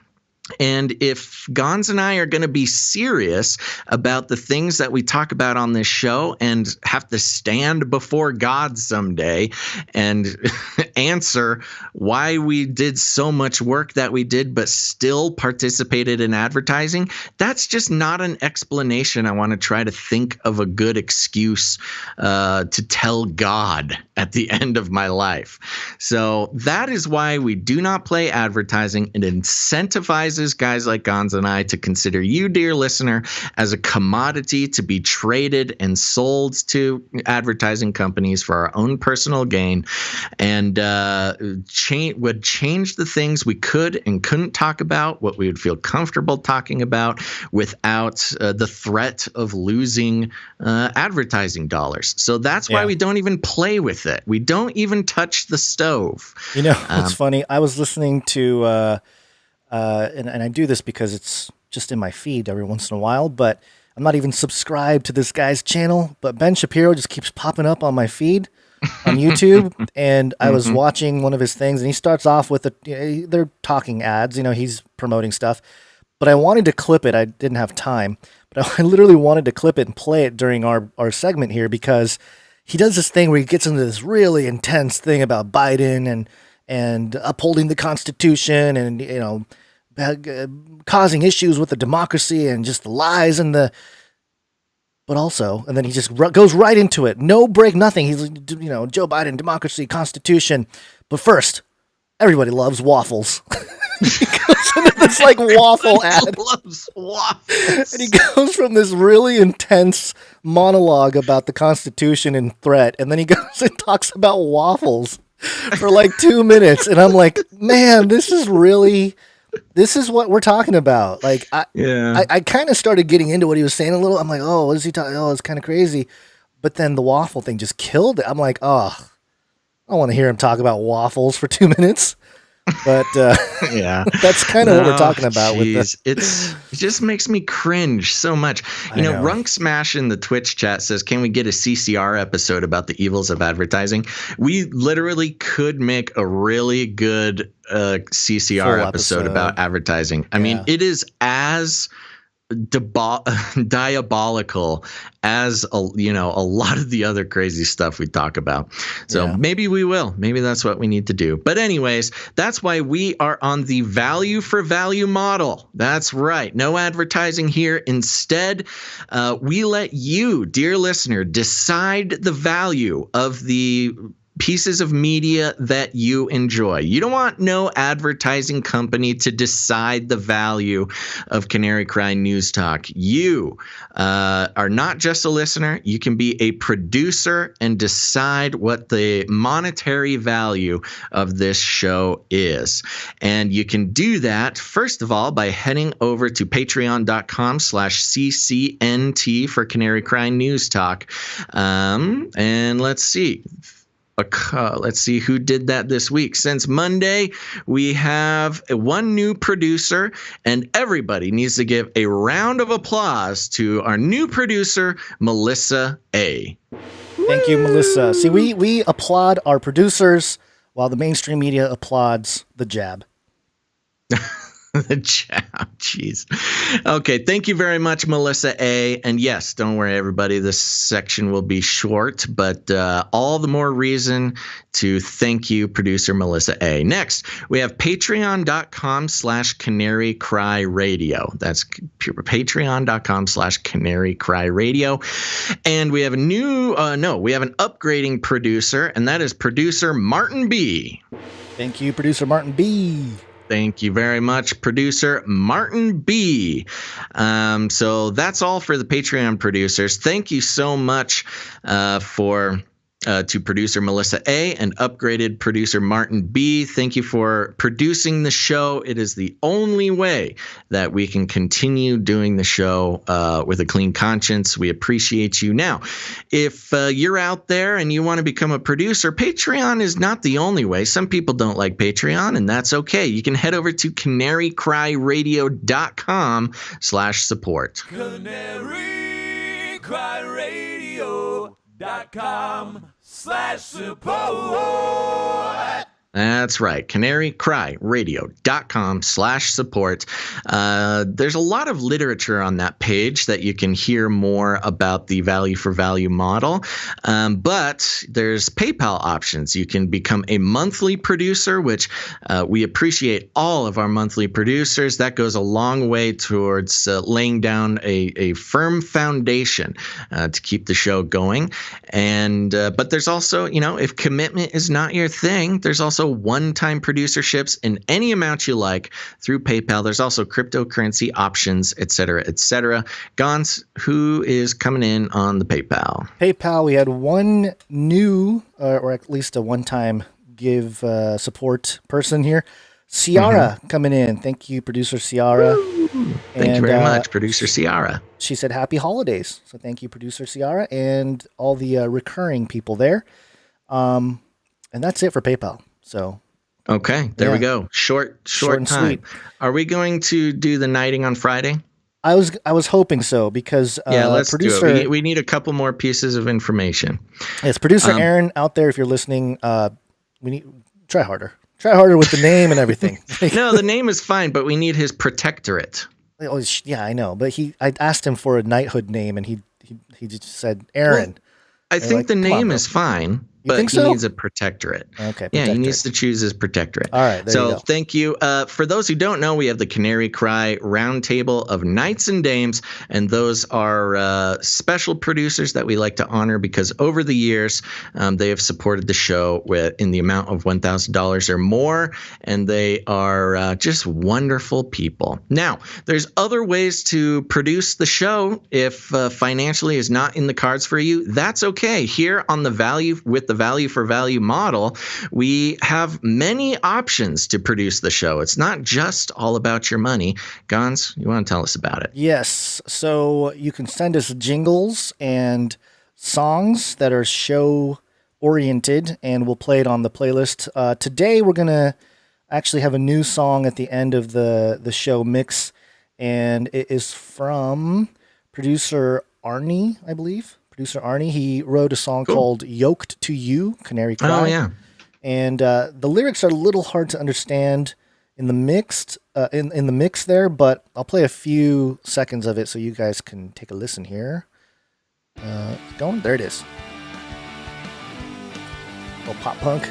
And if Gonz and I are going to be serious about the things that we talk about on this show and have to stand before God someday and answer why we did so much work that we did but still participated in advertising, that's just not an explanation. I want to try to think of a good excuse to tell God at the end of my life. So that is why we do not play advertising. It incentivizes guys like Gonz and I to consider you, dear listener, as a commodity to be traded and sold to advertising companies for our own personal gain, and would change the things we could and couldn't talk about, what we would feel comfortable talking about without the threat of losing advertising dollars. So that's why we don't even play with it. We don't even touch the stove. You know, it's funny. I was listening to and I do this because it's just in my feed every once in a while, but I'm not even subscribed to this guy's channel, but Ben Shapiro just keeps popping up on my feed on YouTube. And I was watching one of his things, and he starts off with they're talking ads, he's promoting stuff, but I wanted to clip it. I didn't have time, but I literally wanted to clip it and play it during our segment here, because he does this thing where he gets into this really intense thing about Biden and upholding the Constitution and, causing issues with the democracy and just the lies and but also, and then he just goes right into it. No break, nothing. He's, Joe Biden, democracy, Constitution. But first, everybody loves waffles. He goes into this waffle ad. Loves waffles. And he goes from this really intense monologue about the Constitution and threat, and then he goes and talks about waffles for 2 minutes. And I'm like, man, this is what we're talking about. I kind of started getting into what he was saying a little. I'm like, oh, what is he talking? Oh, it's kind of crazy. But then the waffle thing just killed it. I'm like, oh, I don't want to hear him talk about waffles for 2 minutes. But that's kind of what we're talking about. It just makes me cringe so much. Runk Smash in the Twitch chat says, can we get a CCR episode about the evils of advertising? We literally could make a really good CCR episode about advertising. I mean, it is as diabolical as a lot of the other crazy stuff we talk about. So maybe we will. Maybe that's what we need to do. But anyways, that's why we are on the value for value model. That's right. No advertising here. Instead, we let you, dear listener, decide the value of the pieces of media that you enjoy. You don't want no advertising company to decide the value of Canary Cry News Talk. You are not just a listener. You can be a producer and decide what the monetary value of this show is. And you can do that, first of all, by heading over to patreon.com/CCNT for Canary Cry News Talk. And let's see. Let's see who did that this week. Since Monday, we have one new producer, and everybody needs to give a round of applause to our new producer, Melissa A. Thank you, Melissa. See, we applaud our producers while the mainstream media applauds the jab. The jab, jeez. Okay, thank you very much, Melissa A. And yes, don't worry, everybody. This section will be short, but all the more reason to thank you, producer Melissa A. Next, we have patreon.com/Canary Cry Radio. That's patreon.com/Canary Cry Radio. And we have we have an upgrading producer, and that is producer Martin B. Thank you, producer Martin B. Thank you very much, producer Martin B. So that's all for the Patreon producers. Thank you so much to producer Melissa A. and upgraded producer Martin B. Thank you for producing the show. It is the only way that we can continue doing the show with a clean conscience. We appreciate you. Now, if you're out there and you want to become a producer, Patreon is not the only way. Some people don't like Patreon, and that's okay. You can head over to canarycryradio.com/support. canarycryradio.com/support. That's right. canarycryradio.com/support. There's a lot of literature on that page that you can hear more about the value for value model. But there's PayPal options. You can become a monthly producer, which we appreciate all of our monthly producers. That goes a long way towards laying down a firm foundation to keep the show going. And but there's also, if commitment is not your thing, there's also one-time producerships in any amount you like through PayPal. There's also cryptocurrency options, etc. Gons, who is coming in on the PayPal? PayPal, we had one new, or at least a one-time give support person here. Ciara coming in. Thank you, producer Ciara. Thank you very much, producer Ciara. She said happy holidays. So thank you, producer Ciara, and all the recurring people there. And that's it for PayPal. So okay, there we go. Short and time. sweet. Are we going to do the knighting on Friday? I was hoping so because let's producer, do it. We need a couple more pieces of information. Yes, producer Aaron out there, if you're listening, we need try harder with the name and everything. No, the name is fine, but we need his protectorate. Oh, yeah, I know, but I asked him for a knighthood name, and he just said Aaron. Well, I think the name is fine. But think he so? needs a protectorate. Okay. Yeah, he needs to choose his protectorate. All right. There you go. Thank you. For those who don't know, we have the Canary Cry Roundtable of Knights and Dames, and those are special producers that we like to honor because over the years they have supported the show in the amount of $1,000 or more, and they are just wonderful people. Now, there's other ways to produce the show if financially is not in the cards for you. That's okay. Here on the value for value model, we have many options to produce the show. It's not just all about your money. Gons, you want to tell us about it? Yes. So you can send us jingles and songs that are show oriented, and we'll play it on the playlist. Today we're going to actually have a new song at the end of the show mix, and it is from producer Arnie, I believe. Producer Arnie, he wrote a song called "Yoked to You," Canary Cry. Oh yeah, and the lyrics are a little hard to understand in the mix there, but I'll play a few seconds of it so you guys can take a listen here. Going there, it is. Little pop punk.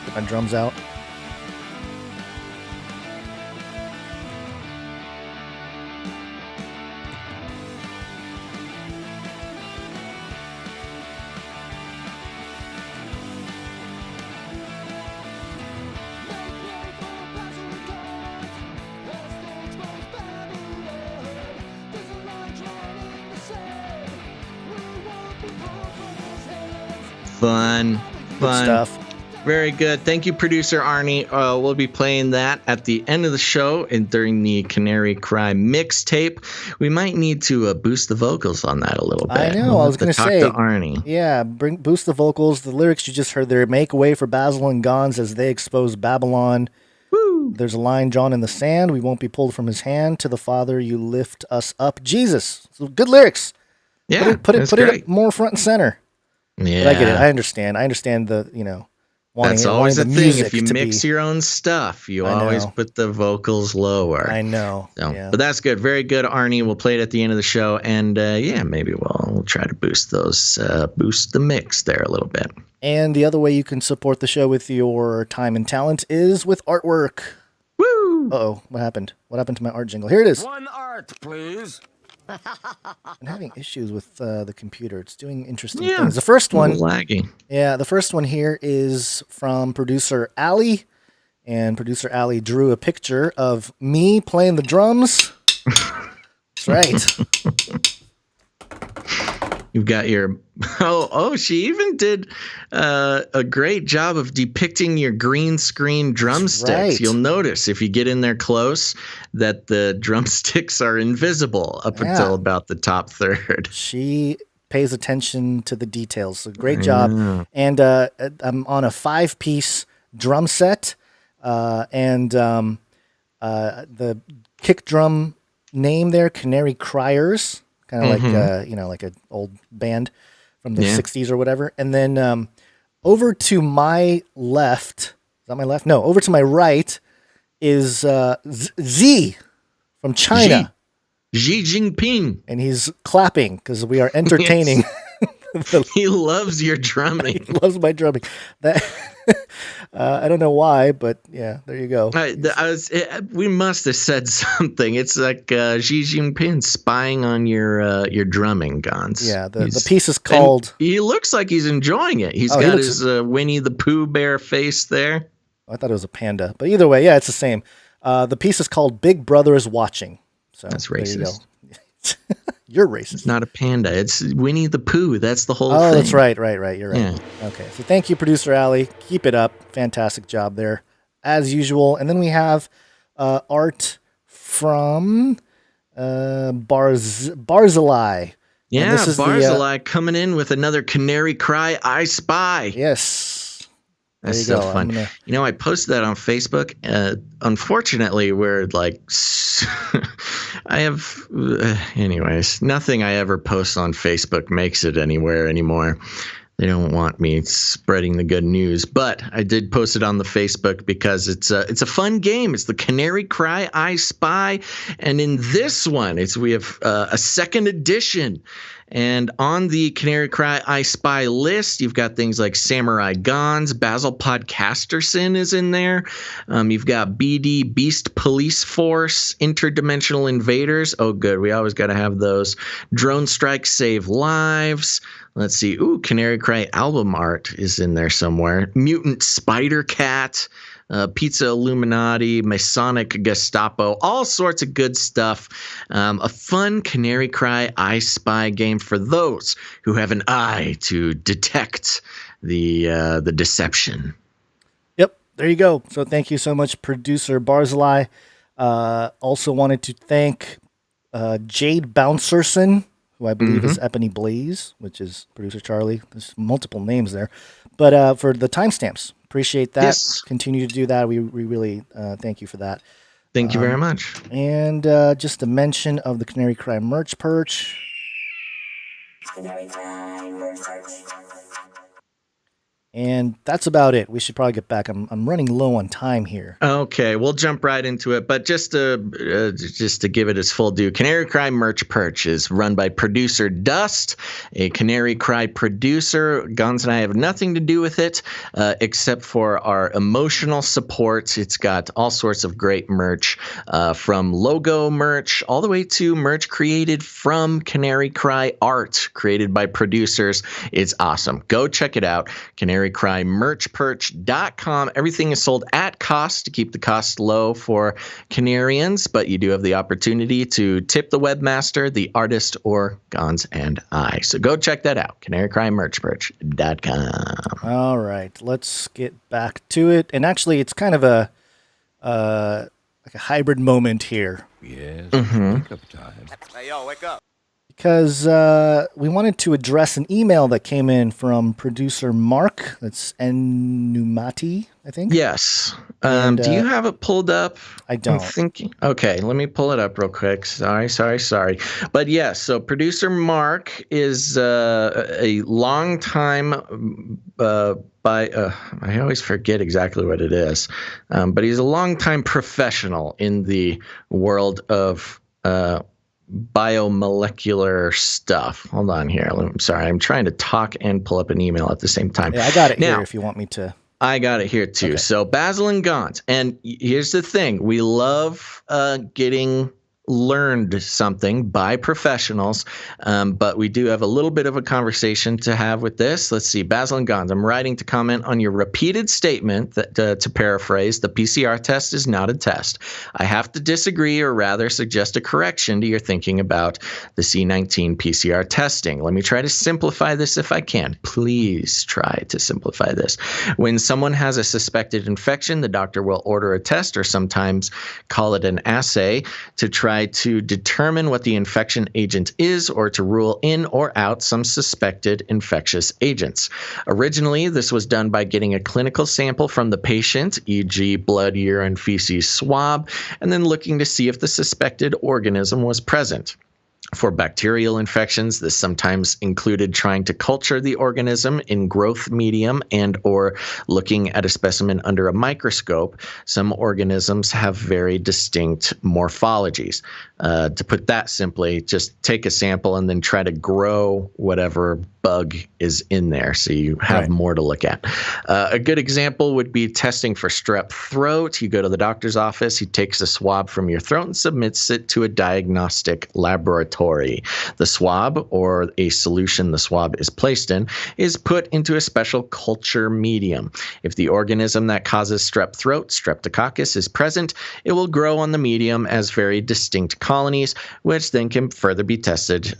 Get my drums out. Fun stuff. Very good. Thank you, producer Arnie. We'll be playing that at the end of the show and during the Canary Cry mixtape. We might need to boost the vocals on that a little bit. I know. I was going to say, talk to Arnie. Yeah, boost the vocals. The lyrics you just heard there: "Make way for Basil and Gons as they expose Babylon." Woo! There's a line drawn in the sand: "We won't be pulled from his hand. To the Father you lift us up." Jesus, so good lyrics. Yeah, put it more front and center. Yeah, but I get it. I understand the wanting. That's always a the thing. If you to mix your own stuff, you always put the vocals lower. I know. So, yeah. But that's good. Very good, Arnie. We'll play it at the end of the show, and maybe we'll try to boost the mix there a little bit. And the other way you can support the show with your time and talent is with artwork. Woo! Uh-oh, what happened? What happened to my art jingle? Here it is. One art, please. I'm having issues with the computer. It's doing interesting things. The first one, laggy. Yeah, the first one here is from producer Allie, and producer Allie drew a picture of me playing the drums. That's right. You've got your she even did a great job of depicting your green screen drumsticks. Right. You'll notice if you get in there close that the drumsticks are invisible up until about the top third. She pays attention to the details. So great job. And I'm on a 5-piece drum set, and the kick drum name there, Canary Criers. Kind of like like an old band from the 60s or whatever. And then Over to my left, is that my left? No, over to my right is Z from China. Xi Jinping. And he's clapping because we are entertaining. Yes. He loves your drumming. He loves my drumming. That I don't know why, but yeah, there you go. We must have said something. It's like Xi Jinping spying on your drumming, Gons. Yeah, the piece is called... He looks like he's enjoying it. He's got his Winnie the Pooh bear face there. I thought it was a panda. But either way, yeah, it's the same. The piece is called Big Brother is Watching. So that's racist. There you go. You're racist. It's not a panda. It's Winnie the Pooh. That's the whole thing. Oh, that's right. You're right. Yeah. Okay. So thank you, Producer Ali. Keep it up. Fantastic job there, as usual. And then we have art from Barzilai. Yeah, Barzilai coming in with another Canary Cry I Spy. Yes. That's so fun. I posted that on Facebook. Unfortunately, we're like, I have, anyways, nothing I ever post on Facebook makes it anywhere anymore. They don't want me spreading the good news, but I did post it on the Facebook because it's a fun game. It's the Canary Cry I Spy, and in this one, we have a second edition. And on the Canary Cry I Spy list, you've got things like Samurai Gons, Basil Podcasterson is in there. You've got BD Beast Police Force, Interdimensional Invaders. Oh, good. We always got to have those. Drone Strike Save Lives. Let's see. Ooh, Canary Cry album art is in there somewhere. Mutant Spider Cat. Pizza Illuminati, Masonic Gestapo, all sorts of good stuff. A fun Canary Cry I Spy game for those who have an eye to detect the deception. Yep, there you go. So thank you so much, Producer Barzilai. Also wanted to thank Jade Bouncerson, who I believe is Ebony Blaze, which is Producer Charlie. There's multiple names there. But for the timestamps. Appreciate that. Yes. Continue to do that. We really thank you for that. Thank you very much. And just a mention of the Canary Cry merch perch. And that's about it. We should probably get back. I'm running low on time here. Okay, we'll jump right into it. But just to give it its full due, Canary Cry merch perch is run by producer Dust, a Canary Cry producer. Gons and I have nothing to do with it except for our emotional support. It's got all sorts of great merch, from logo merch all the way to merch created from Canary Cry art created by producers. It's awesome. Go check it out. CanaryCryMerchPerch.com. Everything is sold at cost to keep the cost low for Canarians, but you do have the opportunity to tip the webmaster, the artist, or Gons and I. So go check that out. CanaryCryMerchPerch.com. All right, let's get back to it. And actually, it's kind of a like a hybrid moment here. Yes. Wake up time. Hey, yo, wake up. Because we wanted to address an email that came in from producer Mark. That's Numati, I think. Yes. Do you have it pulled up? I don't. I'm thinking. Okay, let me pull it up real quick. Sorry. But yes, so producer Mark is a long time I always forget exactly what it is, but he's a longtime professional in the world of biomolecular stuff. Hold on here. I'm sorry. I'm trying to talk and pull up an email at the same time. Yeah, I got it here if you want me to. I got it here too. Okay. So Basil and Gons. And here's the thing. We love getting learned something by professionals, but we do have a little bit of a conversation to have with this. Let's see. Basil and Gons, I'm writing to comment on your repeated statement that, to paraphrase, the PCR test is not a test. I have to disagree, or rather suggest a correction to your thinking about the C19 PCR testing. Let me try to simplify this if I can. Please try to simplify this. When someone has a suspected infection, the doctor will order a test, or sometimes call it an assay, to try to determine what the infection agent is, or to rule in or out some suspected infectious agents. Originally, this was done by getting a clinical sample from the patient, e.g. blood, urine, feces, swab, and then looking to see if the suspected organism was present. For bacterial infections, this sometimes included trying to culture the organism in growth medium and or looking at a specimen under a microscope. Some organisms have very distinct morphologies. To put that simply, just take a sample and then try to grow whatever bug is in there so you have more to look at. A good example would be testing for strep throat. You go to the doctor's office, he takes a swab from your throat and submits it to a diagnostic laboratory. The swab, or a solution the swab is placed in, is put into a special culture medium. If the organism that causes strep throat, Streptococcus, is present, it will grow on the medium as very distinct colonies, which then can further be tested,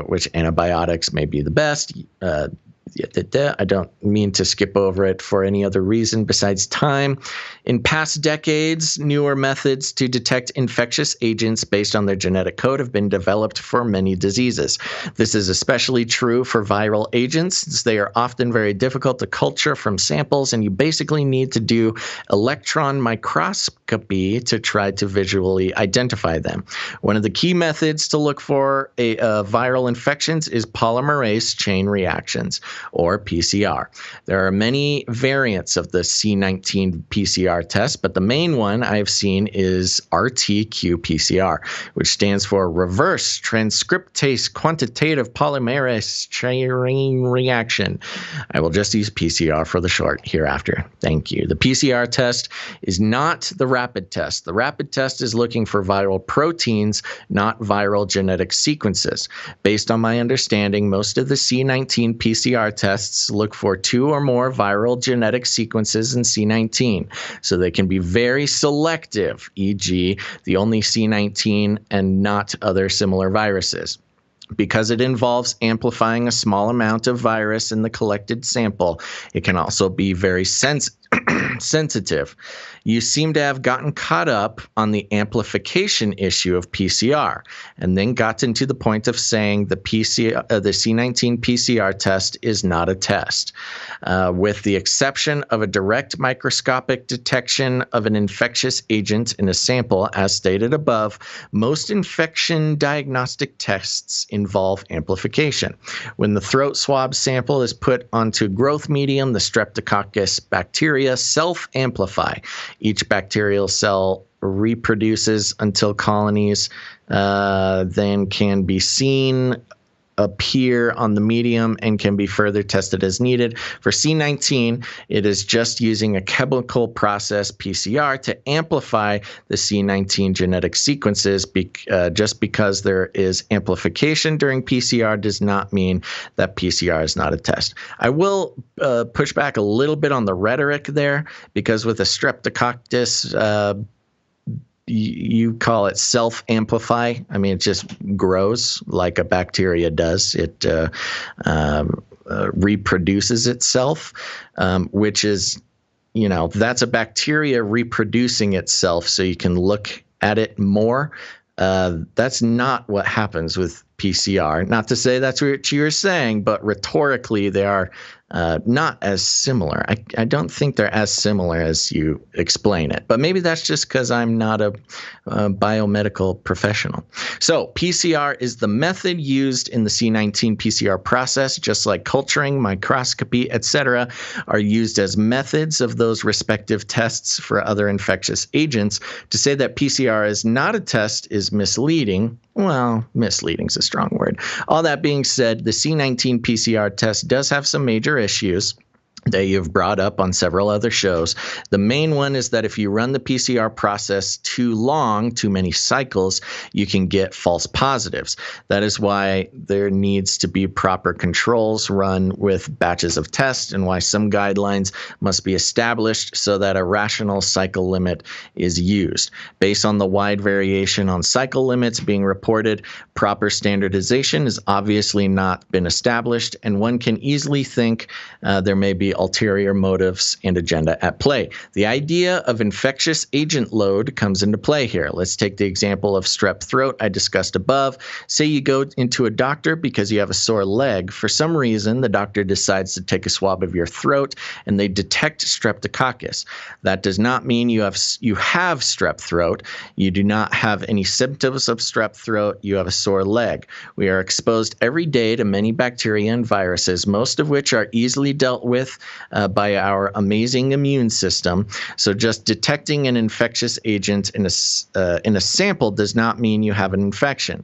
which antibiotics may be the best. I don't mean to skip over it for any other reason besides time. In past decades, newer methods to detect infectious agents based on their genetic code have been developed for many diseases. This is especially true for viral agents, since they are often very difficult to culture from samples, and you basically need to do electron microscopy to try to visually identify them. One of the key methods to look for viral infections is polymerase chain reactions, or PCR. There are many variants of the C19 PCR test, but the main one I've seen is RT-qPCR, which stands for Reverse Transcriptase Quantitative Polymerase Chain Reaction. I will just use PCR for the short hereafter. Thank you. The PCR test is not the rapid test. The rapid test is looking for viral proteins, not viral genetic sequences. Based on my understanding, most of the C19 PCR tests look for 2 or more viral genetic sequences in C19, so they can be very selective, e.g., the only C19 and not other similar viruses. Because it involves amplifying a small amount of virus in the collected sample, it can also be very sensitive. You seem to have gotten caught up on the amplification issue of PCR, and then gotten to the point of saying the C19 PCR test is not a test. With the exception of a direct microscopic detection of an infectious agent in a sample, as stated above, most infection diagnostic tests involve amplification. When the throat swab sample is put onto growth medium, the Streptococcus bacteria self-amplify. Each bacterial cell reproduces until colonies then can be seen appear on the medium and can be further tested as needed. For C19, it is just using a chemical process, PCR, to amplify the C19 genetic sequences. Just because there is amplification during PCR does not mean that PCR is not a test. I will push back a little bit on the rhetoric there, because with a Streptococcus, you call it self-amplify. I mean, it just grows like a bacteria does. It reproduces itself, which is, that's a bacteria reproducing itself so you can look at it more. That's not what happens with PCR. Not to say that's what you're saying, but rhetorically they are not as similar. I don't think they're as similar as you explain it, but maybe that's just because I'm not a biomedical professional. So PCR is the method used in the C19 PCR process, just like culturing, microscopy, etc., are used as methods of those respective tests for other infectious agents. To say that PCR is not a test is misleading. Well, misleading is a strong word. All that being said, the C19 PCR test does have some major issues that you've brought up on several other shows. The main one is that if you run the PCR process too long, too many cycles, you can get false positives. That is why there needs to be proper controls run with batches of tests, and why some guidelines must be established so that a rational cycle limit is used. Based on the wide variation on cycle limits being reported, proper standardization has obviously not been established, and one can easily think there may be ulterior motives and agenda at play. The idea of infectious agent load comes into play here. Let's take the example of strep throat I discussed above. Say you go into a doctor because you have a sore leg. For some reason, the doctor decides to take a swab of your throat and they detect streptococcus. That does not mean you have strep throat. You do not have any symptoms of strep throat. You have a sore leg. We are exposed every day to many bacteria and viruses, most of which are easily dealt with by our amazing immune system. So just detecting an infectious agent in a sample does not mean you have an infection.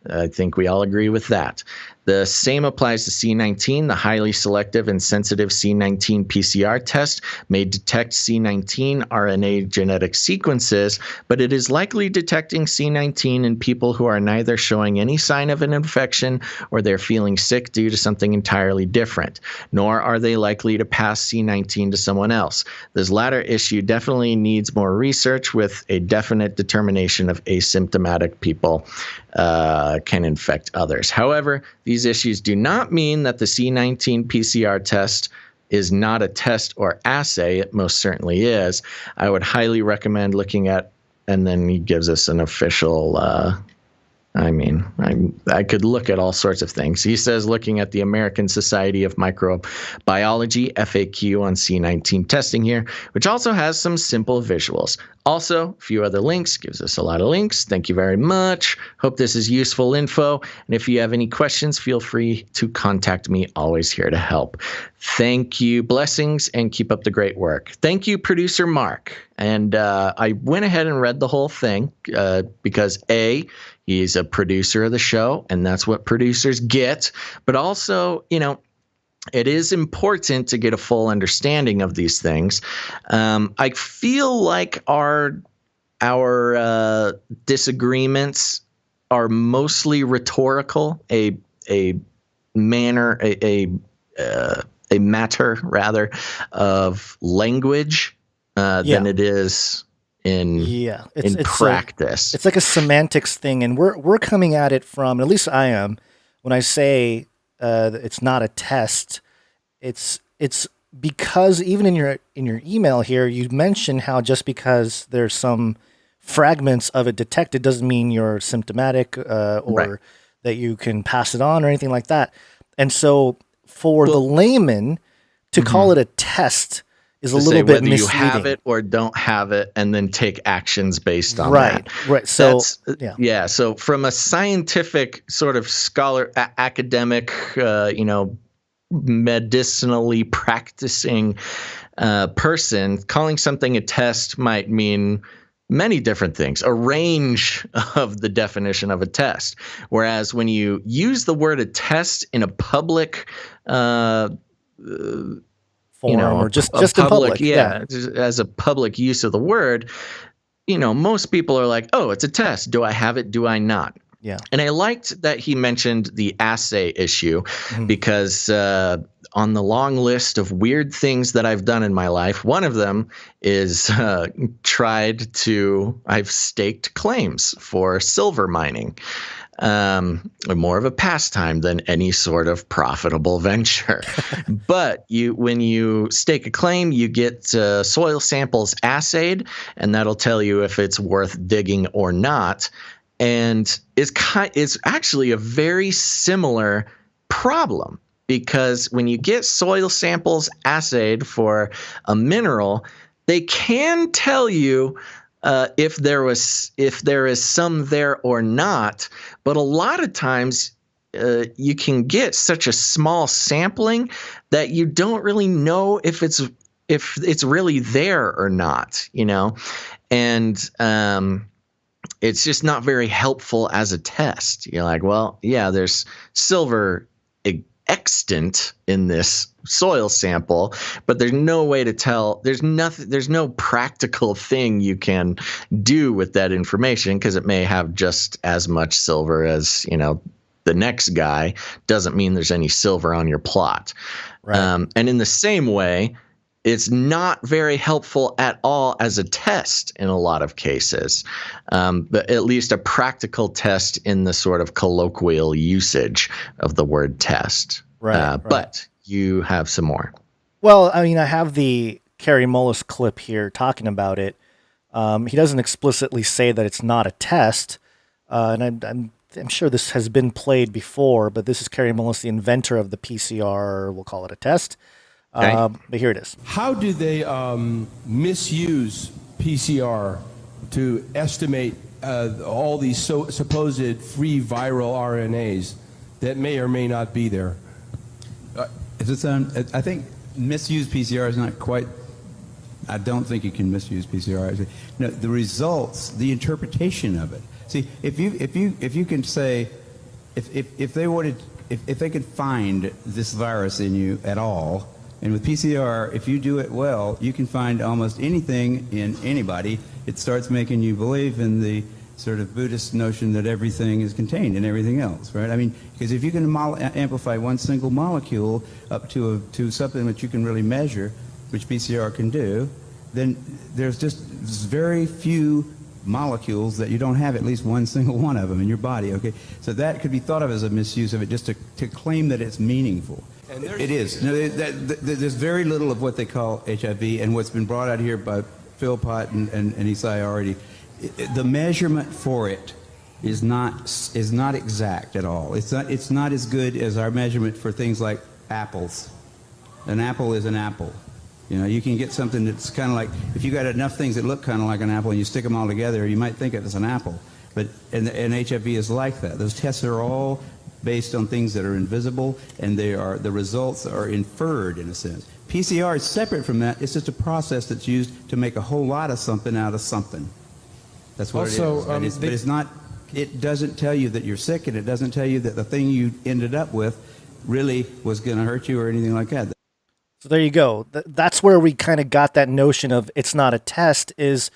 I think we all agree with that. The same applies to C19. The highly selective and sensitive C19 PCR test may detect C19 RNA genetic sequences, but it is likely detecting C19 in people who are neither showing any sign of an infection or they're feeling sick due to something entirely different, nor are they likely to pass C19 to someone else. This latter issue definitely needs more research with a definite determination of asymptomatic people can infect others. However, these issues do not mean that the C19 PCR test is not a test or assay. It most certainly is. I would highly recommend looking at, and then he gives us an official, I could look at all sorts of things. He says looking at the American Society of Microbiology FAQ on C19 testing here, which also has some simple visuals. Also, a few other links, gives us a lot of links. Thank you very much. Hope this is useful info. And if you have any questions, feel free to contact me. Always here to help. Thank you. Blessings and keep up the great work. Thank you, producer Mark. And I went ahead and read the whole thing because A, he's a producer of the show, and that's what producers get. But also, it is important to get a full understanding of these things. I feel like our disagreements are mostly rhetorical, a matter rather of language than it is in practice. It's like a semantics thing, and we're coming at it from, at least I am, when I say it's not a test. It's because even in your email here, you mentioned how just because there's some fragments of it detected doesn't mean you're symptomatic or that you can pass it on or anything like that. And so for the layman to call it a test is a little bit misleading. Whether you have it or don't have it, and then take actions based on that. Right. So So from a scientific sort of academic, medicinally practicing person, calling something a test might mean many different things, a range of the definition of a test. Whereas when you use the word a test in a public forum or just in public, as a public use of the word, most people are like, oh, it's a test. Do I have it? Do I not? Yeah. And I liked that he mentioned the assay issue because on the long list of weird things that I've done in my life, one of them is I've staked claims for silver mining. More of a pastime than any sort of profitable venture. But when you stake a claim, you get soil samples assayed, and that'll tell you if it's worth digging or not. And it's actually a very similar problem, because when you get soil samples assayed for a mineral, they can tell you if there is some there or not. But a lot of times you can get such a small sampling that you don't really know if it's really there or not, and it's just not very helpful as a test. You're like, well, yeah, there's silver extant in this soil sample, but there's no way to tell. There's no practical thing you can do with that information, because it may have just as much silver as, the next guy. Doesn't mean there's any silver on your plot. Right. And in the same way, it's not very helpful at all as a test in a lot of cases, but at least a practical test in the sort of colloquial usage of the word test. Right. But you have some more. Well, I mean, I have the Kerry Mullis clip here talking about it. He doesn't explicitly say that it's not a test, and I'm sure this has been played before, but this is Kerry Mullis, the inventor of the PCR. We'll call it a test. Okay. But here it is. How do they misuse PCR to estimate all these supposed free viral RNAs that may or may not be there? I think misuse PCR is not quite. I don't think you can misuse PCR. No, the results, the interpretation of it. See, if you can say, if they could find this virus in you at all, and with PCR, if you do it well, you can find almost anything in anybody. It starts making you believe in the sort of Buddhist notion that everything is contained in everything else, right? I mean, because if you can amplify one single molecule up to something that you can really measure, which PCR can do, then there's just very few molecules that you don't have at least one single one of them in your body, okay? So that could be thought of as a misuse of it, just to claim that it's meaningful. It is. No, there's very little of what they call HIV, and what's been brought out here by Phil Pott and Isai already, the measurement for it is not exact at all. It's not as good as our measurement for things like apples. An apple is an apple. You know, you can get something that's kind of like, if you got enough things that look kind of like an apple and you stick them all together, you might think it is an apple. But and HIV is like that. Those tests are all based on things that are invisible, and the results are inferred in a sense. PCR is separate from that. It's just a process that's used to make a whole lot of something out of something. That's what it is. But it's not. It doesn't tell you that you're sick, and it doesn't tell you that the thing you ended up with really was going to hurt you or anything like that. So there you go. That's where we kind of got that notion of it's not a test, is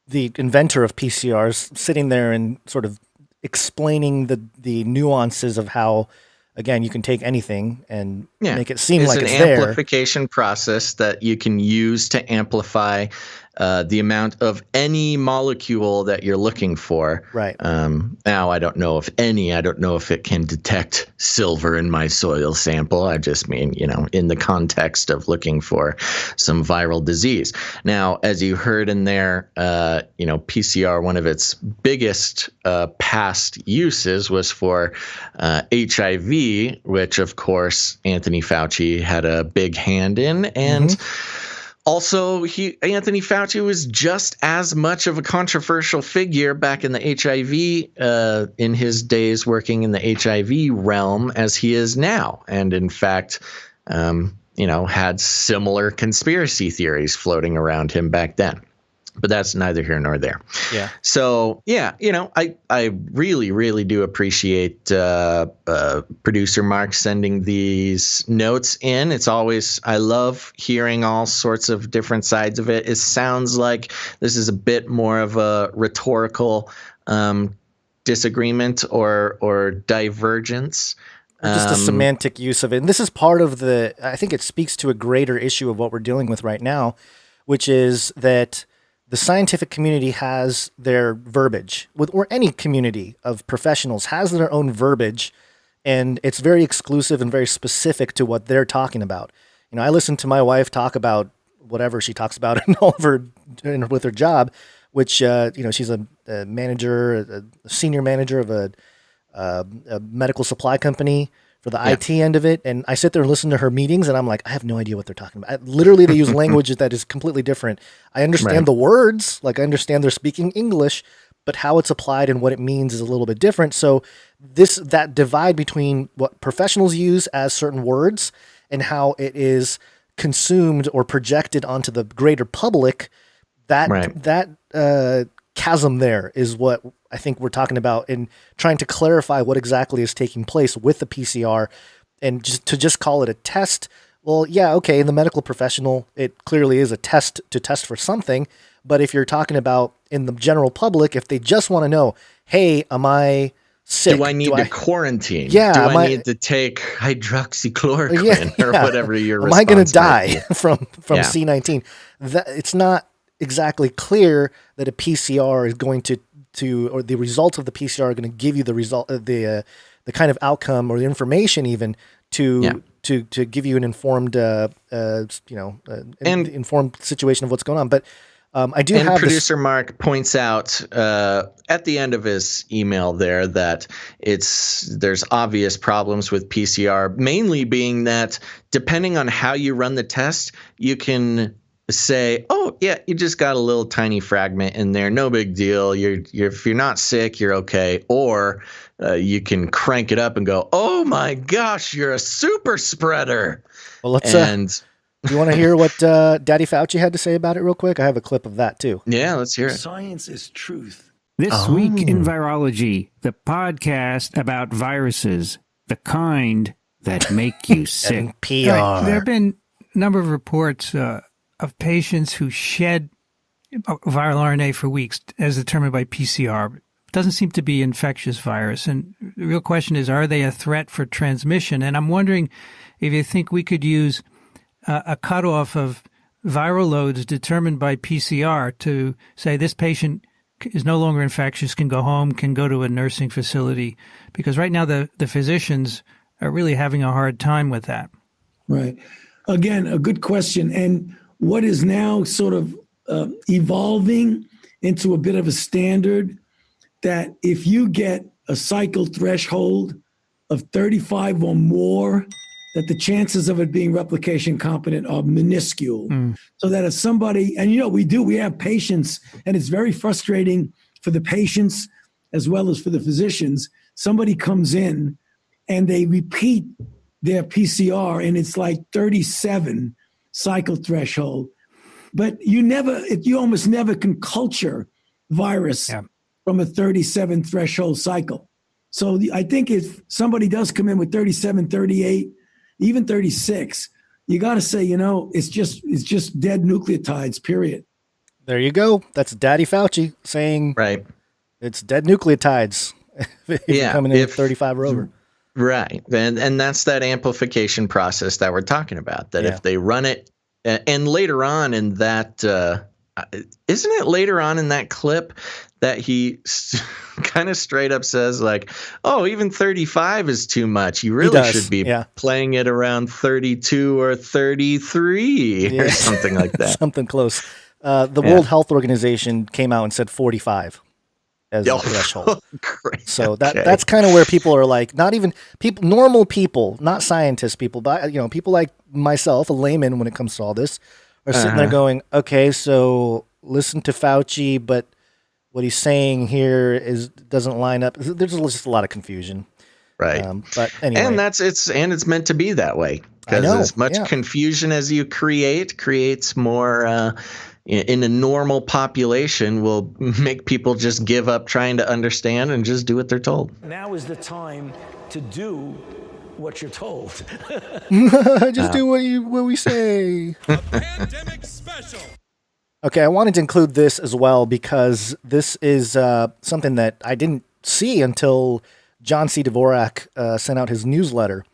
the inventor of PCRs sitting there and sort of explaining the nuances of how, again, you can take anything and make it seem like it's there. It's an amplification process that you can use to amplify the amount of any molecule that you're looking for. Right. Now, I don't know if it can detect silver in my soil sample. I just mean, in the context of looking for some viral disease. Now, as you heard in there, PCR, one of its biggest past uses was for HIV, which, of course, Anthony Fauci had a big hand in. And also, Anthony Fauci was just as much of a controversial figure back in the HIV, in his days working in the HIV realm, as he is now. And in fact, had similar conspiracy theories floating around him back then. But that's neither here nor there. Yeah. So, I really, really do appreciate producer Mark sending these notes in. It's always, I love hearing all sorts of different sides of it. It sounds like this is a bit more of a rhetorical disagreement or divergence. Or just a semantic use of it. And this is part of I think it speaks to a greater issue of what we're dealing with right now, which is that the scientific community has their verbiage, or any community of professionals has their own verbiage, and it's very exclusive and very specific to what they're talking about. I listen to my wife talk about whatever she talks about in all of her with her job, which she's a manager, a senior manager of a medical supply company for the IT end of it. And I sit there and listen to her meetings, and I'm like, I have no idea what they're talking about. Literally, they use language that is completely different. I understand the words, like I understand they're speaking English, but how it's applied and what it means is a little bit different. So that divide between what professionals use as certain words and how it is consumed or projected onto the greater public, that chasm there is what I think we're talking about in trying to clarify what exactly is taking place with the PCR, and just call it a test. Well, yeah, okay. In the medical professional, it clearly is a test to test for something. But if you're talking about in the general public, if they just want to know, hey, am I sick? Do I need to quarantine? Yeah. Do I need to take hydroxychloroquine or whatever your Am I going to die be? from C19? It's not exactly clear that a PCR is going to or the results of the PCR are going to give you the result, the kind of outcome or the information even to to give you an informed, informed situation of what's going on. But I do have producer Mark points out at the end of his email there that there's obvious problems with PCR, mainly being that depending on how you run the test, you can say, oh yeah, you just got a little tiny fragment in there, no big deal. If you're not sick, you're okay. Or you can crank it up and go, oh my gosh, you're a super spreader. Well, let's you want to hear what Daddy Fauci had to say about it real quick? I have a clip of that too. Yeah, let's hear it. Science is truth. This week in Virology, the podcast about viruses, the kind that make you sick. NPR. Right. There have been a number of reports of patients who shed viral RNA for weeks, as determined by PCR. It doesn't seem to be infectious virus. And the real question is, are they a threat for transmission? And I'm wondering if you think we could use a cutoff of viral loads determined by PCR to say this patient is no longer infectious, can go home, can go to a nursing facility. Because right now the physicians are really having a hard time with that. Right. Again, a good question. And what is now sort of evolving into a bit of a standard that if you get a cycle threshold of 35 or more, that the chances of it being replication competent are minuscule. So that if somebody, and we have patients, and it's very frustrating for the patients as well as for the physicians. Somebody comes in and they repeat their PCR and it's like 37 cycle threshold. But you almost never can culture virus from a 37 threshold cycle. So I think if somebody does come in with 37, 38, even 36, you got to say, it's just dead nucleotides, period. There you go. That's Daddy Fauci saying, right, it's dead nucleotides. Coming in at 35 or over. Right. And that's that amplification process that we're talking about, that if they run it, and later on in that, isn't it later on in that clip that he kind of straight up says like, oh, even 35 is too much. You really should be playing it around 32 or 33 or something like that. Something close. The World Health Organization came out and said 45 as a threshold. Great. So that's kind of where people are like, not even people, normal people, not scientists people, but people like myself, a layman when it comes to all this, are sitting there going, okay, so listen to Fauci, but what he's saying here doesn't line up. There's just a lot of confusion. Right. But anyway. And it's meant to be that way, because as much confusion as you creates more in a normal population will make people just give up trying to understand and just do what they're told. Now is the time to do what you're told. Just do what we say. A pandemic special. Okay, I wanted to include this as well because this is something that I didn't see until John C. Dvorak sent out his newsletter.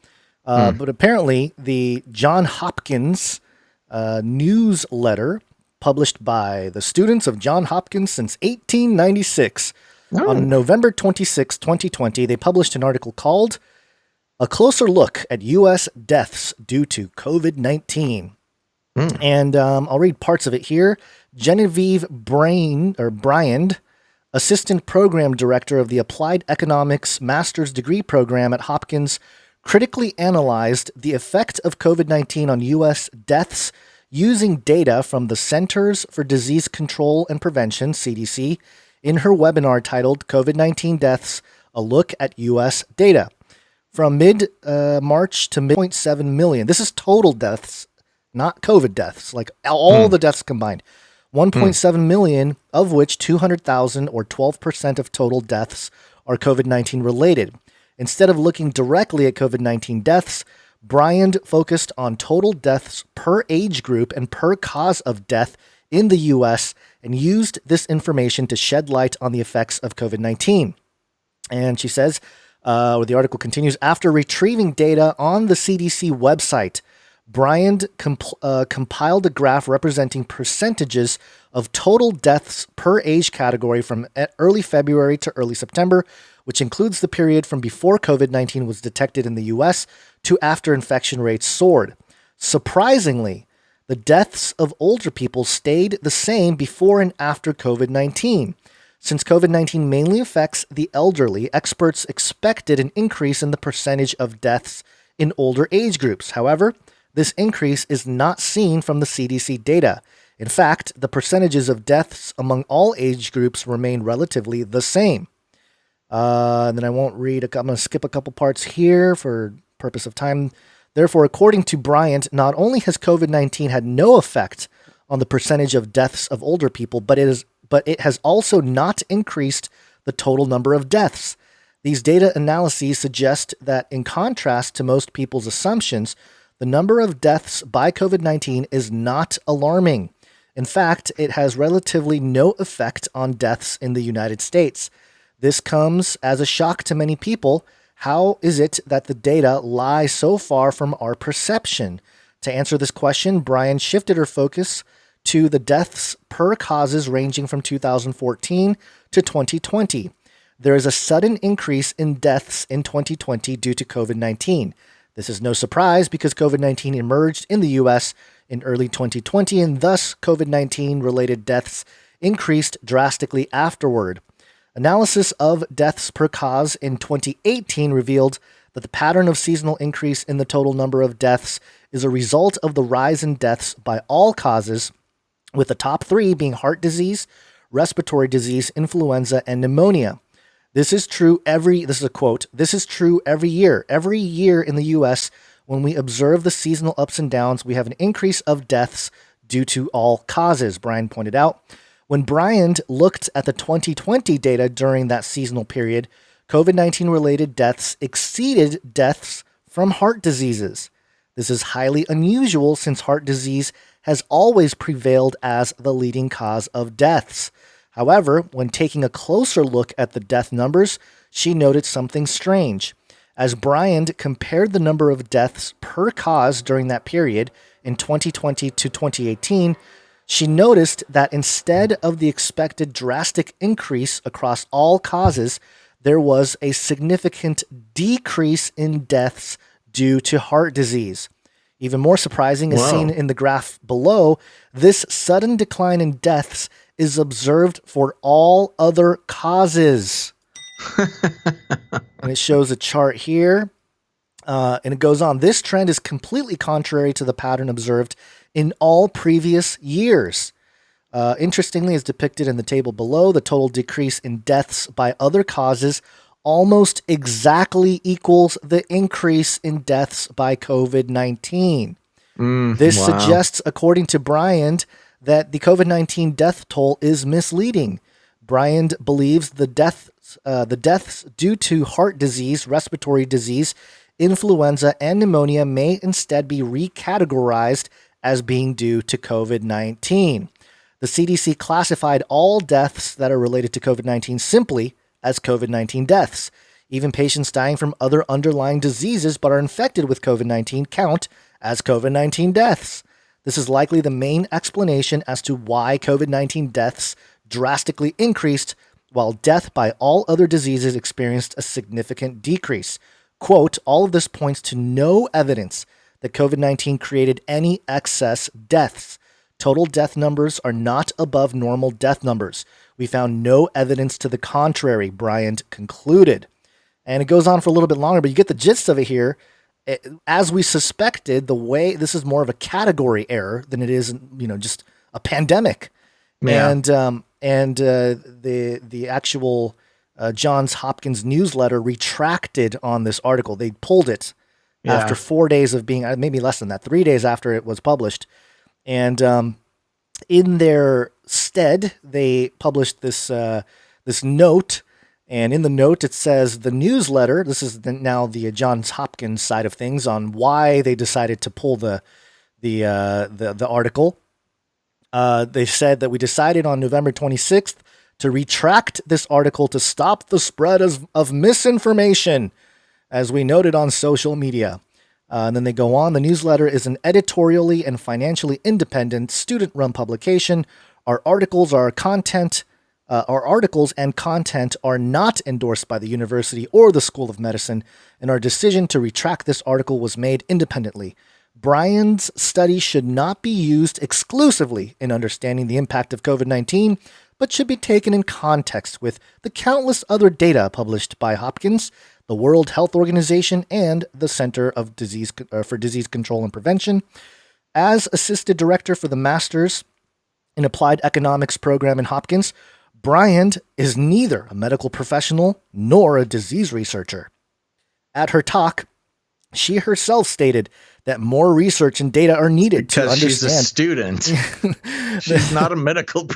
But apparently the John Hopkins newsletter, published by the students of John Hopkins since 1896, on November 26, 2020, they published an article called A Closer Look at U.S. Deaths Due to COVID-19. And I'll read parts of it here. Genevieve Bryand, Assistant Program Director of the Applied Economics Master's Degree Program at Hopkins, critically analyzed the effect of COVID-19 on U.S. deaths using data from the Centers for Disease Control and Prevention, CDC, in her webinar titled COVID-19 Deaths, A Look at U.S. Data. From mid-March to mid-0.7 million. This is total deaths, not COVID deaths, like all the deaths combined. 1.7 million, of which 200,000 or 12% of total deaths are COVID-19 related. Instead of looking directly at COVID-19 deaths, Bryand focused on total deaths per age group and per cause of death in the U.S. and used this information to shed light on the effects of COVID-19. And she says, the article continues, after retrieving data on the CDC website, Brian compiled a graph representing percentages of total deaths per age category from early February to early September, which includes the period from before COVID-19 was detected in the U.S. to after infection rates soared. Surprisingly, the deaths of older people stayed the same before and after COVID-19. Since COVID-19 mainly affects the elderly, experts expected an increase in the percentage of deaths in older age groups. However, this increase is not seen from the CDC data. In fact, the percentages of deaths among all age groups remain relatively the same. And then I won't read. I'm going to skip a couple parts here for purpose of time. Therefore, according to Bryant, not only has COVID-19 had no effect on the percentage of deaths of older people, but it has also not increased the total number of deaths. These data analyses suggest that, in contrast to most people's assumptions, the number of deaths by COVID-19 is not alarming. In fact, it has relatively no effect on deaths in the United States. This comes as a shock to many people. How is it that the data lie so far from our perception? To answer this question, Brian shifted her focus to the deaths per causes ranging from 2014 to 2020. There is a sudden increase in deaths in 2020 due to COVID-19. This is no surprise because COVID-19 emerged in the U.S. in early 2020, and thus COVID-19 related deaths increased drastically afterward. Analysis of deaths per cause in 2018 revealed that the pattern of seasonal increase in the total number of deaths is a result of the rise in deaths by all causes, with the top three being heart disease, respiratory disease, influenza, and pneumonia. This is true this is a quote, "This is true every year. Every year in the U.S., when we observe the seasonal ups and downs, we have an increase of deaths due to all causes," Brian pointed out. When Brian looked at the 2020 data during that seasonal period, COVID-19 related deaths exceeded deaths from heart diseases. This is highly unusual since heart disease has always prevailed as the leading cause of deaths. However, when taking a closer look at the death numbers, she noted something strange. As Brian compared the number of deaths per cause during that period in 2020 to 2018, she noticed that instead of the expected drastic increase across all causes, there was a significant decrease in deaths due to heart disease. Even more surprising, as seen in the graph below, this sudden decline in deaths is observed for all other causes. And it shows a chart here. And it goes on. This trend is completely contrary to the pattern observed in all previous years. Interestingly, as depicted in the table below, the total decrease in deaths by other causes almost exactly equals the increase in deaths by COVID-19. This suggests, according to Brian, that the COVID-19 death toll is misleading. Brian believes the deaths due to heart disease, respiratory disease, influenza, and pneumonia may instead be recategorized as being due to COVID-19. The CDC classified all deaths that are related to COVID-19 simply as COVID-19 deaths. Even patients dying from other underlying diseases but are infected with COVID-19 count as COVID-19 deaths. This is likely the main explanation as to why COVID-19 deaths drastically increased while death by all other diseases experienced a significant decrease. Quote, "All of this points to no evidence that COVID-19 created any excess deaths. Total death numbers are not above normal death numbers. We found no evidence to the contrary," Bryant concluded. And it goes on for a little bit longer, but you get the gist of it here. As we suspected, the way this is more of a category error than it is, just a pandemic. Yeah. And the actual Johns Hopkins newsletter retracted on this article. They pulled it after 4 days of being, maybe less than that, 3 days after it was published. And in their stead, they published this note. And in the note, it says the newsletter, this is now the Johns Hopkins side of things on why they decided to pull the article. They said that we decided on November 26th to retract this article to stop the spread of misinformation, as we noted on social media. And then they go on. The newsletter is an editorially and financially independent student-run publication. Our articles and content are not endorsed by the university or the School of Medicine, and our decision to retract this article was made independently. Brian's study should not be used exclusively in understanding the impact of COVID-19, but should be taken in context with the countless other data published by Hopkins, the World Health Organization, and the Center for Disease Control and Prevention. As assistant director for the Masters in Applied Economics program in Hopkins, Bryant is neither a medical professional nor a disease researcher. At her talk, she herself stated that more research and data are needed to understand. She's a student. She's not a medical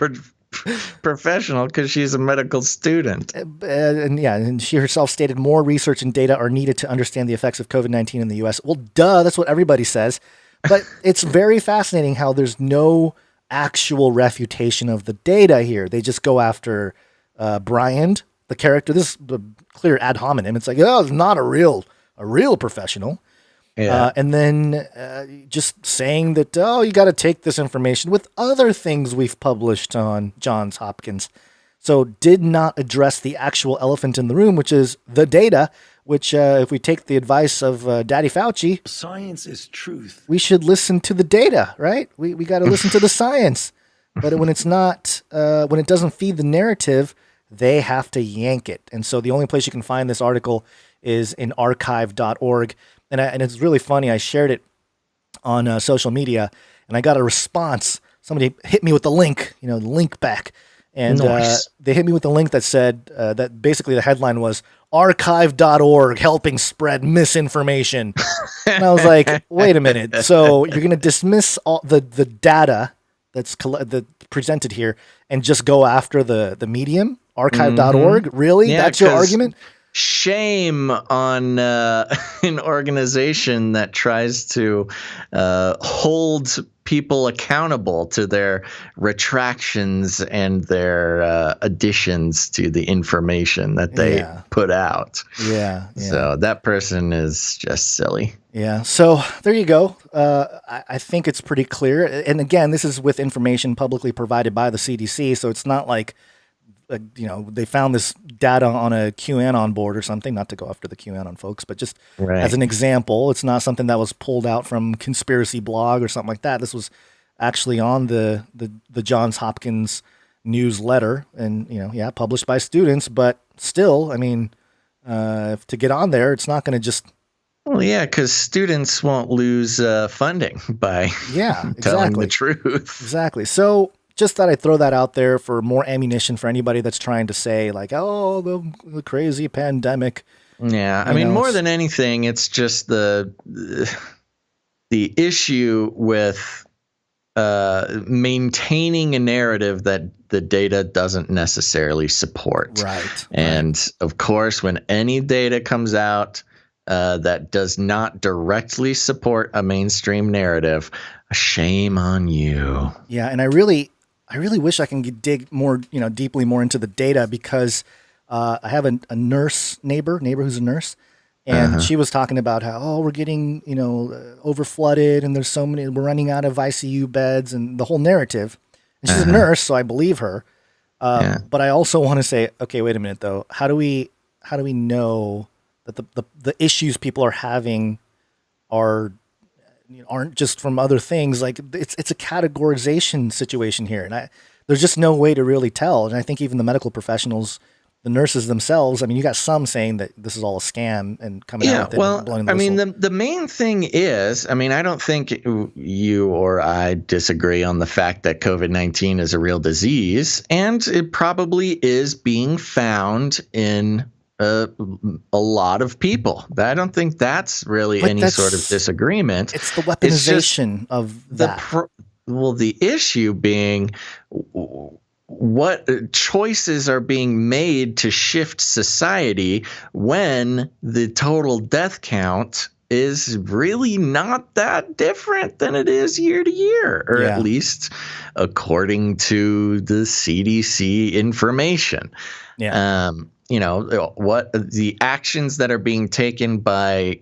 professional because she's a medical student. And she herself stated more research and data are needed to understand the effects of COVID-19 in the U.S. Well, duh, that's what everybody says. But it's very fascinating how there's no actual refutation of the data here. They just go after Bryant, the character. This is a clear ad hominem. It's like, oh, it's not a real professional. Yeah. And then just saying that, oh, you got to take this information with other things we've published on Johns Hopkins. So did not address the actual elephant in the room, which is the data, which if we take the advice of Daddy Fauci, science is truth. We should listen to the data, right? We got to listen to the science. But when it's not, when it doesn't feed the narrative, they have to yank it. And so the only place you can find this article is in archive.org. And it's really funny. I shared it on social media, and I got a response. Somebody hit me with the link, the link back. And nice. They hit me with the link that said that basically the headline was archive.org helping spread misinformation. And I was like, wait a minute. So you're going to dismiss all the data that's presented here and just go after the medium, archive.org? Really? Yeah, that's your argument? Shame on an organization that tries to hold people accountable to their retractions and their additions to the information that they put out. Yeah. So that person is just silly. Yeah. So there you go. I think it's pretty clear. And again, this is with information publicly provided by the CDC. So it's not like, they found this data on a QAnon board or something, not to go after the QAnon folks, but just as an example. It's not something that was pulled out from Conspiracy Blog or something like that. This was actually on the Johns Hopkins newsletter and, published by students. But still, to get on there, it's not going to just... Well, yeah, because students won't lose funding by telling the truth. Exactly. So... just thought I'd throw that out there for more ammunition for anybody that's trying to say like, oh, the crazy pandemic. Yeah. More than anything, it's just the issue with maintaining a narrative that the data doesn't necessarily support. Right. And of course, when any data comes out that does not directly support a mainstream narrative, shame on you. Yeah. And I really wish I can dig more, deeply more into the data because I have a neighbor who's a nurse, and she was talking about how, we're getting, over flooded and there's so many, we're running out of ICU beds and the whole narrative. And she's a nurse, so I believe her. But I also want to say, okay, wait a minute though. How do we know that the issues people are having aren't just from other things? Like it's a categorization situation here, and there's just no way to really tell. And I think even the medical professionals, the nurses themselves, you got some saying that this is all a scam and coming out with it. Well, and blowing the whistle. the main thing is, I don't think you or I disagree on the fact that COVID-19 is a real disease, and it probably is being found in a lot of people. I don't think that's really any sort of disagreement. It's the weaponization of that. The issue being what choices are being made to shift society when the total death count is really not that different than it is year to year, or at least according to the CDC information. Yeah. what the actions that are being taken by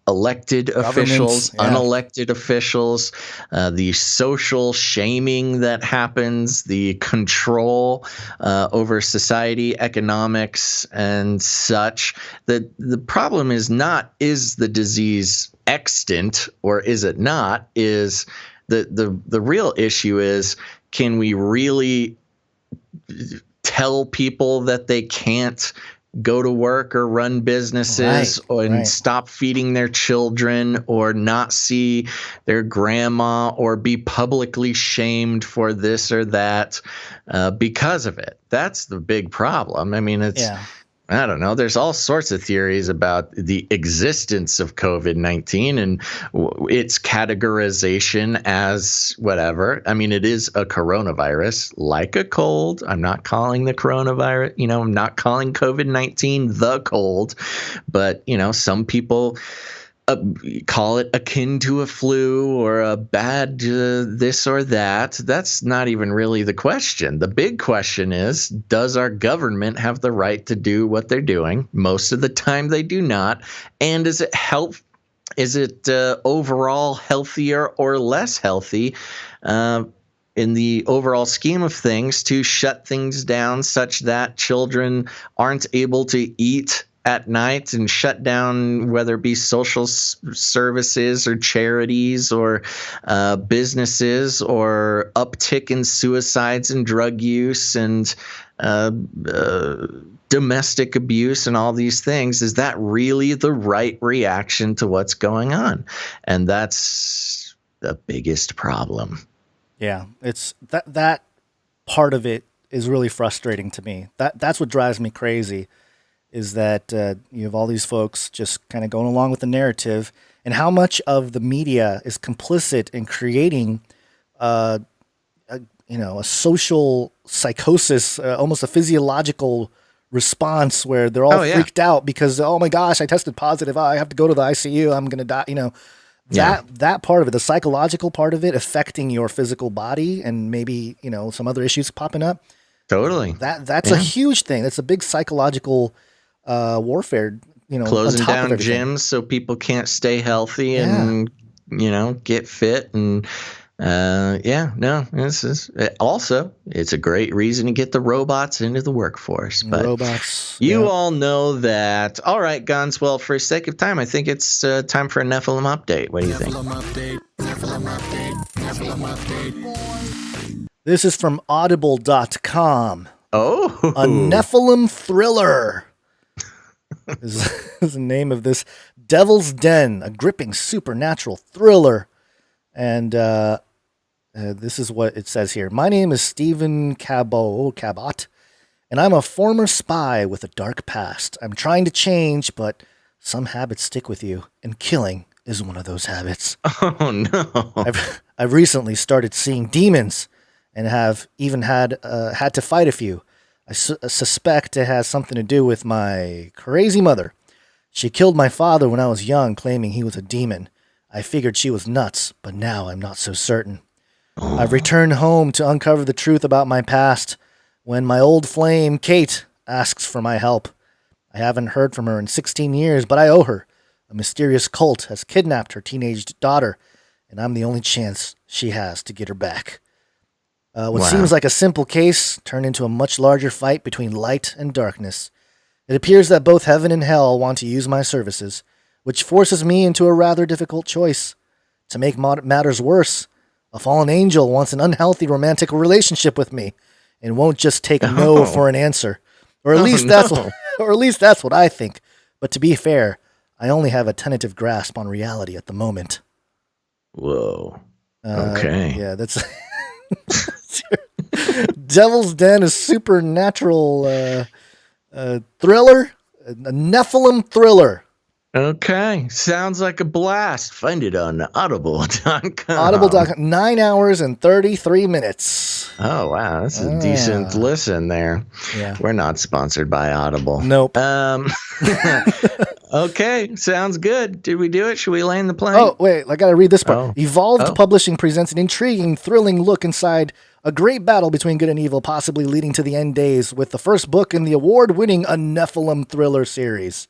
elected officials, unelected officials, the social shaming that happens, the control over society, economics, and such. The problem is not, is the disease extant or is it not? Is the real issue is, can we really tell people that they can't go to work or run businesses and stop feeding their children or not see their grandma or be publicly shamed for this or that because of it? That's the big problem. I mean, I don't know. There's all sorts of theories about the existence of COVID-19 and its categorization as whatever. I mean, it is a coronavirus, like a cold. I'm not calling the coronavirus, I'm not calling COVID-19 the cold, but, some people call it akin to a flu or a bad this or that. That's not even really the question. The big question is, does our government have the right to do what they're doing? Most of the time they do not. And is it overall healthier or less healthy in the overall scheme of things to shut things down such that children aren't able to eat at night and shut down, whether it be social services or charities or businesses, or uptick in suicides and drug use and domestic abuse and all these things? Is that really the right reaction to what's going on? And that's the biggest problem. Yeah, it's that part of it is really frustrating to me. That's what drives me crazy. Is that you have all these folks just kind of going along with the narrative, and how much of the media is complicit in creating, a social psychosis, almost a physiological response where they're all freaked out because, oh my gosh, I tested positive. I have to go to the ICU. I'm going to die. That part of it, the psychological part of it, affecting your physical body and maybe, some other issues popping up. Totally. That's a huge thing. That's a big psychological warfare, closing down gyms so people can't stay healthy and get fit. And this is also, it's a great reason to get the robots into the workforce. But you all know that. All right, Guns, well, for sake of time, I think it's time for a Nephilim update. What do you think? Nephilim update. This is from audible.com. Oh, a Nephilim thriller is the name of this. Devil's Den, a gripping supernatural thriller. And this is what it says here. My name is Stephen Cabot, and I'm a former spy with a dark past. I'm trying to change, but some habits stick with you, and killing is one of those habits. Oh, no. I've recently started seeing demons and have even had to fight a few. I suspect it has something to do with my crazy mother. She killed my father when I was young, claiming he was a demon. I figured she was nuts, but now I'm not so certain. I've returned home to uncover the truth about my past when my old flame, Kate, asks for my help. I haven't heard from her in 16 years, but I owe her. A mysterious cult has kidnapped her teenage daughter, and I'm the only chance she has to get her back. What seems like a simple case turned into a much larger fight between light and darkness. It appears that both heaven and hell want to use my services, which forces me into a rather difficult choice. To make matters worse, a fallen angel wants an unhealthy romantic relationship with me and won't just take no for an answer. Or at least that's what I think. But to be fair, I only have a tentative grasp on reality at the moment. Whoa. Okay. Yeah, that's Devil's Den, a supernatural thriller, a Nephilim thriller. Okay, sounds like a blast. Find it on audible.com. Audible.com, 9 hours and 33 minutes. Oh, wow, that's a decent listen there. Yeah. We're not sponsored by Audible. Nope. Okay, sounds good. Did we do it? Should we land the plane? Oh, wait, I got to read this part. Evolved Publishing presents an intriguing, thrilling look inside A great battle between good and evil, possibly leading to the end days, with the first book in the award-winning A Nephilim thriller series.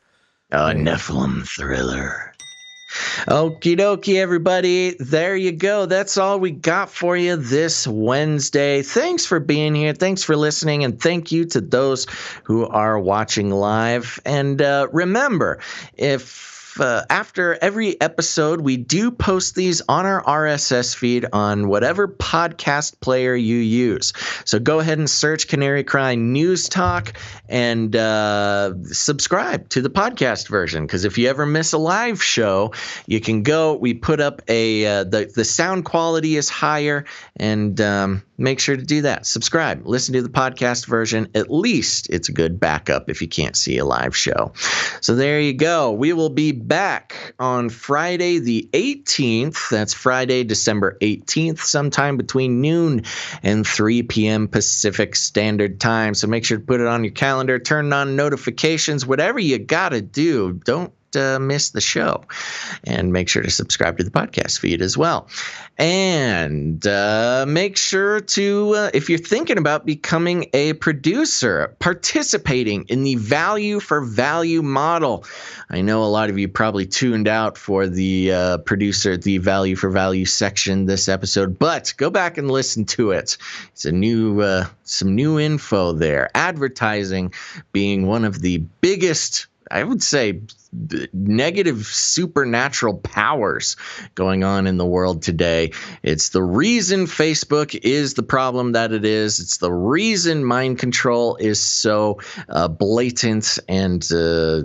A Nephilim thriller. Okie dokie, everybody. There you go. That's all we got for you this Wednesday. Thanks for being here. Thanks for listening. And thank you to those who are watching live. And remember, if after every episode, we do post these on our RSS feed on whatever podcast player you use. So go ahead and search Canary Cry News Talk and subscribe to the podcast version. Because if you ever miss a live show, you can go. We put up the sound quality is higher, and make sure to do that. Subscribe. Listen to the podcast version. At least it's a good backup if you can't see a live show. So there you go. We will be back on Friday the 18th. That's Friday, December 18th, sometime between noon and 3 p.m. Pacific Standard Time. So make sure to put it on your calendar, turn on notifications, whatever you got to do. Don't miss the show, and make sure to subscribe to the podcast feed as well. And make sure to, if you're thinking about becoming a producer, participating in the value for value model. I know a lot of you probably tuned out for the the value for value section this episode, but go back and listen to it. It's a new, some new info there. Advertising being one of the biggest, I would say, negative supernatural powers going on in the world today. It's the reason Facebook is the problem that it is. It's the reason mind control is so blatant and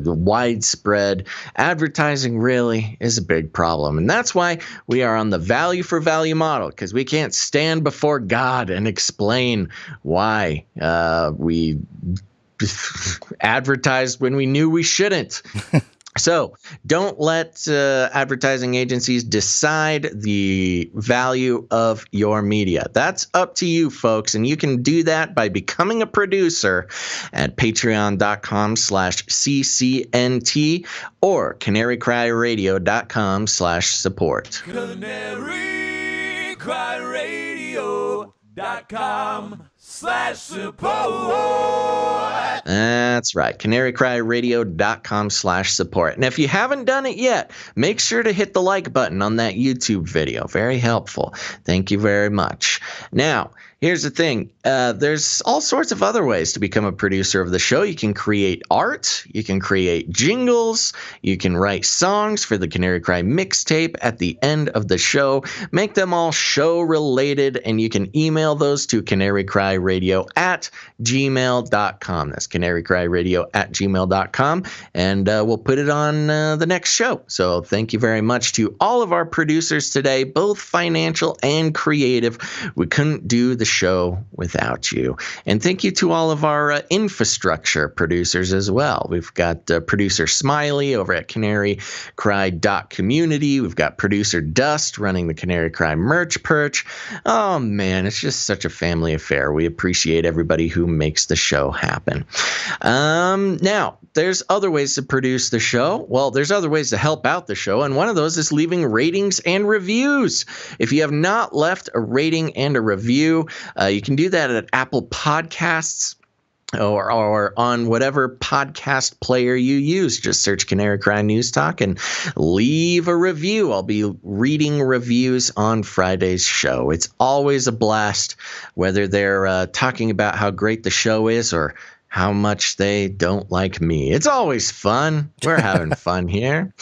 widespread. Advertising really is a big problem. And that's why we are on the value for value model, because we can't stand before God and explain why we advertised when we knew we shouldn't. So don't let advertising agencies decide the value of your media. That's up to you, folks. And you can do that by becoming a producer at patreon.com/CCNT or canarycryradio.com/support. canarycryradio.com/support. That's right. canarycryradio.com/support. And if you haven't done it yet, make sure to hit the like button on that YouTube video. Very helpful. Thank you very much. Now, here's the thing. There's all sorts of other ways to become a producer of the show. You can create art. You can create jingles. You can write songs for the Canary Cry mixtape at the end of the show. Make them all show-related, and you can email those to canarycryradio@gmail.com. That's canarycryradio@gmail.com, and we'll put it on the next show. So thank you very much to all of our producers today, both financial and creative. We couldn't do the show without you. And thank you to all of our infrastructure producers as well. We've got producer Smiley over at canarycry.community. We've got producer Dust running the Canary Cry merch perch. Oh man, it's just such a family affair. We appreciate everybody who makes the show happen. Now, there's other ways to produce the show. Well, there's other ways to help out the show, and one of those is leaving ratings and reviews. If you have not left a rating and a review, you can do that at Apple Podcasts or on whatever podcast player you use. Just search Canary Cry News Talk and leave a review. I'll be reading reviews on Friday's show. It's always a blast, whether they're talking about how great the show is or how much they don't like me. It's always fun. We're having fun here.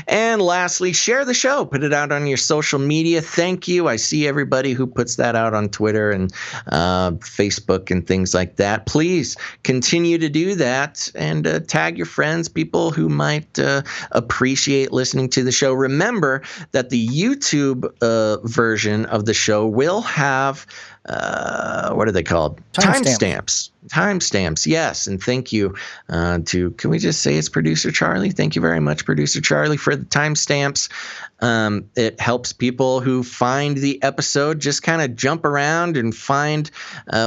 And lastly, share the show. Put it out on your social media. Thank you. I see everybody who puts that out on Twitter and Facebook and things like that. Please continue to do that and tag your friends, people who might appreciate listening to the show. Remember that the YouTube version of the show will have what are they called? Timestamps. Timestamps, yes. And thank you to, can we just say it's Producer Charlie? Thank you very much, Producer Charlie, for the timestamps. It helps people who find the episode just kind of jump around and find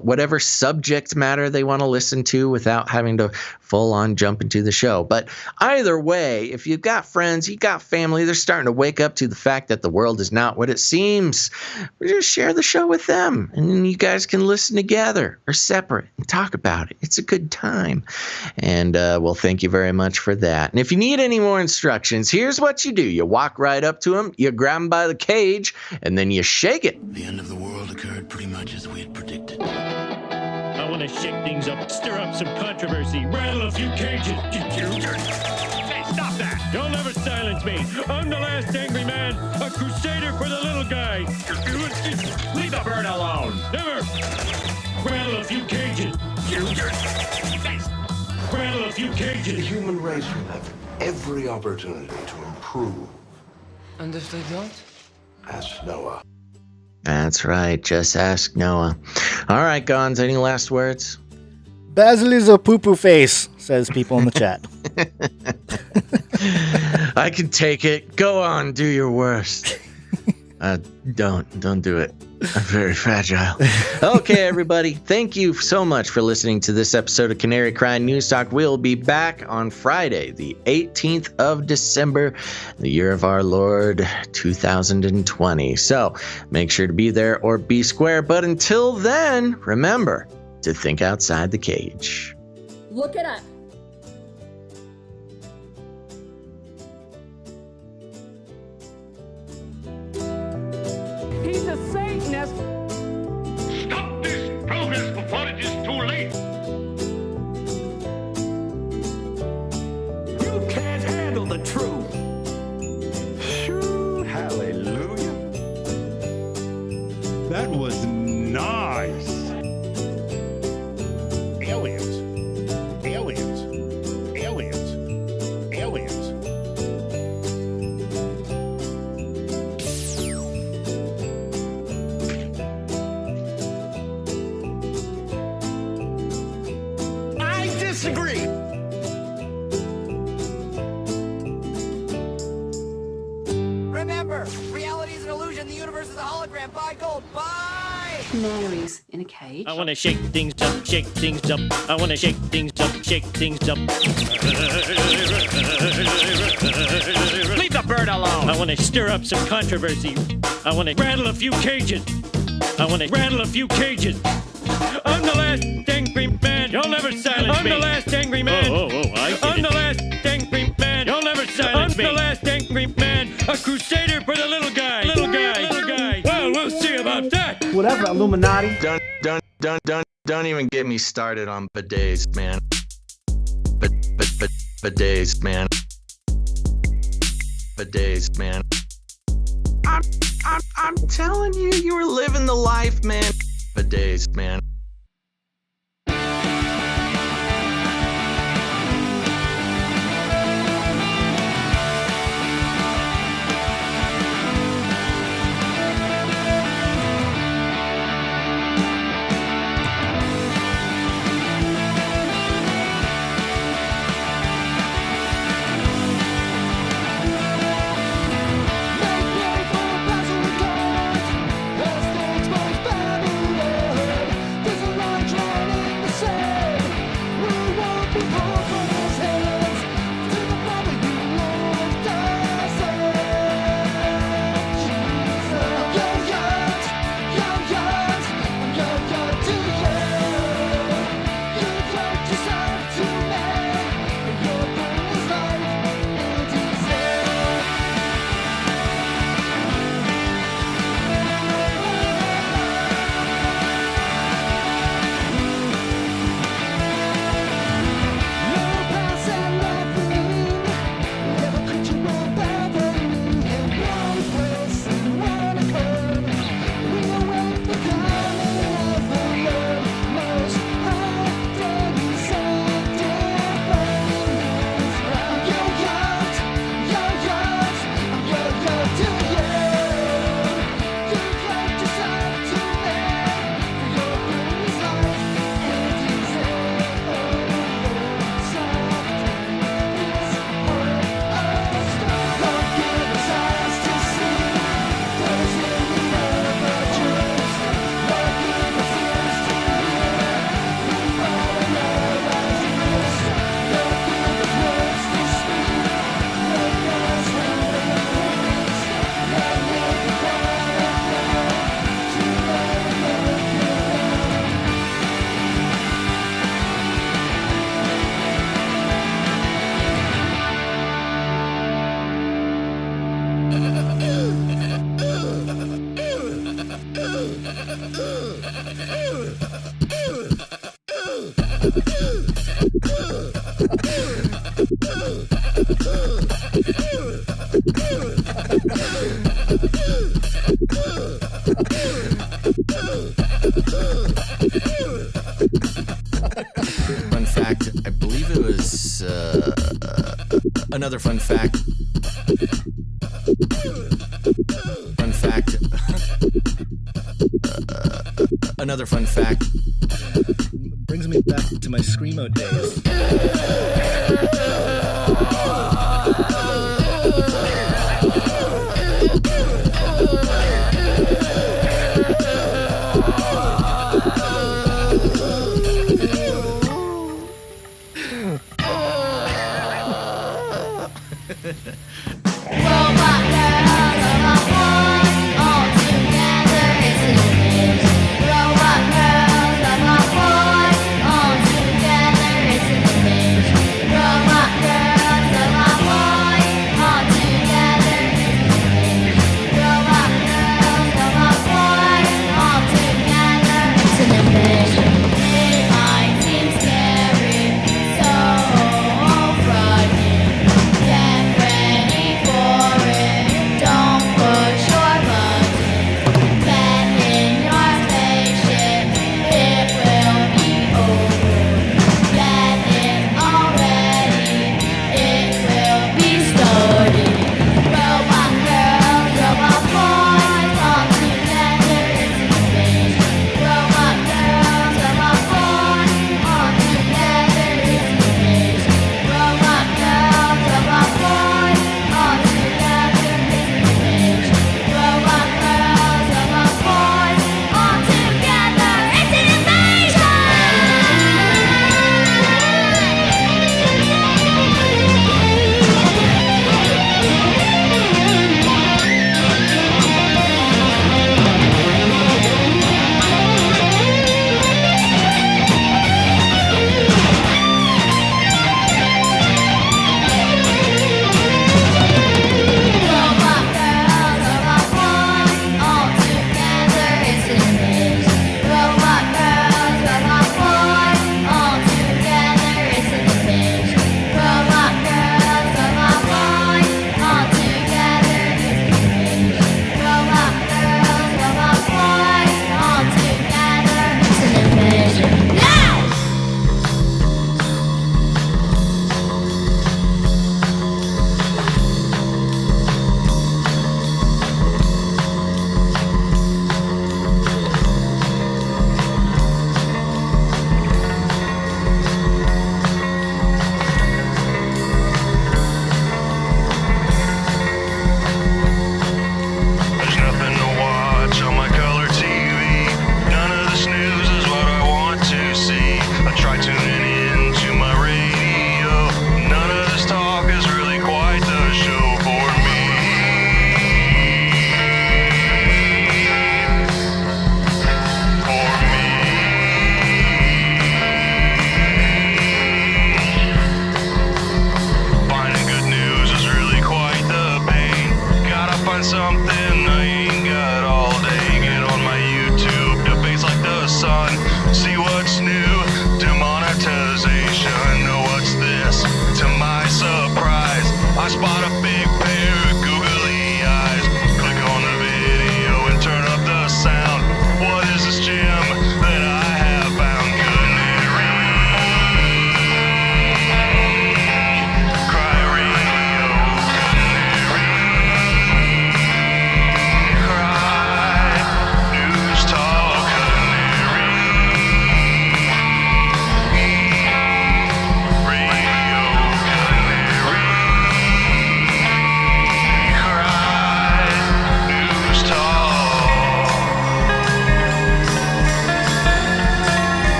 whatever subject matter they want to listen to without having to full on jump into the show. But either way, if you've got friends, you've got family, they're starting to wake up to the fact that the world is not what it seems, just share the show with them and then you guys can listen together or separate and talk about it. It's a good time. And well, thank you very much for that. And if you need any more instructions, here's what you do. You walk right up to him, you grab him by the cage, and then you shake it. The end of the world occurred pretty much as we had predicted. I want to shake things up, stir up some controversy, rattle a few cages. Hey, stop that! You'll never silence me. I'm the last angry man, a crusader for the little guy. Leave the bird alone. Never. Rattle a few cages. Rattle a few cages. The human race will have every opportunity to improve. And if they don't? Ask Noah. That's right. Just ask Noah. All right, Gons, any last words? Basil is a poo-poo face, says people in the chat. I can take it. Go on, do your worst. Don't do it. I'm very fragile. Okay, everybody. Thank you so much for listening to this episode of Canary Cry News Talk. We'll be back on Friday, the 18th of December, the year of our Lord, 2020. So make sure to be there or be square. But until then, remember to think outside the cage. Look it up. He's a Satanist. Stop this progress before it is too late. You can't handle the truth. Shoo, hallelujah. That was nice. Aliens. Aliens. Aliens. Aliens. I disagree. Remember, reality is an illusion. The universe is a hologram. Buy gold. Buy! Canaries in a cage. I want to shake things up, shake things up. I want to shake things up, shake things up. Leave the bird alone. I want to stir up some controversy. I want to rattle a few cages. I want to rattle a few cages. I'm the last angry man. You'll never silence me. I'm the last angry man. I'm the last angry man. You'll never silence me. I'm the last angry man. A crusader for the little guy. Little guy. Little guy. Well, we'll see about that. Whatever, Illuminati. Don't even get me started on bidets, man. Bidets, man. Bidets, man. I'm telling you, you were living the life, man. Bidets, man. Fun fact, I believe it was another fun fact. Fun fact. Another fun fact. Brings me back to my Screamo days. For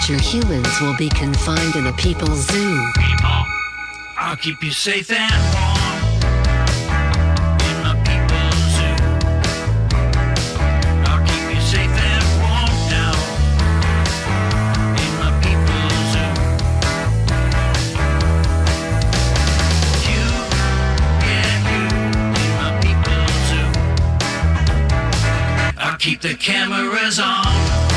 future humans will be confined in a people's zoo. People, I'll keep you safe and warm in my people's zoo. I'll keep you safe and warm now in my people's zoo. You, yeah, you in my people's zoo. I'll keep the cameras on.